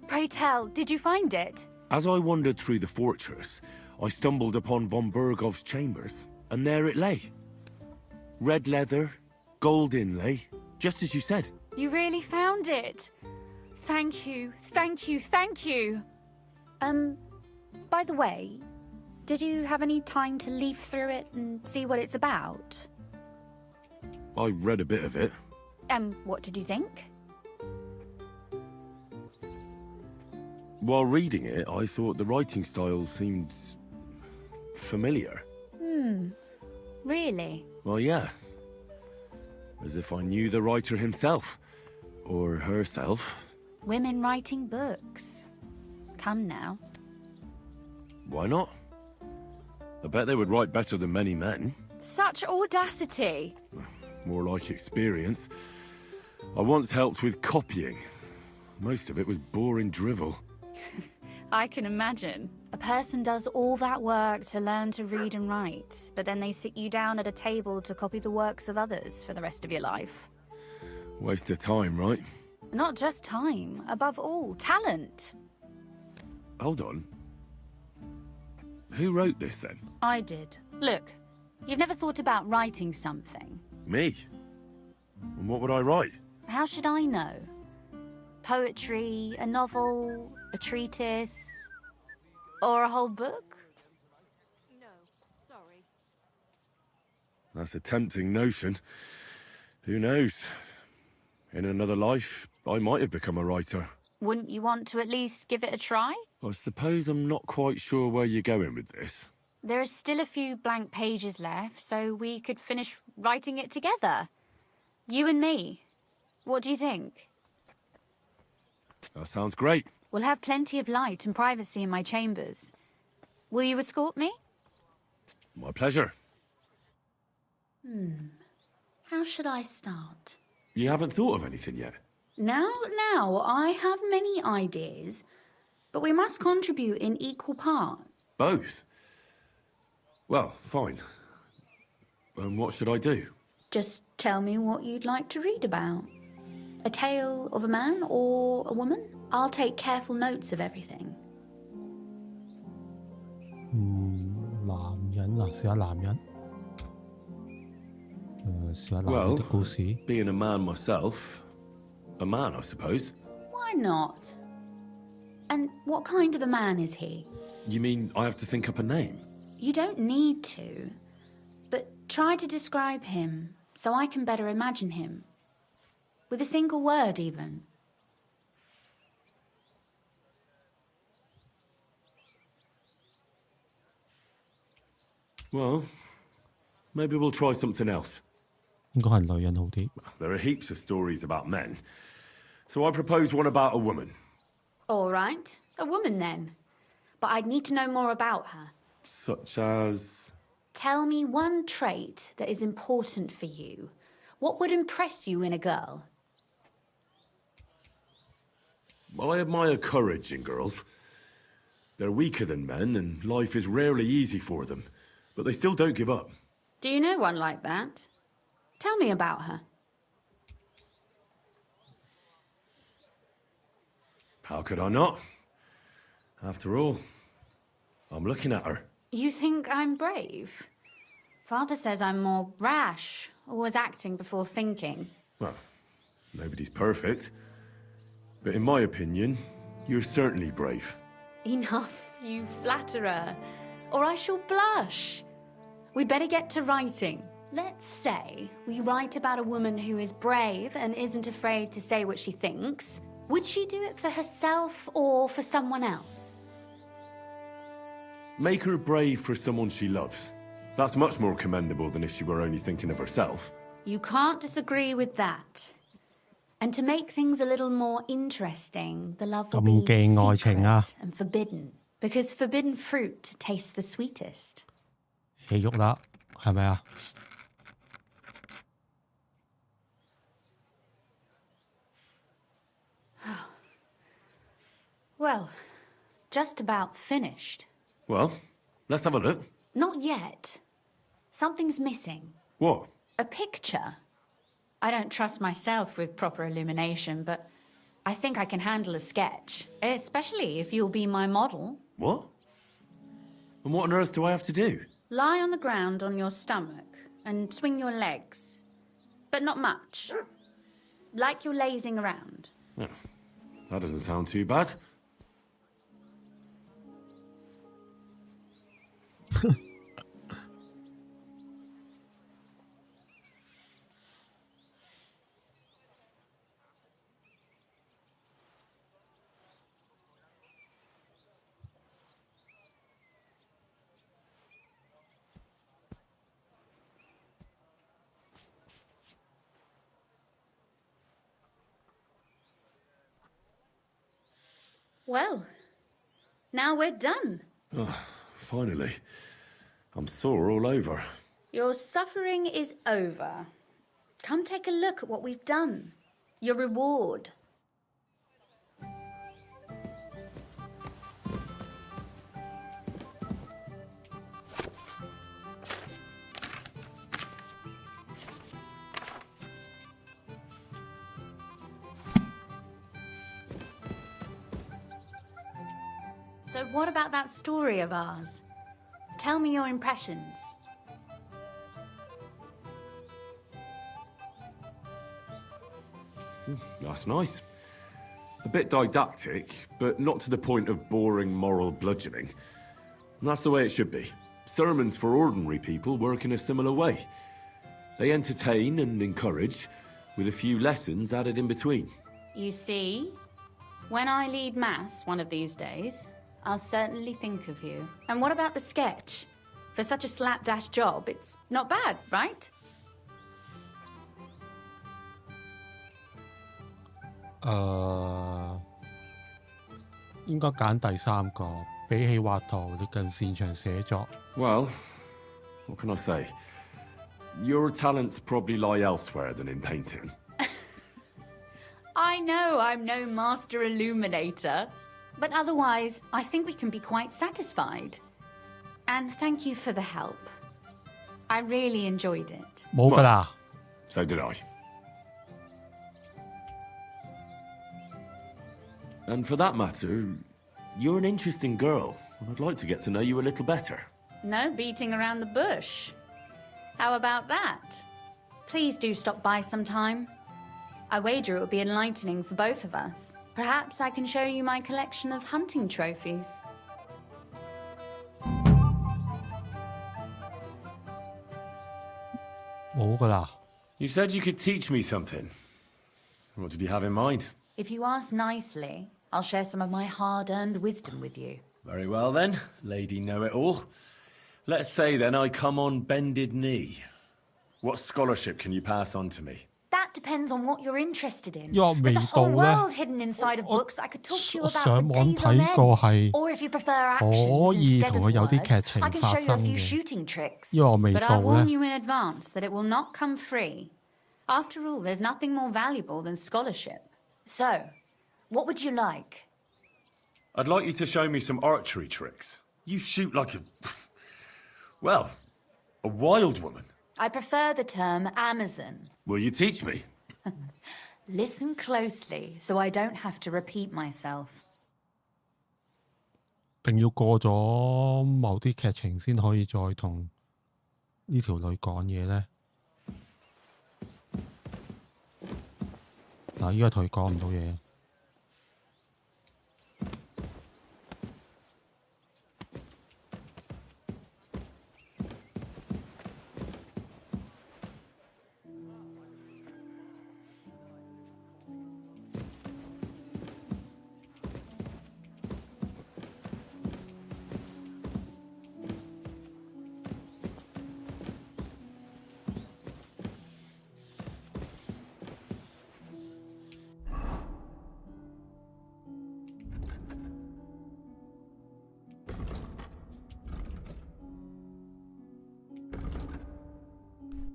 Pray tell, did you find it? as I wandered through the fortress, I stumbled upon von Bergov's chambers, and there it lay. Red leather, gold inlay, just as you said. You really found it. thank you, thank you, thank you. By the way, did you have any time to leaf through it and see what it's about? I read a bit of it. What did you think? While reading it, I thought the writing style seemed familiar. Really? Well, yeah. As if I knew the writer himself. Or herself. Women writing books. Come now. Why not? I bet they would write better than many men. Such audacity. More like experience. I once helped with copying. Most of it was boring drivel. I can imagine. A person does all that work to learn to read and write, but then they sit you down at a table to copy the works of others for the rest of your life. Waste of time, right? Not just time, above all, talent. Hold on. Who wrote this, then? I did. Look, you've never thought about writing something. Me? And what would I write? How should I know? Poetry, a novel, a treatise, or a whole book? No, sorry. That's a tempting notion. Who knows? In another life, I might have become a writer. Wouldn't you want to at least give it a try? I suppose I'm not quite sure where you're going with this. There are still a few blank pages left, so we could finish writing it together. You and me. What do you think? That sounds great. We'll have plenty of light and privacy in my chambers. Will you escort me? My pleasure. How should I start? You haven't thought of anything yet? Now, I have many ideas, but we must contribute in equal part. Both? Well, fine. And what should I do? Just tell me what you'd like to read about. A tale of a man or a woman? I'll take careful notes of everything. 男人啊，試下男人。試下男人的故事。Being a man myself, a man, I suppose. Why not? And what kind of a man is he? You mean I have to think up a name? You don't need to, but try to describe him so I can better imagine him. With a single word, even. Well, maybe we'll try something else. 應該係女人好啲。 There are heaps of stories about men. So I propose one about a woman. All right, a woman then. But I'd need to know more about her. Such as... Tell me one trait that is important for you. What would impress you in a girl? Well, I admire courage in girls. They're weaker than men, and life is rarely easy for them. But they still don't give up. Do you know one like that? Tell me about her. How could I not? After all, I'm looking at her. You think I'm brave? Father says I'm more rash, always acting before thinking. Well, nobody's perfect. But in my opinion, you're certainly brave. Enough, you flatterer, or I shall blush. We'd better get to writing. Let's say we write about a woman who is brave and isn't afraid to say what she thinks. Would she do it for herself or for someone else? Make her brave for someone she loves. That's much more commendable than if she were only thinking of herself. You can't disagree with that. And to make things a little more interesting, the love will be secret and forbidden. Because forbidden fruit tastes the sweetest. 戲肉啦，係咪啊？ Well, just about finished. Well, let's have a look. Not yet. Something's missing. What? A picture. I don't trust myself with proper illumination, but I think I can handle a sketch, especially if you'll be my model. What? And what on earth do I have to do? Lie on the ground on your stomach and swing your legs, but not much. Like you're lazing around. That doesn't sound too bad. Well, now we're done. Oh, finally. I'm sore all over. Your suffering is over. Come take a look at what we've done. Your reward. So what about that story of ours? Tell me your impressions. That's nice. A bit didactic, but not to the point of boring moral bludgeoning. And that's the way it should be. Sermons for ordinary people work in a similar way. They entertain and encourage, with a few lessons added in between. You see, when I lead Mass one of these days, I'll certainly think of you. And what about the sketch? For such a slapdash job, it's not bad, right? 應該揀第三個，比起畫圖，你更擅長寫作。Well, what can I say? Your talents probably lie elsewhere than in painting. I know I'm no master illuminator, but otherwise, I think we can be quite satisfied. And thank you for the help. I really enjoyed it. 冇㗎啦。So did I. And for that matter, you're an interesting girl, and I'd like to get to know you a little better. No beating around the bush. How about that? Please do stop by sometime. I wager it will be enlightening for both of us. Perhaps I can show you my collection of hunting trophies. You said you could teach me something. What did you have in mind? If you ask nicely, I'll share some of my hard-earned wisdom with you. Very well then, Lady Know-It-All. Let's say then I come on bended knee. What scholarship can you pass on to me? That depends on what you're interested in. There's a whole world hidden inside of books I could talk to you about for days on end. Or if you prefer actions instead of words, I can show you a few shooting tricks. But I warn you in advance that it will not come free. After all, there's nothing more valuable than scholarship. So, what would you like? I'd like you to show me some archery tricks. You shoot like a... well, a wild woman. I prefer the term Amazon. Will you teach me? Listen closely, so I don't have to repeat myself. 定要過咗某啲劇情先可以再同呢條女講嘢呢？嗱，依家同佢講唔到嘢。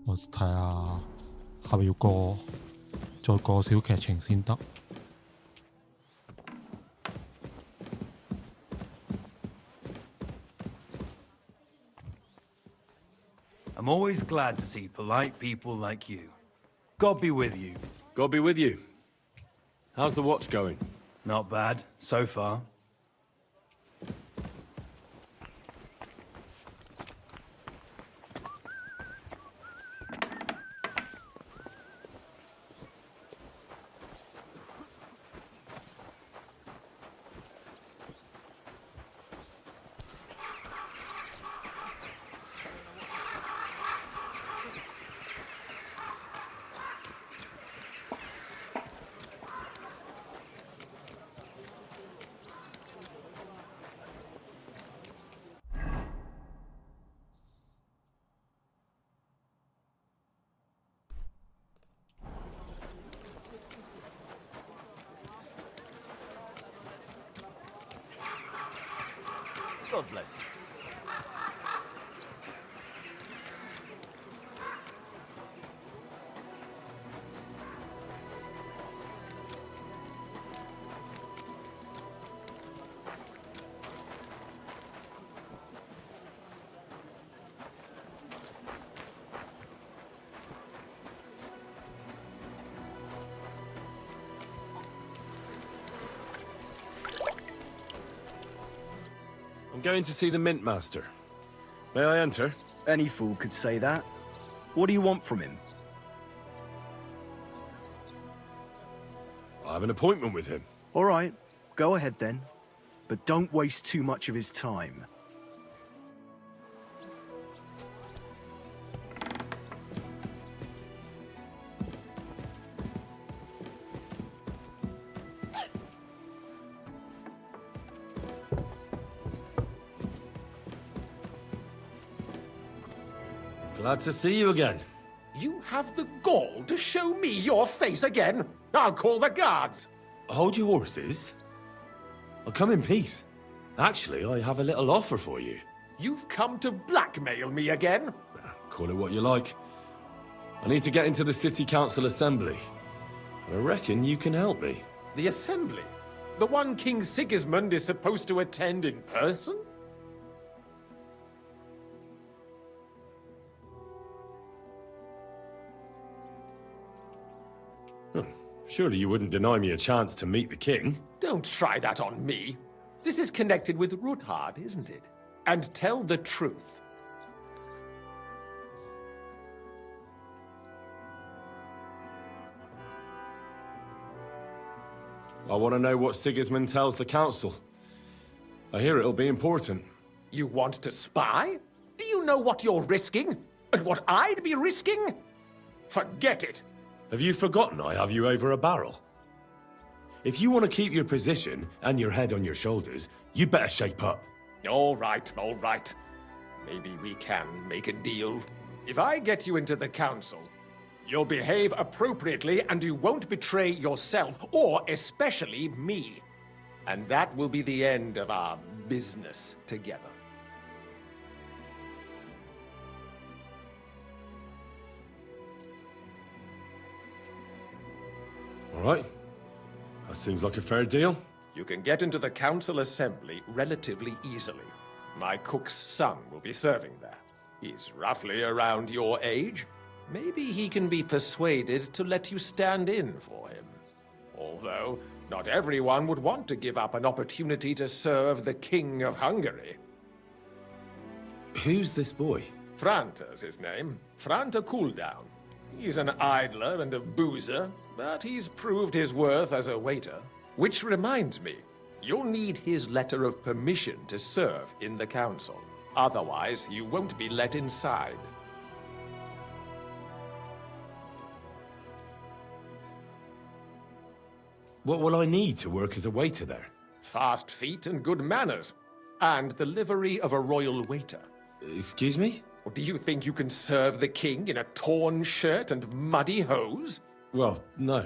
我睇下係咪要再過小劇情先得。I'm always glad to see polite people like you. God be with you. God be with you. How's the watch going? Not bad, so far. God bless you. I'm going to see the Mint Master. May I enter? Any fool could say that. What do you want from him? I have an appointment with him. All right, go ahead then. But don't waste too much of his time. Glad to see you again. You have the gall to show me your face again? I'll call the guards. Hold your horses. I'll come in peace. Actually, I have a little offer for you. You've come to blackmail me again? Call it what you like. I need to get into the City Council Assembly. I reckon you can help me. The Assembly? The one King Sigismund is supposed to attend in person? Surely you wouldn't deny me a chance to meet the king? Don't try that on me. This is connected with Ruthard, isn't it? And tell the truth. I want to know what Sigismund tells the council. I hear it'll be important. You want to spy? Do you know what you're risking? And what I'd be risking? Forget it. Have you forgotten I have you over a barrel? If you want to keep your position and your head on your shoulders, you better shape up. All right, all right. Maybe we can make a deal. If I get you into the council, you'll behave appropriately and you won't betray yourself, or especially me. And that will be the end of our business together. All right. That seems like a fair deal. You can get into the council assembly relatively easily. My cook's son will be serving there. He's roughly around your age. Maybe he can be persuaded to let you stand in for him. Although, not everyone would want to give up an opportunity to serve the King of Hungary. Who's this boy? Franta's his name. Franta Cooldown. He's an idler and a boozer, but he's proved his worth as a waiter. Which reminds me, you'll need his letter of permission to serve in the council. Otherwise, you won't be let inside. What will I need to work as a waiter there? Fast feet and good manners. And the livery of a royal waiter. Excuse me? Do you think you can serve the king in a torn shirt and muddy hose? Well, no.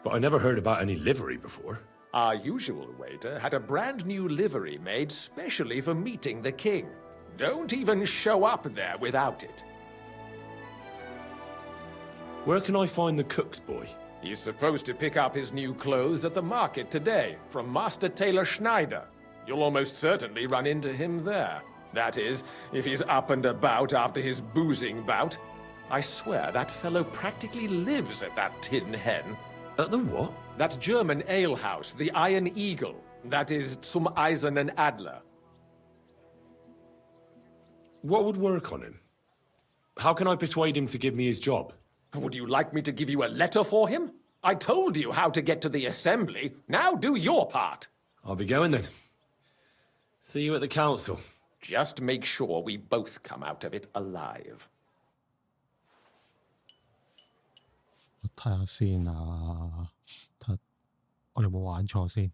But I never heard about any livery before. Our usual waiter had a brand new livery made specially for meeting the king. Don't even show up there without it. Where can I find the cook's boy? He's supposed to pick up his new clothes at the market today from Master Tailor Schneider. You'll almost certainly run into him there. That is, if he's up and about after his boozing bout. I swear that fellow practically lives at that Tin Hen. At the what? That German alehouse, the Iron Eagle. That is Zum Eisernen Adler. What would work on him? How can I persuade him to give me his job? Would you like me to give you a letter for him? I told you how to get to the assembly. Now do your part. I'll be going then. See you at the council. Just make sure we both come out of it alive. 我睇下先啊，睇我有冇玩錯先。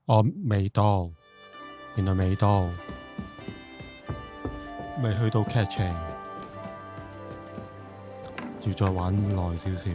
我未到，原來未到，未去到劇情，要再玩耐少少。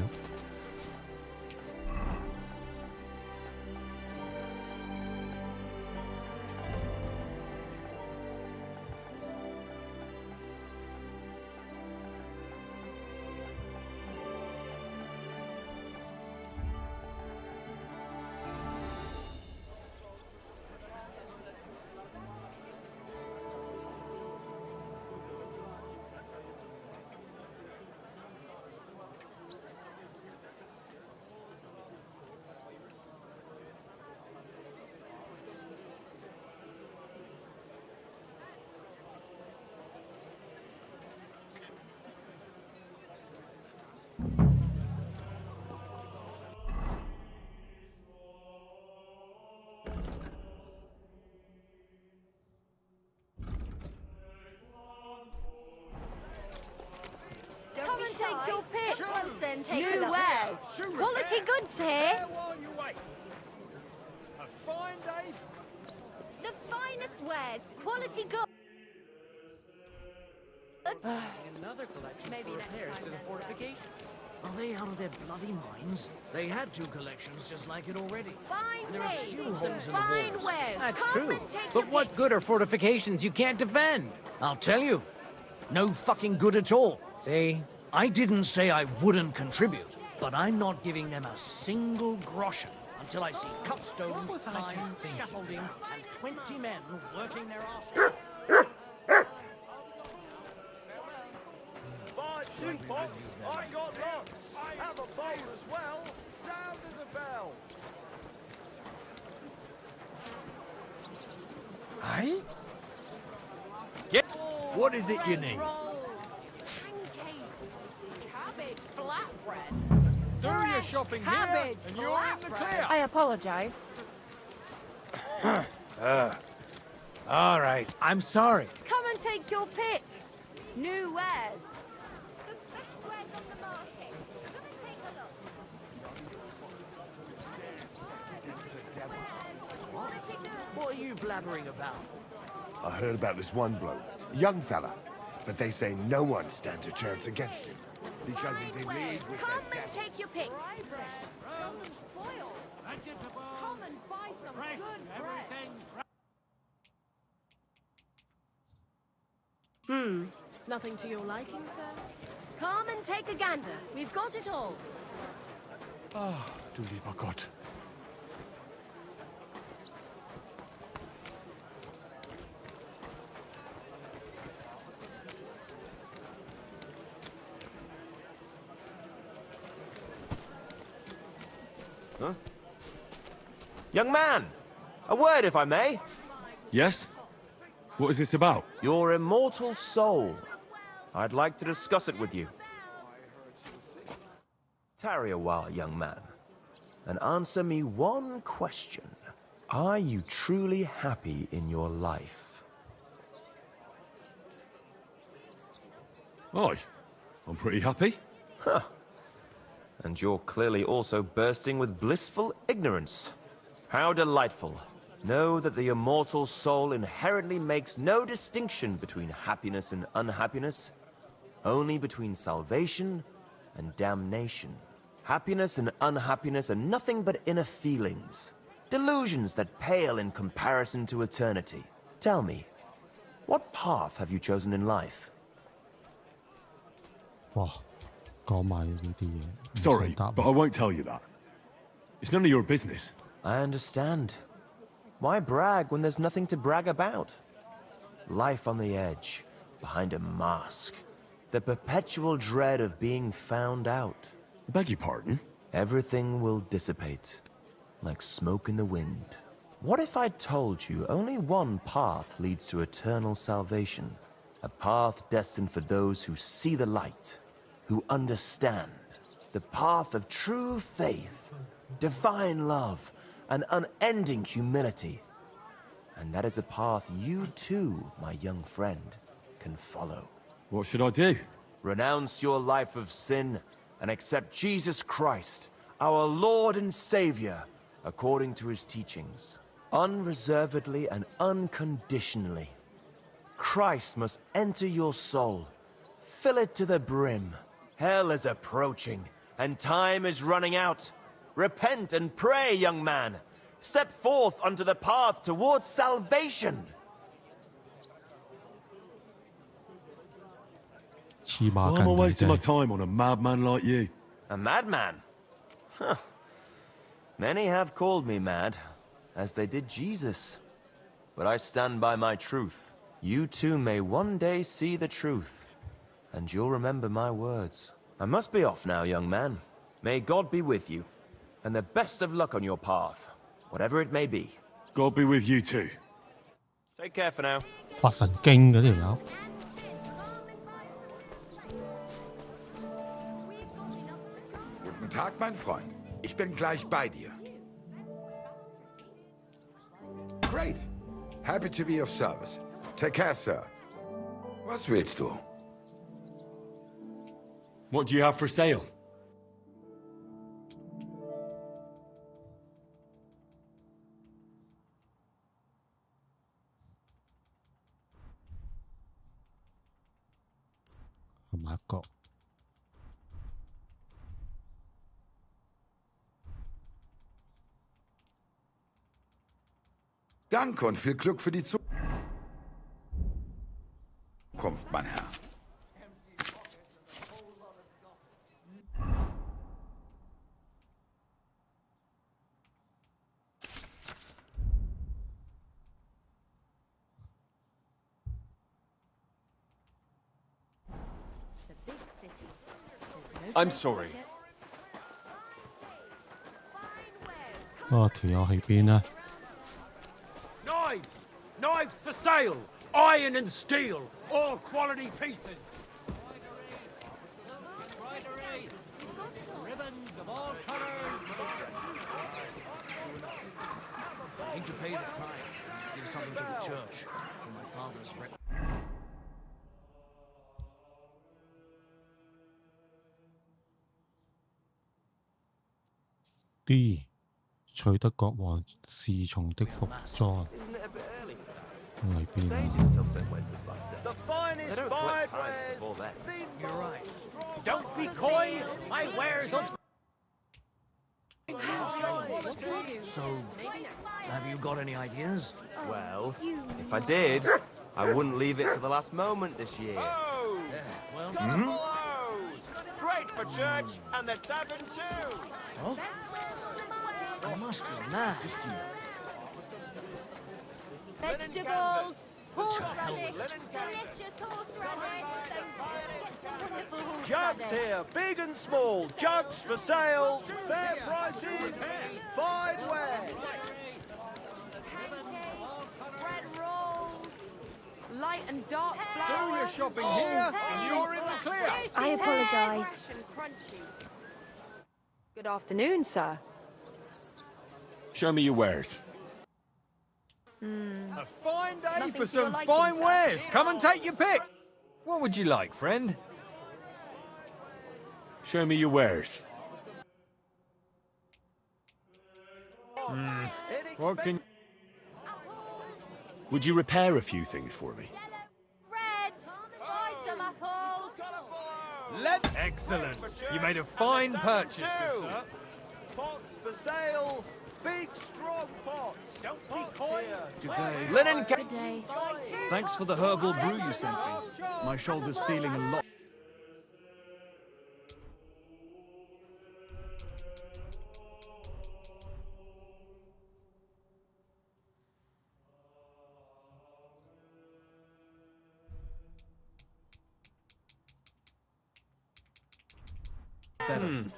Come and take your pick. Closer and take new wares. Quality goods here. While you wait. A fine day. The finest wares. Quality goods. Another collection Maybe for next repairs time to the then, fortification. Are they out of their bloody minds? They had 2 collections just like it already. Fine And there are days. still Some holes in the fine walls. wares. That's Come true. and take But your what pick. good are fortifications you can't defend? I'll tell you. No fucking good at all. See? I didn't say I wouldn't contribute, but I'm not giving them a single groschen until I see cupstones, time, scaffolding, and 20 men working their asses. Buy 2 pots. I got lots. Have a bowl as well. Sound as a bell. Hey? Get. What is it you need? Cabbage flatbread. Do your shopping here, Cabbage and you're in the clear. I apologize. All right, I'm sorry. Come and take your pick. New wares. The best wares on the market. Come and take a look. What are you blabbering about? I heard about this one bloke, a young fella, but they say no one stands a chance against him because he's in league with the Come devil. and take your pick. Doesn't spoil. Come and buy some good bread. Nothing to your liking, sir? Come and take a gander. We've got it all. Ah, du lieber Gott. Huh? Young man! A word, if I may. Yes? What is this about? Your immortal soul. I'd like to discuss it with you. Tarry a while, young man, and answer me one question. Are you truly happy in your life? Aye. I'm pretty happy. Huh. And you're clearly also bursting with blissful ignorance. How delightful. Know that the immortal soul inherently makes no distinction between happiness and unhappiness, only between salvation and damnation. Happiness and unhappiness are nothing but inner feelings, delusions that pale in comparison to eternity. Tell me, what path have you chosen in life? 哇，講埋呢啲嘢。 Sorry, but I won't tell you that. It's none of your business. I understand. Why brag when there's nothing to brag about? Life on the edge, behind a mask. The perpetual dread of being found out. I beg your pardon? Everything will dissipate, like smoke in the wind. What if I told you only one path leads to eternal salvation? A path destined for those who see the light, who understand. The path of true faith, divine love, and unending humility. And that is a path you too, my young friend, can follow. What should I do? Renounce your life of sin and accept Jesus Christ, our Lord and Savior, according to his teachings. unreservedly and unconditionally. Christ must enter your soul. Fill it to the brim. Hell is approaching, and time is running out. Repent and pray, young man. Step forth onto the path towards salvation. 黐孖筋 Why am I wasting my time on a madman like you? A madman? Huh. Many have called me mad, as they did Jesus. But I stand by my truth. You too may one day see the truth, and you'll remember my words. I must be off now, young man. May God be with you, and the best of luck on your path, whatever it may be. God be with you too. Take care for now. 發神經嗰條友。Guten Tag, mein Freund. Ich bin gleich bei dir. Great. Happy to be of service. Take care, sir. Was willst du? What do you have for sale? Danke und viel Glück für die Zukunft, mein Herr. I'm sorry. 條友喺邊呢？ Knives! Knives for sale! Iron and steel! All quality pieces! Ribbons of all colors! I need to pay the tithe and give something to the church for my father's D 取得國王侍從的服裝。喺邊啊？ The finest firewares! You're right. Don't be coy! My wares are... So, have you got any ideas? Well, if I did, I wouldn't leave it to the last moment this year. Great for church and the tavern too! Huh? I must be mad. Vegetables, horseradish, delicious horseradish, wonderful horseradish. Jugs here, big and small. Jugs for sale. Fair prices. Fine wares. Bread rolls, light and dark flour. Do your shopping here, and you're in the clear. I apologise. Good afternoon, sir. Show me your wares. A fine day for some fine wares. Come and take your pick. What would you like, friend? Show me your wares. What can... Would you repair a few things for me? Red, buy some apples. Excellent. You made a fine purchase, good sir. Pots for sale. Big, strong pots. Don't be coy. Linen Good day. Thanks for the herbal brew you sent me. My shoulder's feeling a lot.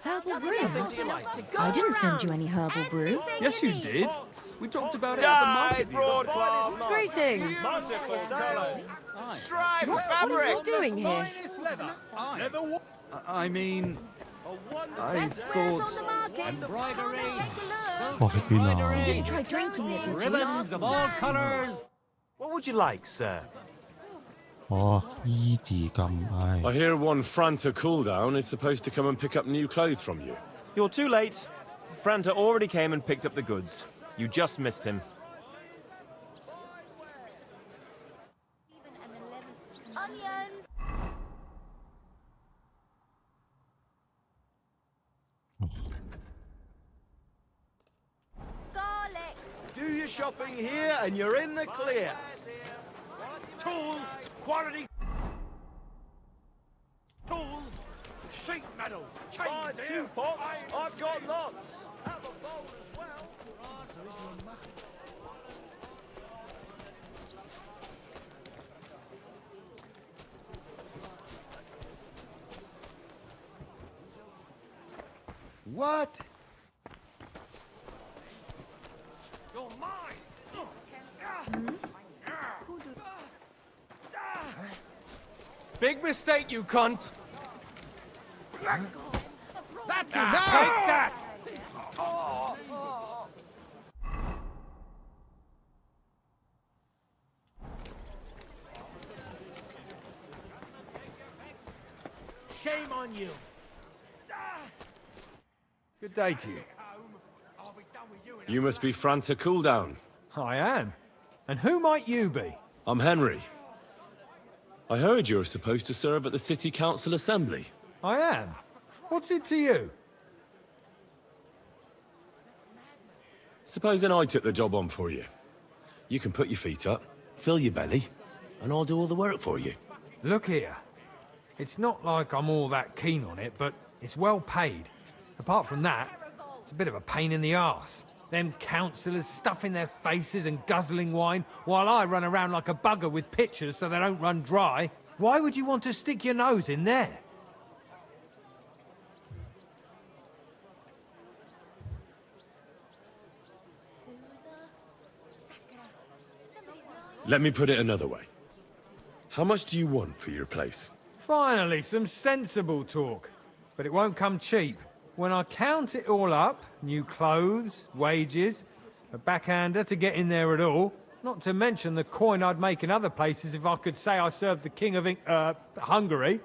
Herbal brew? I didn't send you any herbal brew. Yes, you did. We talked about it at the market. Greetings. Stripe What are you doing here? I mean, I thought... Didn't try drinking it, did you? Ribbons of all colors. What would you like, sir? 醫治金，唉。 I hear one Franta cooldown is supposed to come and pick up new clothes from you. You're too late. Franta already came and picked up the goods. You just missed him. onions. Garlic. Do your shopping here and you're in the clear. Tools, quality tools, sheet metal, Buy chains 2 pots, I've got lots. Have a bowl as well. What? You're mine. Big mistake, you cunt. That's enough. Take that. Shame on you. Good day to you. You must be Franta Cooldown. I am. And who might you be? I'm Henry. I heard you're supposed to serve at the City Council Assembly. I am. What's it to you? Supposing I took the job on for you. You can put your feet up, fill your belly, and I'll do all the work for you. Look here. It's not like I'm all that keen on it, but it's well paid. Apart from that, it's a bit of a pain in the arse. Them councillors stuffing their faces and guzzling wine, while I run around like a bugger with pitchers so they don't run dry. Why would you want to stick your nose in there? Let me put it another way. How much do you want for your place? Finally, some sensible talk. But it won't come cheap. When I count it all up, new clothes, wages, a backhander to get in there at all, not to mention the coin I'd make in other places if I could say I served the King of Hungary.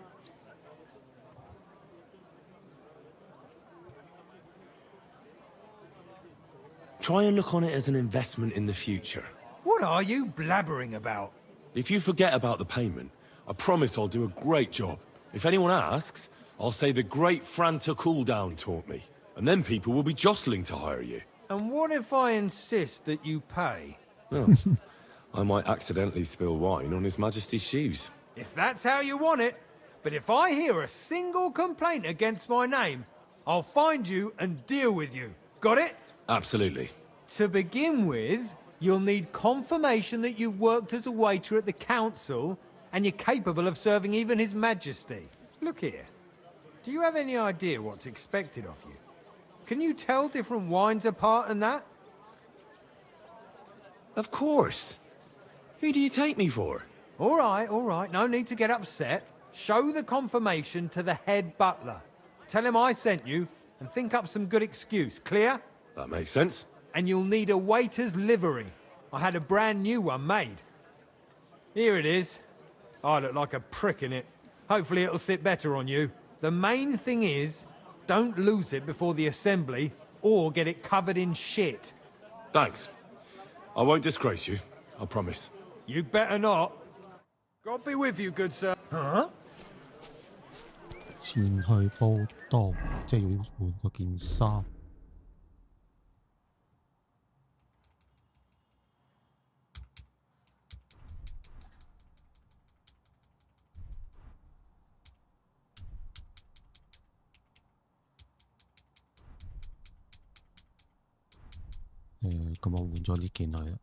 Try and look on it as an investment in the future. What are you blabbering about? If you forget about the payment, I promise I'll do a great job. If anyone asks, I'll say the great Franta Cooldown taught me. And then people will be jostling to hire you. And what if I insist that you pay? Oh, I might accidentally spill wine on His Majesty's shoes. If that's how you want it. But if I hear a single complaint against my name, I'll find you and deal with you. Got it? Absolutely. To begin with, you'll need confirmation that you've worked as a waiter at the council and you're capable of serving even His Majesty. Look here. Do you have any idea what's expected of you? Can you tell different wines apart and that? Of course. Who do you take me for? All right. No need to get upset. Show the confirmation to the head butler. Tell him I sent you and think up some good excuse. Clear? That makes sense. And you'll need a waiter's livery. I had a brand new one made. Here it is. I look like a prick in it. Hopefully it'll sit better on you. The main thing is, don't lose it before the assembly, or get it covered in shit. Thanks. I won't disgrace you, I promise. You better not. God be with you, good sir. Huh? 前去報到，即係要換嗰件衫。咁我換咗呢件去啦。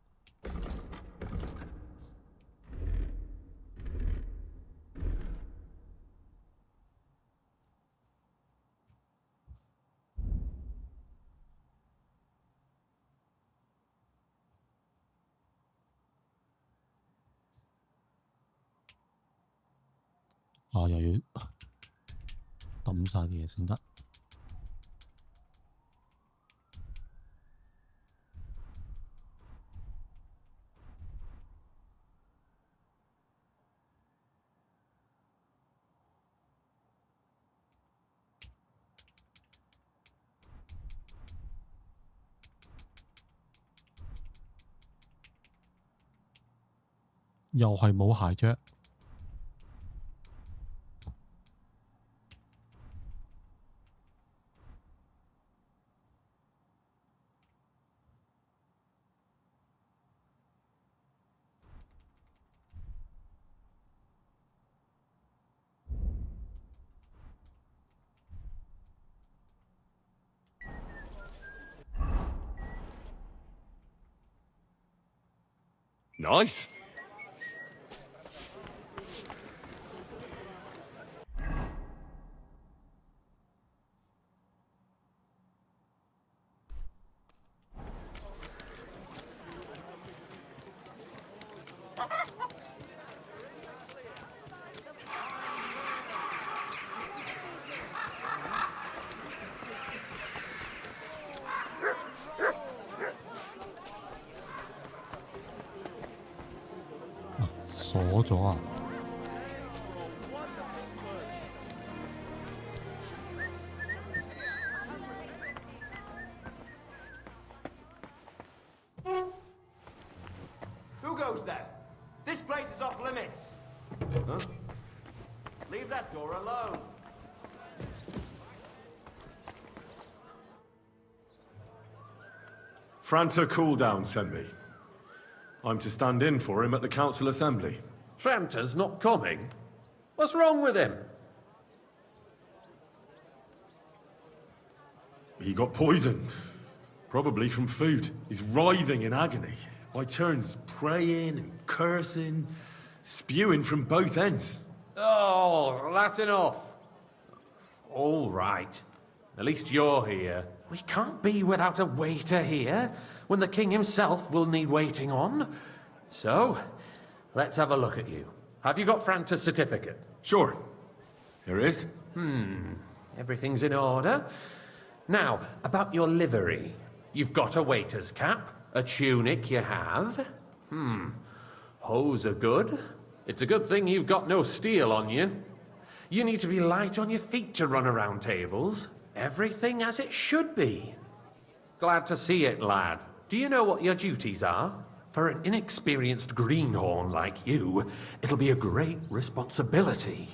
又要抌晒啲嘢先得。又係冇鞋着。Nice. Ah, 鎖咗啊！ Who goes there? This place is off limits. Huh? Leave that door alone. Franta Cooldown sent me. I'm to stand in for him at the council assembly. Franta's not coming? What's wrong with him? He got poisoned. Probably from food. He's writhing in agony. By turns praying and cursing, spewing from both ends. Oh, that's enough. All right. At least you're here. We can't be without a waiter here, when the king himself will need waiting on. So, let's have a look at you. Have you got Franta's certificate? Sure. Here it is. Everything's in order. Now, about your livery. You've got a waiter's cap, a tunic you have. Hose are good. It's a good thing you've got no steel on you. You need to be light on your feet to run around tables. Everything as it should be. Glad to see it, lad. Do you know what your duties are? For an inexperienced greenhorn like you, it'll be a great responsibility.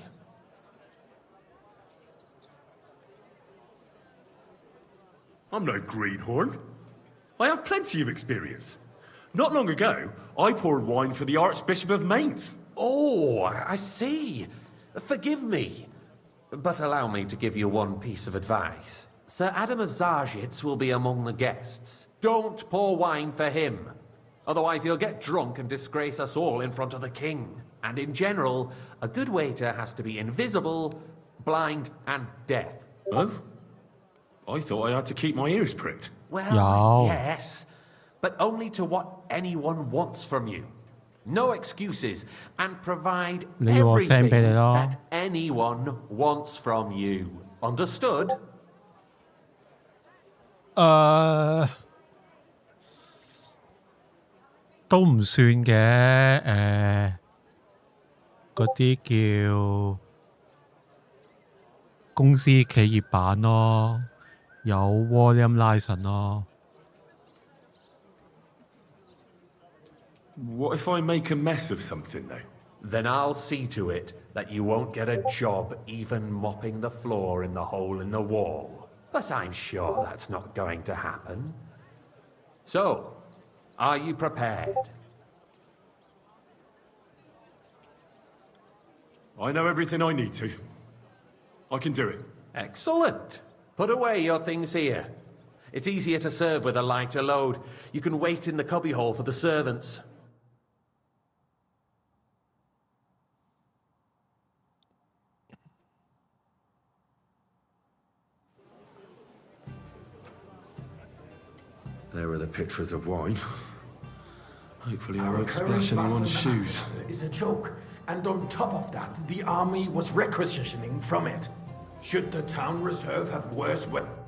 I'm no greenhorn. I have plenty of experience. Not long ago, I poured wine for the Archbishop of Mainz. Oh, I see. Forgive me. But allow me to give you one piece of advice. Sir Adam of Zarjitz will be among the guests. Don't pour wine for him. Otherwise he'll get drunk and disgrace us all in front of the king. And in general, a good waiter has to be invisible, blind, and deaf. Oh? I thought I had to keep my ears pricked. Well, yes, but only to what anyone wants from you. No excuses, and provide everything that anyone wants from you. Understood? 都唔算嘅，嗰啲叫公司企業版咯，有 Volume License 咯。What if I make a mess of something, though? Then I'll see to it that you won't get a job even mopping the floor in the hole in the wall. But I'm sure that's not going to happen. So, are you prepared? I know everything I need to. I can do it. Excellent. Put away your things here. It's easier to serve with a lighter load. You can wait in the cubbyhole for the servants. There are the pictures of wine. Hopefully I won't splash anyone's shoes. Is a joke, and on top of that, the army was requisitioning from it. Should the town reserve have worse weapons?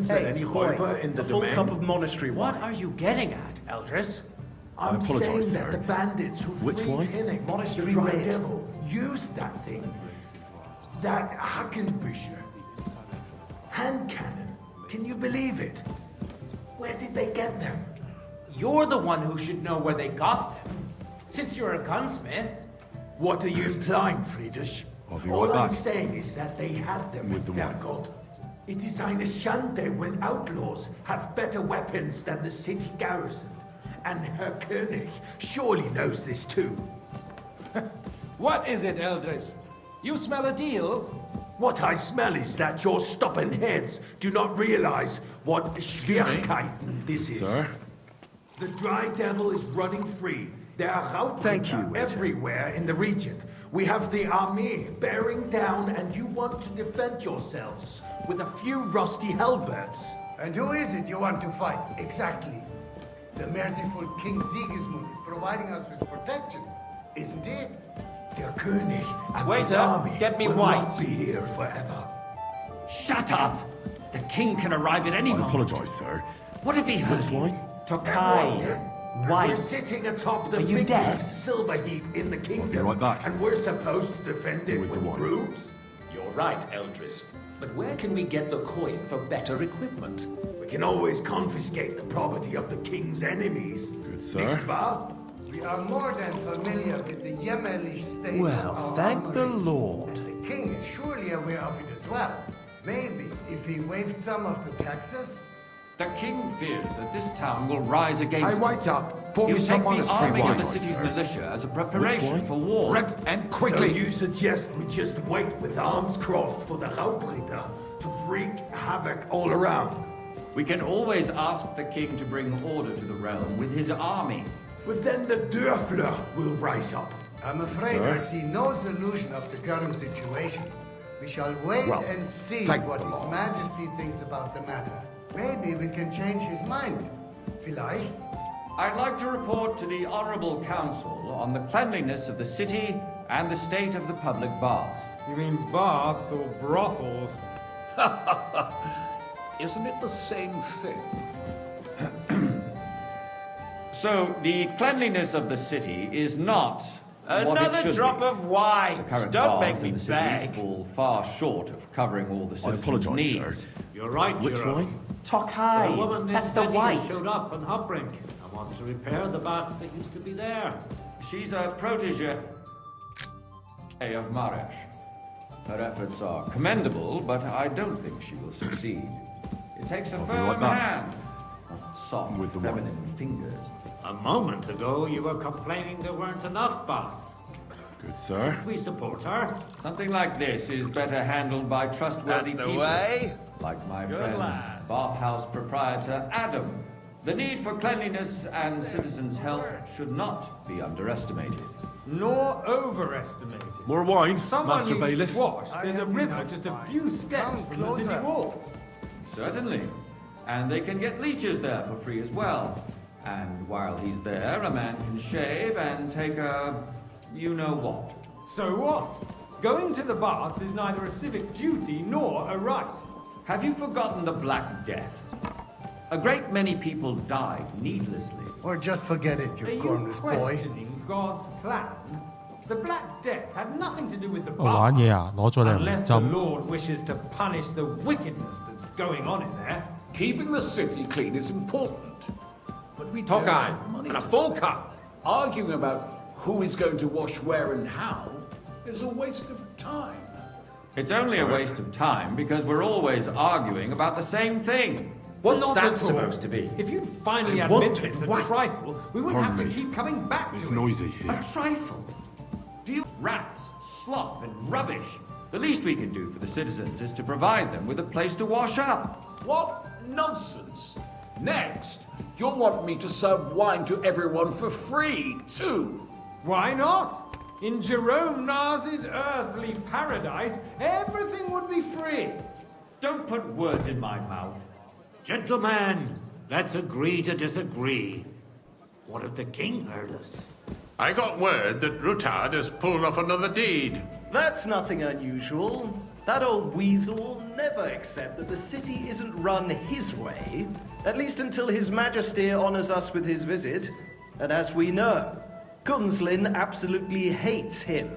Hey, any boy, Räuber in the a full domain? cup of monastery What wine. are you getting at, Eldris? I'm apologise, saying sir. that the bandits who Which freed wine? Hinnick, the Monastery Dry Red. Devil, used that thing. That Hackenbücher. Hand cannon. Can you believe it? Where did they get them? You're the one who should know where they got them. Since you're a gunsmith. What are you implying, Friedrich? I'll be All right I'm back. saying is that they had them With the wine. God. It is eine Schande when outlaws have better weapons than the city garrison. And Herr König surely knows this too. What is it, Eldris? You smell a deal? What I smell is that your stubborn heads do not realize what Schwierigkeiten this is. Sir? The Dry Devil is running free. There are Raubräter everywhere in the region. We have the army bearing down, and you want to defend yourselves with a few rusty halberds. And who is it you want to fight, exactly? The merciful King Sigismund is providing us with protection, isn't he? Der König and his Waiter, army get me will white. not be here forever. Shut up! The king can arrive at any I moment. apologize, sir. What if he heard you? wine? Tokai. We're White. sitting atop the Are you biggest deaf? silver heap in the kingdom, right back. and we're supposed to defend it with brooms? You're right, Eldris. But where can we get the coin for better equipment? We can always confiscate the property of the king's enemies. Good, sir. Nicht wahr? We are more than familiar with the Yemeli state of Well, our thank the armory. Lord. And the king is surely aware of it as well. Maybe if he waived some of the taxes. The king fears that this town will rise against Hey, him. waiter, pour me He'll some take the monastery arming wine. of the city's militia as a preparation for war. Red and quickly. So you suggest we just wait with arms crossed for the Raubräter to wreak havoc all around? We can always ask the king to bring order to the realm with his army. But then the Dörfler will rise up. I'm afraid I see no solution of the current situation. We shall wait and see what His Majesty thinks about the matter. Maybe we can change his mind. Vielleicht? I'd like to report to the Honourable Council on the cleanliness of the city and the state of the public baths. You mean baths or brothels? Isn't it the same thing? So, the cleanliness of the city is not what it Another should drop be. of wine. The current Don't baths make me in the city beg. fall far short of covering all the I citizens' apologize, needs. sir. You're right, Which Jura. wine? Tokai. The woman That's the Betty white. showed up on Hopbrink and wants to repair the baths that used to be there. She's a protege of Maresh. Her efforts are commendable, but I don't think she will succeed. It takes a I'll be firm right back. hand, not soft, With the wine. feminine fingers. A moment ago, you were complaining there weren't enough baths. Good, sir. We support her. Something like this is better handled by trustworthy That's the people. way. Like my Good friend, lad. bathhouse proprietor Adam. The need for cleanliness and citizens' health should not be underestimated. Nor overestimated. More wine, Someone Master needs Bailiff. to wash. There's a river just a few steps from the city walls. Certainly. And they can get leeches there for free as well. And while he's there, a man can shave and take a you-know-what. So what? Going to the baths is neither a civic duty nor a right. Have you forgotten the Black Death? A great many people died needlessly. Or just forget it, you Are you cornless boy. questioning God's plan? The Black Death had nothing to do with the 我玩嘢啊，攞咗你 unless the 針。 Lord wishes to punish the wickedness that's going on in there. Keeping the city clean is important. But we Tokai, don't have money. and a full cup. Arguing about who is going to wash where and how is a waste of time. It's only a waste of time because we're always arguing about the same thing. What's Not that at all. supposed to be? If you'd finally I admit want that it's a white. trifle, we wouldn't Pardon have to me. keep coming back It's to it. noisy here. A trifle? Do you rats, slop, and rubbish? The least we can do for the citizens is to provide them with a place to wash up. What nonsense! Next, you'll want me to serve wine to everyone for free, too. Why not? In Jerome Nas's earthly paradise, everything would be free. Don't put words in my mouth. Gentlemen, let's agree to disagree. What if the king heard us? I got word that Rutard has pulled off another deed. That's nothing unusual. That old weasel will never accept that the city isn't run his way, at least until His Majesty honors us with his visit. And as we know, Gunslin absolutely hates him.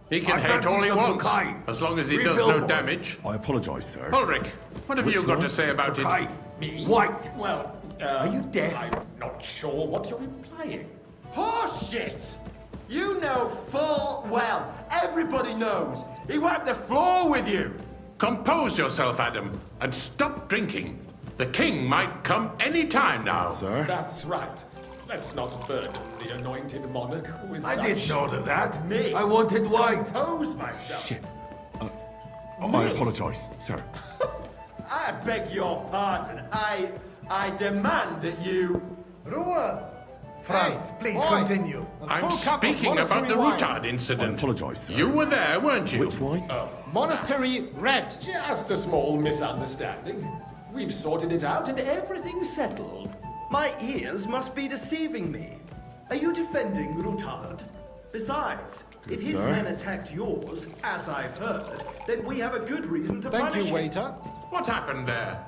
He can hate all he wants, as long as he does no damage. I apologize, sir. Ulrich, what have Which you got one? to say about it? Me? White. Well, Are you deaf? I'm not sure what you're implying. Horseshit! You know full well, everybody knows. He wiped the floor with you. Compose yourself, Adam, and stop drinking. The king might come any time now. Sir? That's right. Let's not burden the anointed monarch with I such... didn't order that. Me? I wanted white. Pose myself. Shit. I apologize, sir. I beg your pardon. I demand that you... Ruhe! Franz, please continue. I'm speaking about the Rutard incident. I apologize, sir. You were there, weren't you? Which wine? Monastery Red. Just a small misunderstanding. We've sorted it out and everything's settled. My ears must be deceiving me. Are you defending Rutard? Besides, if his men attacked yours, as I've heard, then we have a good reason to punish him. waiter. What happened there?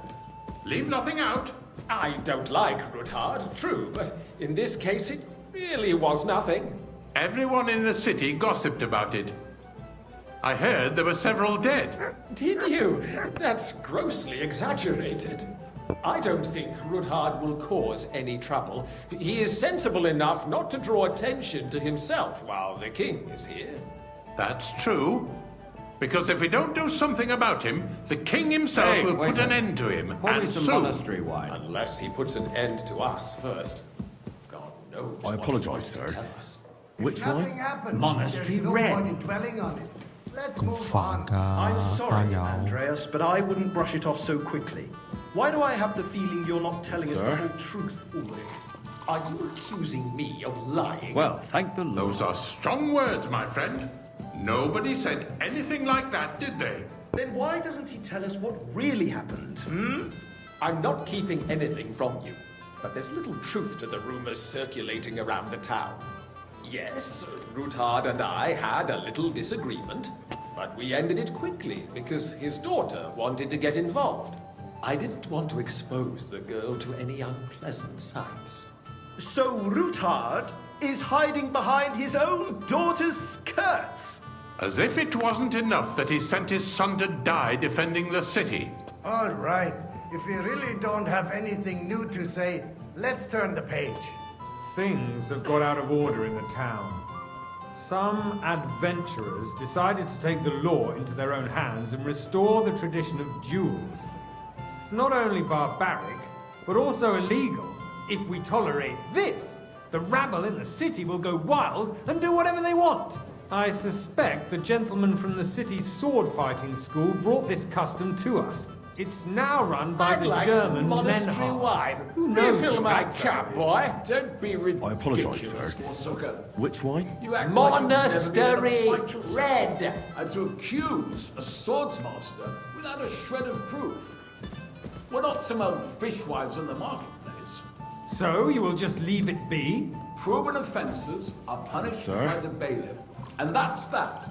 Leave nothing out. I don't like Rutard, true, but in this case it really was nothing. Everyone in the city gossiped about it. I heard there were several dead. Did you? That's grossly exaggerated. I don't think Rutard will cause any trouble. He is sensible enough not to draw attention to himself while the king is here. That's true. Because if we don't do something about him, the king himself will put an end to him, and soon. Unless he puts an end to us first. God knows. I apologize, sir. Which Nothing wine? happened. Monastery There's no Red. point in dwelling on it. Let's 咁 move 煩 on. 㗎 I'm 班 sorry, 友。 Andreas, but I wouldn't brush it off so quickly. Why do I have the feeling you're not telling us the Sir? whole truth already? Are you accusing me of lying? Well, thank the Lord. Those are strong words, my friend. Nobody said anything like that, did they? Then why doesn't he tell us what really happened, I'm not keeping anything from you, but there's little truth to the rumors circulating around the town. Yes, Rutard and I had a little disagreement, but we ended it quickly because his daughter wanted to get involved. I didn't want to expose the girl to any unpleasant sights. So Rutard is hiding behind his own daughter's skirts? As if it wasn't enough that he sent his son to die defending the city. All right. If we really don't have anything new to say, let's turn the page. Things have got out of order in the town. Some adventurers decided to take the law into their own hands and restore the tradition of duels. It's not only barbaric, but also illegal. If we tolerate this, the rabble in the city will go wild and do whatever they want. I suspect the gentleman from the city's sword-fighting school brought this custom to us. It's now run by the German monastery Menhar. wine. Who knows Refill what my that cup, is? boy. Don't be ridiculous. I apologize, sir. Forsaker. Which wine? You act like you've never been in a Monastery fight yourself. Red. And to accuse a swordsmaster without a shred of proof. We're not some old fishwives in the marketplace. So you will just leave it be? Proven offences are punished Sir? by the bailiff, and that's that.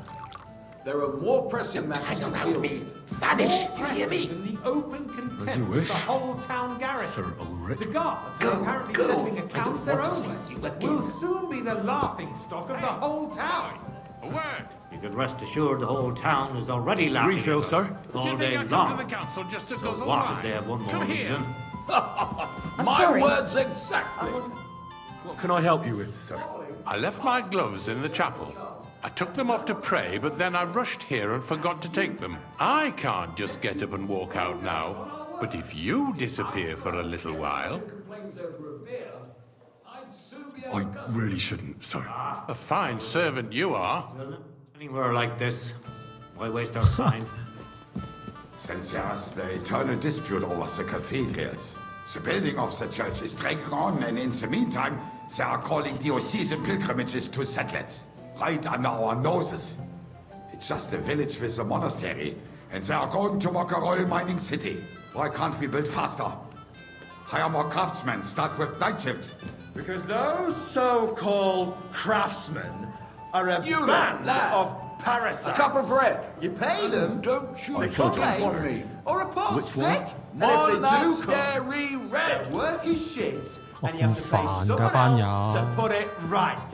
There are more pressing matters to deal with. Vanish, you hear me? Than the open contempt of wish. the whole town garrison. Sir Ulrich. The guards are apparently settling accounts their own way. We'll soon be the laughing stock of the whole town. A word. You can rest assured the whole town is already laughing Refill, at us sir. all Do you day think I come long. to the council just to So guzzle what wine? if they have one more Come here. reason? My sorry. words exactly. What can I help you with, sir? I left my gloves in the chapel. I took them off to pray, but then I rushed here and forgot to take them. I can't just get up and walk out now. But if you disappear for a little while... I really shouldn't, sir. A fine servant you are. Anywhere like this, why waste our time? Since there's the eternal dispute over the cathedrals, the building of the church is dragging on, and in the meantime, they are calling diocesan pilgrimages to settlers, right under our noses. It's just a village with a monastery, and they are going to make a oil mining city. Why can't we build faster? Hire more craftsmen, start with night shifts. Because those so-called craftsmen are a You band lad. of parasites. A cup of bread. You pay them, Don't you they shoot complain, on me. or report Which sick. one? And if they do come, Monastery their Red. work is shit, and you have to pay 咁煩㗎 someone 班 else 友 to put it right.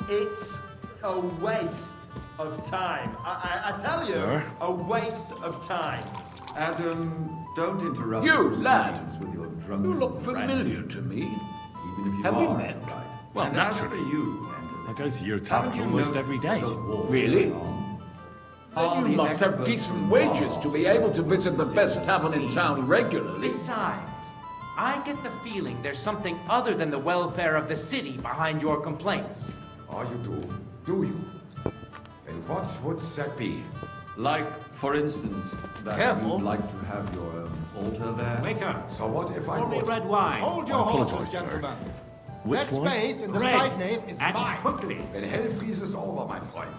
It's a waste of time. I tell you, Sir? a waste of time. Adam, don't interrupt You, your lad. proceedings with your drunken You look rant, familiar to me. even if you Have we are met? right. Well, and as for naturally. you, I go to your haven't tavern you almost noticed every day. the war Really? going on? Then Are you the must have experts decent in wages war to be able to who visit the sit best and tavern in see? town regularly. Besides, I get the feeling there's something other than the welfare of the city behind your complaints. Oh, you do? Do you? And what would that be? Like, for instance, that Careful. you'd like to have your altar there? Waiter, So what if I pour me would... red wine. Hold your horses, gentlemen. Which that one? space in the Red. side nave is And mine. quickly. Then hell freezes over, my friend.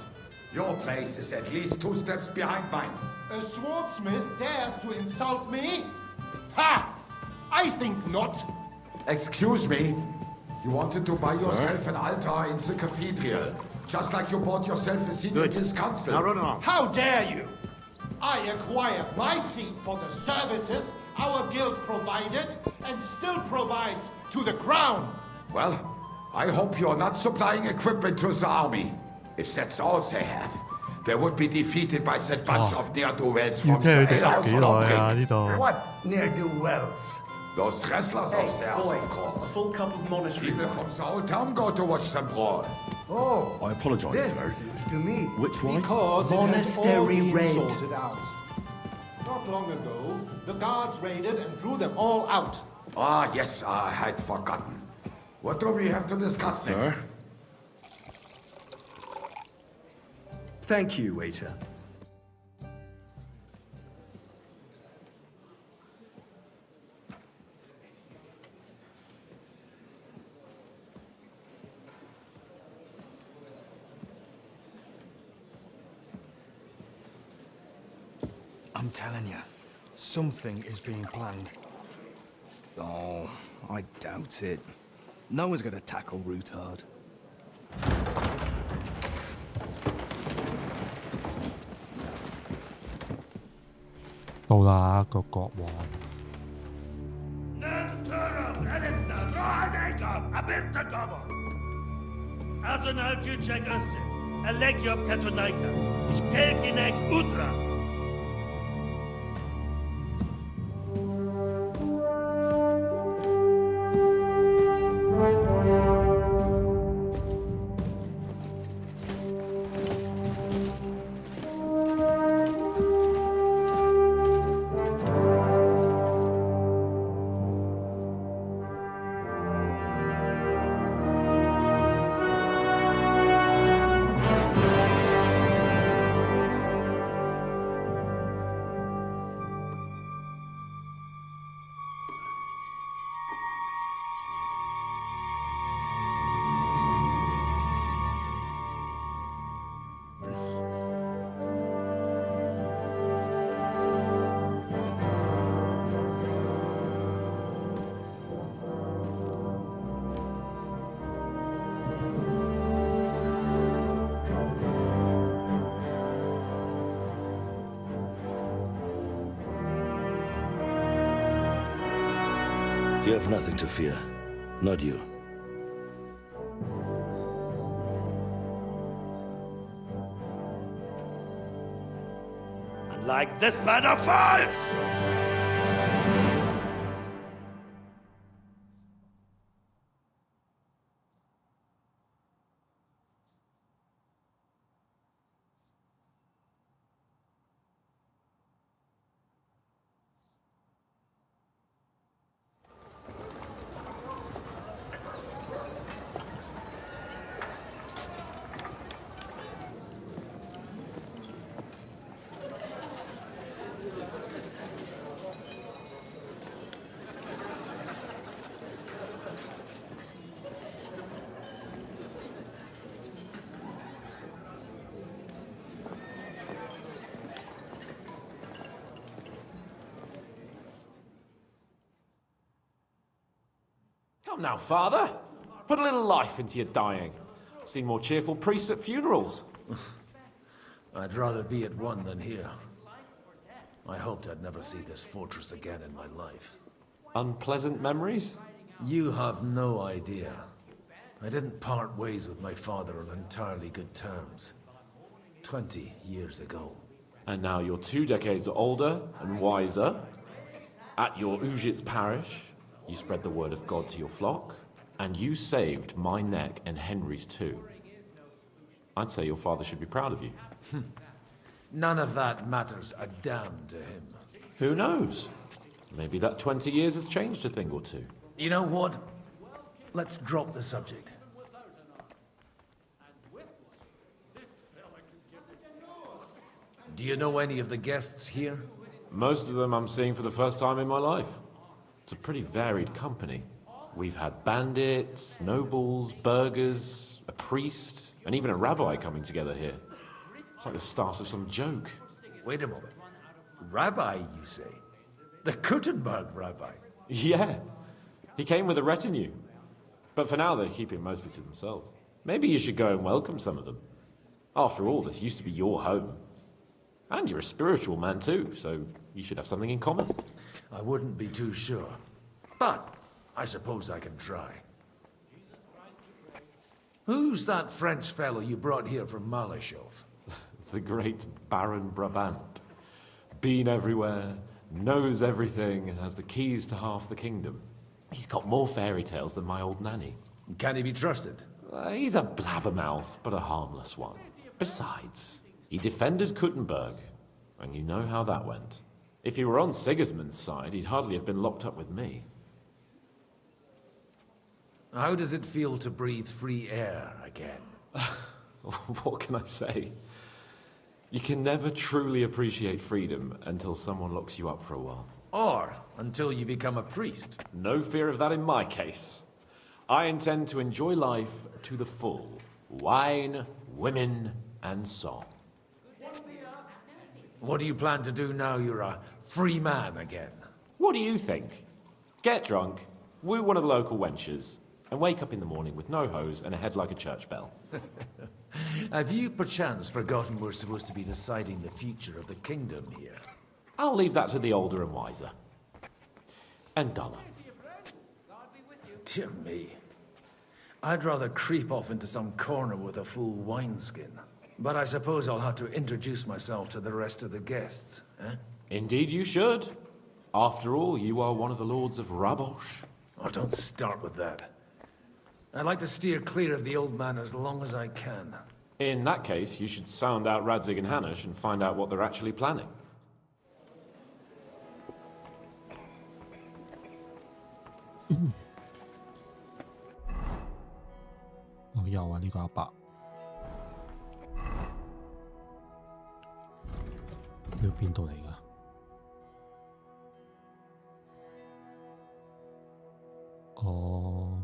Your place is at least 2 steps behind mine. A swordsmith dares to insult me? Ha! I think not. Excuse me? You wanted to buy yourself an altar in the cathedral, just like you bought yourself a seat in this council. Now run along. How dare you? I acquired my seat for the services our guild provided and still provides to the crown. Well, I hope you're not supplying equipment to the army. If that's all they have, they would be defeated by that bunch of ne'er-do-wells from the alehouse on Obrink. What ne'er-do-wells? Those wrestlers of theirs, boy, of course. a full cup of monastery People from the whole town go to watch them brawl. Oh, I apologise, this sir. is news to me. Which one? Because it has all Monastery been raid. sorted out. Not long ago, the guards raided and threw them all out. Ah, yes, I had forgotten. What do we have to discuss next? Sir? Thank you, waiter. I'm telling you, something is being planned. Oh, I doubt it. No one's gonna tackle Rootard. 到啦個國王。You have nothing to fear. Not you. Like this man of fights! Come now, Father. Put a little life into your dying. Seen more cheerful priests at funerals. I'd rather be at one than here. I hoped I'd never see this fortress again in my life. Unpleasant memories? You have no idea. I didn't part ways with my father on entirely good terms. 20 years ago. And now you're 2 decades older and wiser. At your Ujit's parish, you spread the word of God to your flock, and you saved my neck and Henry's too. I'd say your father should be proud of you. None of that matters a damn to him. Who knows? Maybe that 20 years has changed a thing or two. You know what? Let's drop the subject. Do you know any of the guests here? Most of them I'm seeing for the first time in my life. It's a pretty varied company. We've had bandits, nobles, burghers, a priest, and even a rabbi coming together here. It's like the start of some joke. Wait a moment. Rabbi, you say? The Kuttenberg rabbi? Yeah. He came with a retinue. But for now, they're keeping mostly to themselves. Maybe you should go and welcome some of them. After all, this used to be your home. And you're a spiritual man too, so you should have something in common. I wouldn't be too sure. But I suppose I can try. Who's that French fellow you brought here from Malashov? The great Baron Brabant. Been everywhere, knows everything, and has the keys to half the kingdom. He's got more fairy tales than my old nanny. Can he be trusted? He's a blabbermouth, but a harmless one. Besides, he defended Kuttenberg, and you know how that went. If he were on Sigismund's side, he'd hardly have been locked up with me. How does it feel to breathe free air again? What can I say? You can never truly appreciate freedom until someone locks you up for a while. Or until you become a priest. No fear of that in my case. I intend to enjoy life to the full. Wine, women, and song. What do you plan to do now you're a free man again? What do you think? Get drunk, woo one of the local wenches, and wake up in the morning with no hose and a head like a church bell. Have you perchance forgotten we're supposed to be deciding the future of the kingdom here? I'll leave that to the older and wiser. And duller. Dear me. I'd rather creep off into some corner with a full wineskin. But I suppose I'll have to introduce myself to the rest of the guests, eh? Indeed you should. After all, you are one of the lords of Rabosh. Oh, don't start with that. I'd like to steer clear of the old man as long as I can. In that case, you should sound out Radzig and Hanush and find out what they're actually planning. Oh, 有啊，呢個阿伯。呢個邊度嚟㗎？哦。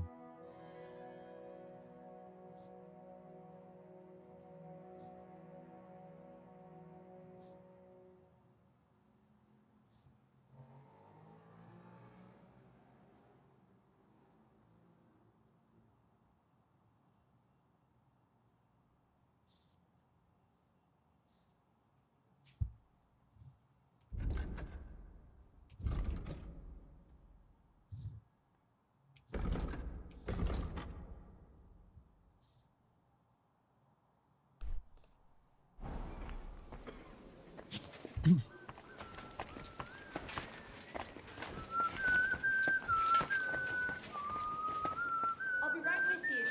I'll be right with you.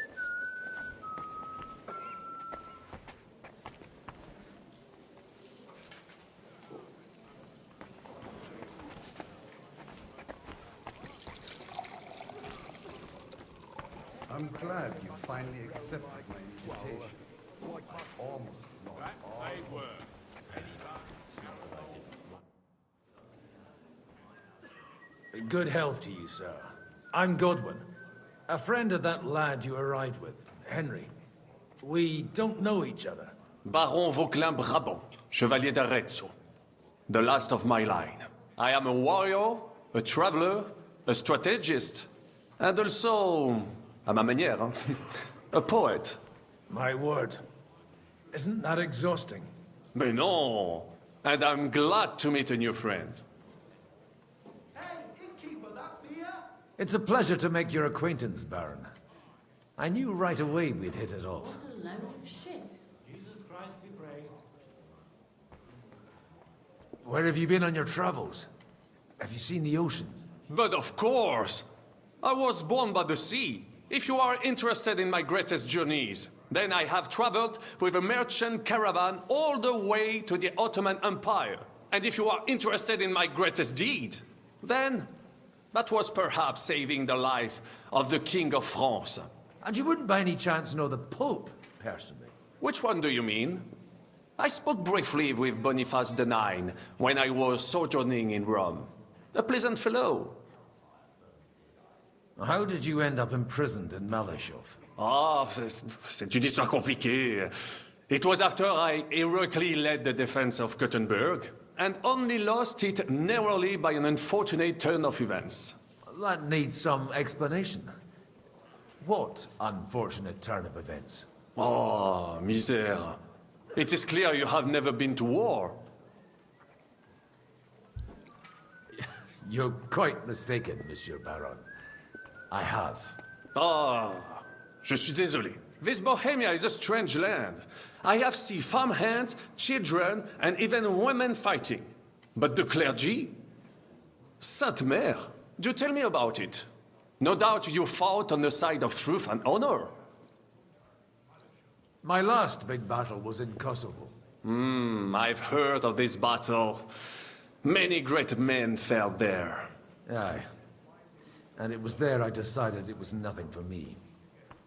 I'm glad you finally accepted my invitation. I almost lost all hope. Good health to you, sir. I'm Godwin, a friend of that lad you arrived with, Henry. We don't know each other. Baron Vauquelin Brabant, Chevalier d'Arezzo. The last of my line. I am a warrior, a traveler, a strategist, and also, à ma manière, a poet. My word. Isn't that exhausting? Mais non! And I'm glad to meet a new friend. It's a pleasure to make your acquaintance, Baron. I knew right away we'd hit it off. What a load of shit. Jesus Christ be praised. Where have you been on your travels? Have you seen the ocean? But of course! I was born by the sea. If you are interested in my greatest journeys, then I have traveled with a merchant caravan all the way to the Ottoman Empire. And if you are interested in my greatest deed, Then, that was perhaps saving the life of the King of France. And you wouldn't by any chance know the Pope, personally? Which one do you mean? I spoke briefly with Boniface IX when I was sojourning in Rome. A pleasant fellow. How did you end up imprisoned in Malashov? Ah, c'est une histoire compliquée. It was after I heroically led the defense of Gothenburg, and only lost it narrowly by an unfortunate turn of events. That needs some explanation. What unfortunate turn of events? Oh, misère. It is clear you have never been to war. You're quite mistaken, Monsieur Baron. I have. Ah, je suis désolé. This Bohemia is a strange land. I have seen farmhands, children, and even women fighting. But the clergy? Sainte Mère, do tell me about it. No doubt you fought on the side of truth and honor. My last big battle was in Kosovo. I've heard of this battle. Many great men fell there. Aye. And it was there I decided it was nothing for me.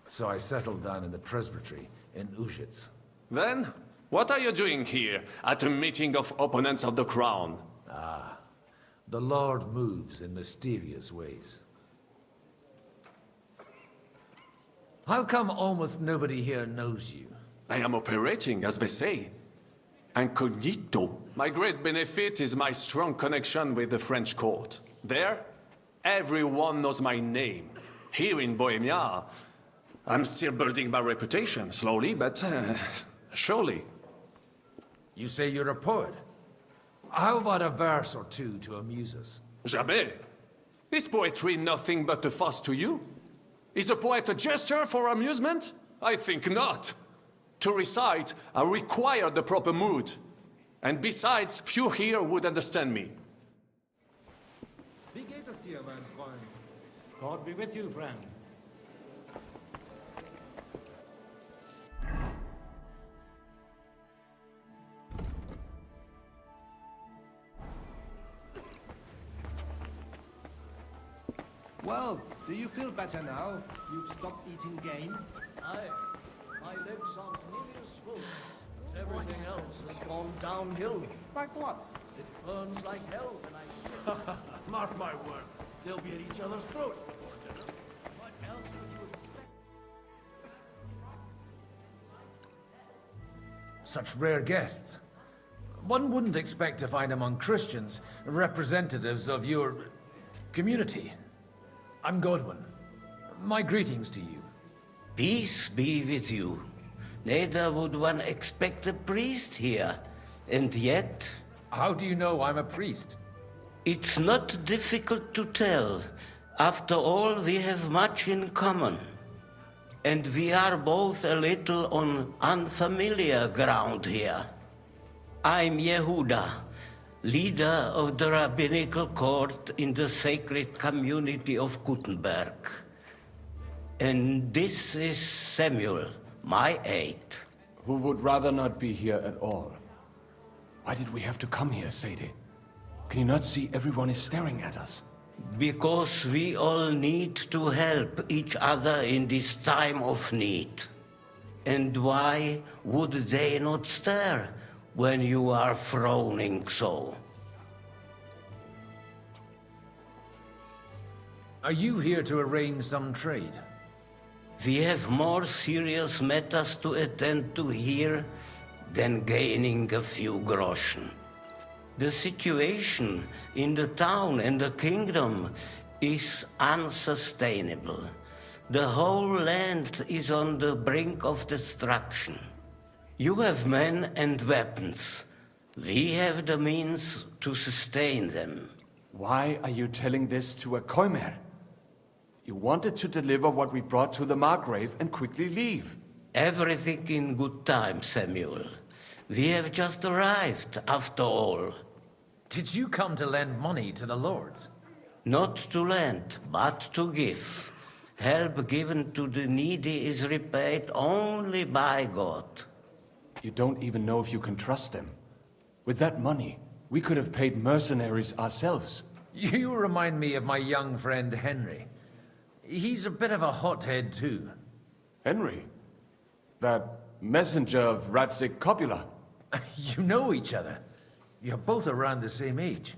So I settled down in the presbytery in Ujits. Then, what are you doing here at a meeting of opponents of the crown? Ah, the Lord moves in mysterious ways. How come almost nobody here knows you? I am operating, as they say. Incognito. My great benefit is my strong connection with the French court. There, everyone knows my name. Here in Bohemia, I'm still building my reputation, slowly, but surely. You say you're a poet. How about a verse or two to amuse us? Jamais. Is poetry nothing but a fuss to you? Is a poet a gesture for amusement? I think not. To recite, I require the proper mood. And besides, few here would understand me. Wie geht es dir, mein Freund? God be with you, friend. Well, do you feel better now? You've stopped eating game? Aye. My legs aren't nearly as swollen, but everything else has gone downhill. Like what? It burns like hell when I shit. Mark my words, they'll be at each other's throats before dinner. What else would you expect? Such rare guests. One wouldn't expect to find among Christians representatives of your community. I'm Godwin. My greetings to you. Peace be with you. Neither would one expect a priest here. And yet... How do you know I'm a priest? It's not difficult to tell. After all, we have much in common. And we are both a little on unfamiliar ground here. I'm Yehuda, leader of the rabbinical court in the sacred community of Gutenberg. And this is Samuel, my aide. Who would rather not be here at all. Why did we have to come here, Sadie? Can you not see everyone is staring at us? Because we all need to help each other in this time of need. And why would they not stare when you are frowning so? Are you here to arrange some trade? We have more serious matters to attend to here than gaining a few groschen. The situation in the town and the kingdom is unsustainable. The whole land is on the brink of destruction. You have men and weapons. We have the means to sustain them. Why are you telling this to a Koimer? You wanted to deliver what we brought to the Margrave and quickly leave. Everything in good time, Samuel. We have just arrived, after all. Did you come to lend money to the lords? Not to lend, but to give. Help given to the needy is repaid only by God. You don't even know if you can trust them. With that money, we could have paid mercenaries ourselves. You remind me of my young friend Henry. He's a bit of a hothead too. Henry? That messenger of Radzig Copula? You know each other. You're both around the same age.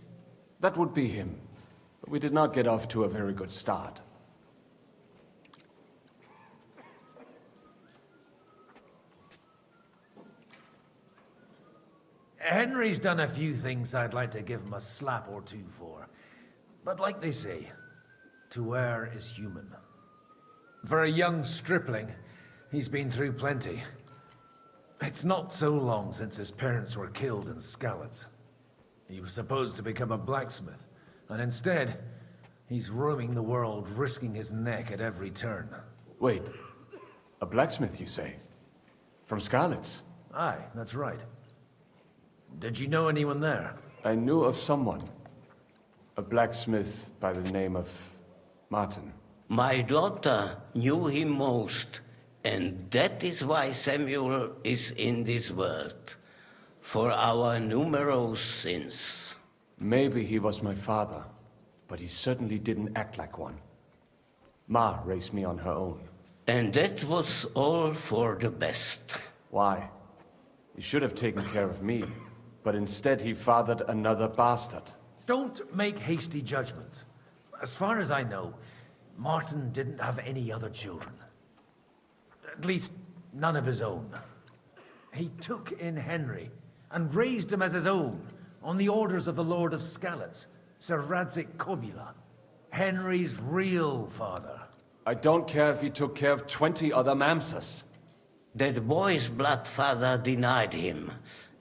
That would be him. But we did not get off to a very good start. Henry's done a few things I'd like to give him a slap or two for. But like they say, to err is human. For a young stripling, he's been through plenty. It's not so long since his parents were killed in Skalitz. He was supposed to become a blacksmith, and instead, he's roaming the world, risking his neck at every turn. Wait, a blacksmith, you say? From Skalitz? Aye, that's right. Did you know anyone there? I knew of someone. A blacksmith by the name of Martin. My daughter knew him most, and that is why Samuel is in this world. For our numerous sins. Maybe he was my father, but he certainly didn't act like one. Ma raised me on her own. And that was all for the best. Why? He should have taken care of me, but instead he fathered another bastard. Don't make hasty judgments. As far as I know, Martin didn't have any other children. At least, none of his own. He took in Henry and raised him as his own on the orders of the Lord of Skalitz, Sir Radzig Copula, Henry's real father. I don't care if he took care of 20 other Mamsas. That boy's blood father denied him,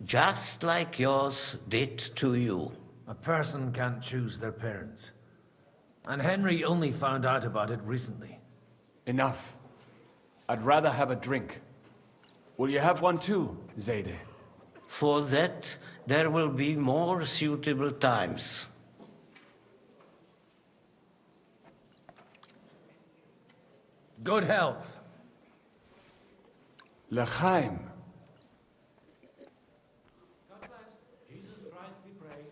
just like yours did to you. A person can't choose their parents. And Henry only found out about it recently. Enough. I'd rather have a drink. Will you have one too, Zayde? For that, there will be more suitable times. Good health. L'chaim. Jesus Christ be praised.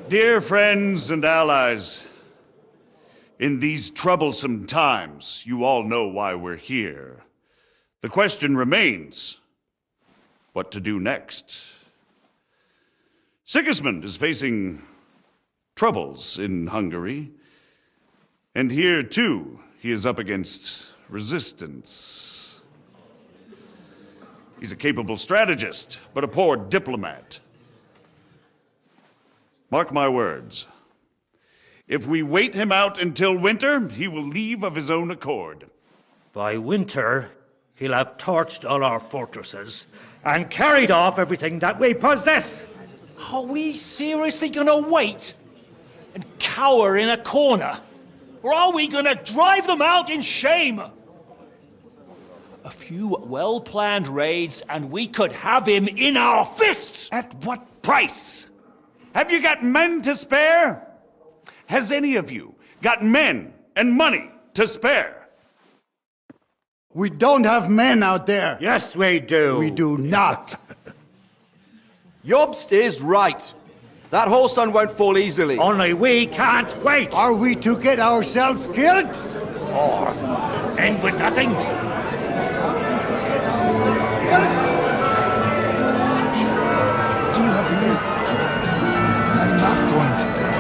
Dear friends and allies, in these troublesome times, you all know why we're here. The question remains, what to do next? Sigismund is facing troubles in Hungary, and here, too, he is up against resistance. He's a capable strategist, but a poor diplomat. Mark my words. If we wait him out until winter, he will leave of his own accord. By winter, he'll have torched all our fortresses and carried off everything that we possess. Are we seriously gonna wait and cower in a corner? Or are we gonna drive them out in shame? A few well-planned raids and we could have him in our fists! At what price? Have you got men to spare? Has any of you got men and money to spare? We don't have men out there. Yes, we do. We do not. Jobst is right. That whole sun won't fall easily. Only we can't wait. Are we to get ourselves killed? Or end with nothing? I'm not going to die.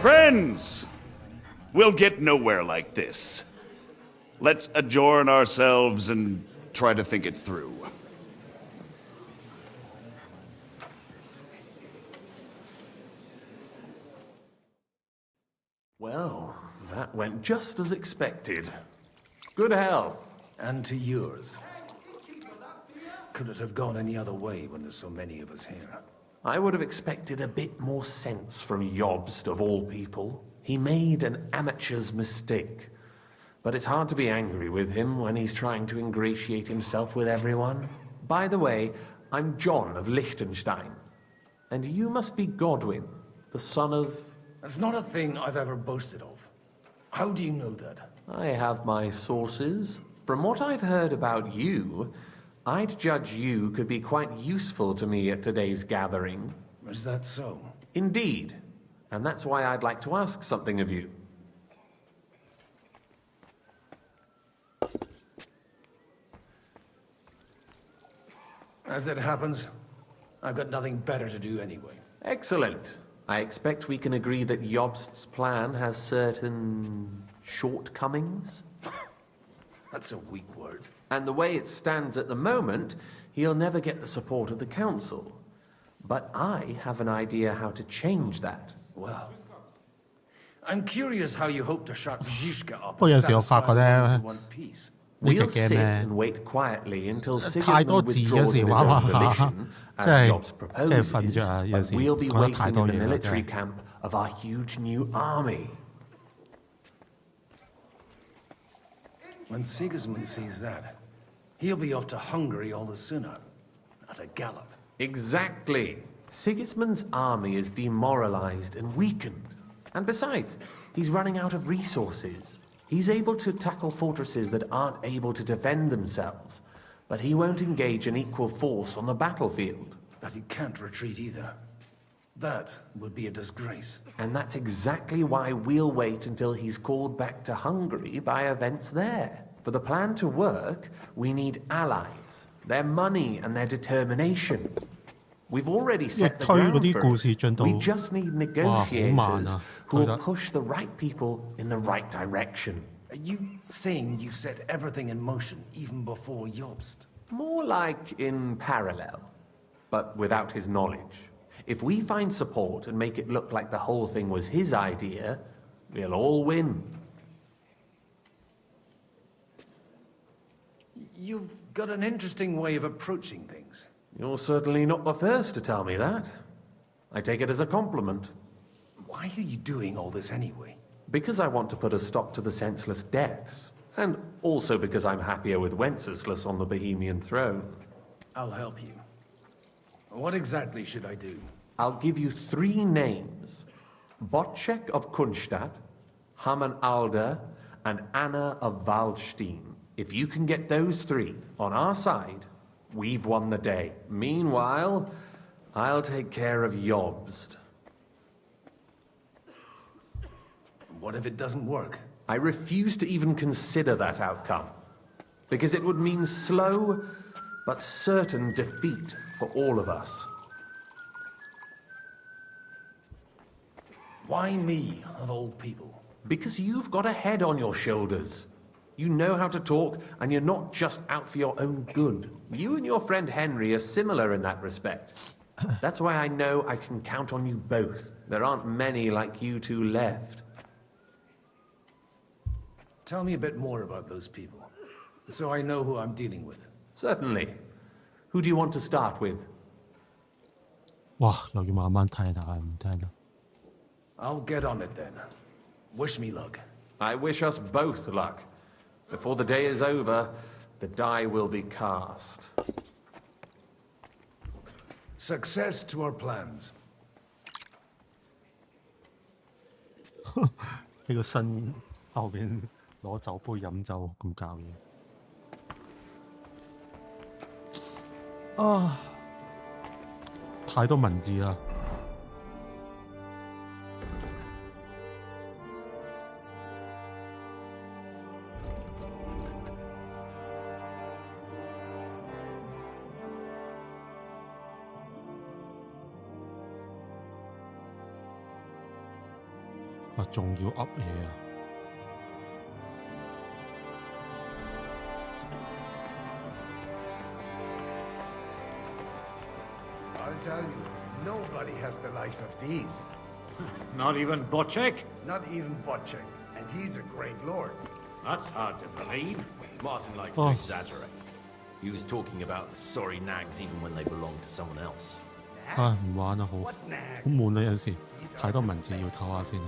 Friends, we'll get nowhere like this. Let's adjourn ourselves and try to think it through. Well, that went just as expected. Good health. And to yours. Could it have gone any other way when there's so many of us here? I would have expected a bit more sense from Jobst, of all people. He made an amateur's mistake. But it's hard to be angry with him when he's trying to ingratiate himself with everyone. By the way, I'm John of Liechtenstein. And you must be Godwin, the son of... That's not a thing I've ever boasted of. How do you know that? I have my sources. From what I've heard about you, I'd judge you could be quite useful to me at today's gathering. Is that so? Indeed. And that's why I'd like to ask something of you. As it happens, I've got nothing better to do anyway. Excellent. I expect we can agree that Jobst's plan has certain shortcomings? That's a weak word. And the way it stands at the moment, he'll never get the support of the council. But I have an idea how to change that. Well, I'm curious how you hope to shut Zizka up 不過有時我發覺咧， in one piece. 呢隻 We'll sit game 咧 and wait quietly until 太多 Sigismund 字有 withdraws 時 of his 玩 own 玩下 volition, 真 as 係 Jobs 真係瞓 proposes, 着啊！有 but 時 we'll be 講得太 waiting 多 in the 嘢啦，真 military 係。 camp of our huge new army. When Sigismund sees that, he'll be off to Hungary all the sooner. At a gallop. Exactly. Sigismund's army is demoralized and weakened. And besides, he's running out of resources. He's able to tackle fortresses that aren't able to defend themselves, but he won't engage an equal force on the battlefield. But he can't retreat either. That would be a disgrace. And that's exactly why we'll wait until he's called back to Hungary by events there. For the plan to work, we need allies, their money and their determination. We've already set the ground for it. We just need negotiators who will push the right people in the right direction. Are you saying you set everything in motion even before Jobst? More like in parallel, but without his knowledge. If we find support and make it look like the whole thing was his idea, we'll all win. You've got an interesting way of approaching things. You're certainly not the first to tell me that. I take it as a compliment. Why are you doing all this anyway? Because I want to put a stop to the senseless deaths. And also because I'm happier with Wenceslas on the Bohemian throne. I'll help you. What exactly should I do? I'll give you 3 names. Botchek of Kunstadt, Hamann Alder, and Anna of Waldstein. If you can get those 3 on our side, we've won the day. Meanwhile, I'll take care of Jobst. What if it doesn't work? I refuse to even consider that outcome. Because it would mean slow, but certain defeat for all of us. Why me, of all people? Because you've got a head on your shoulders. You know how to talk, and you're not just out for your own good. You and your friend Henry are similar in that respect. That's why I know I can count on you both. There aren't many like you two left. Tell me a bit more about those people, so I know who I'm dealing with. Certainly. Who do you want to start with? 哇，又要慢慢睇下，唔聽啦。I'll get on it then. Wish me luck. I wish us both luck. Before the day is over, the die will be cast. Success to our plans. 呢個新後邊攞酒杯飲酒咁搞嘢。啊！太多文字啦。仲要噏嘢啊！ I'll tell you, nobody has the likes of these. Not even Botchek? Not even Botchek, and he's a great lord. That's hard to believe. Martin likes to exaggerate. He was talking about the sorry nags even when they belong to someone else. 唉，唔玩啦，好悶啊！有時太多文字要唞下先。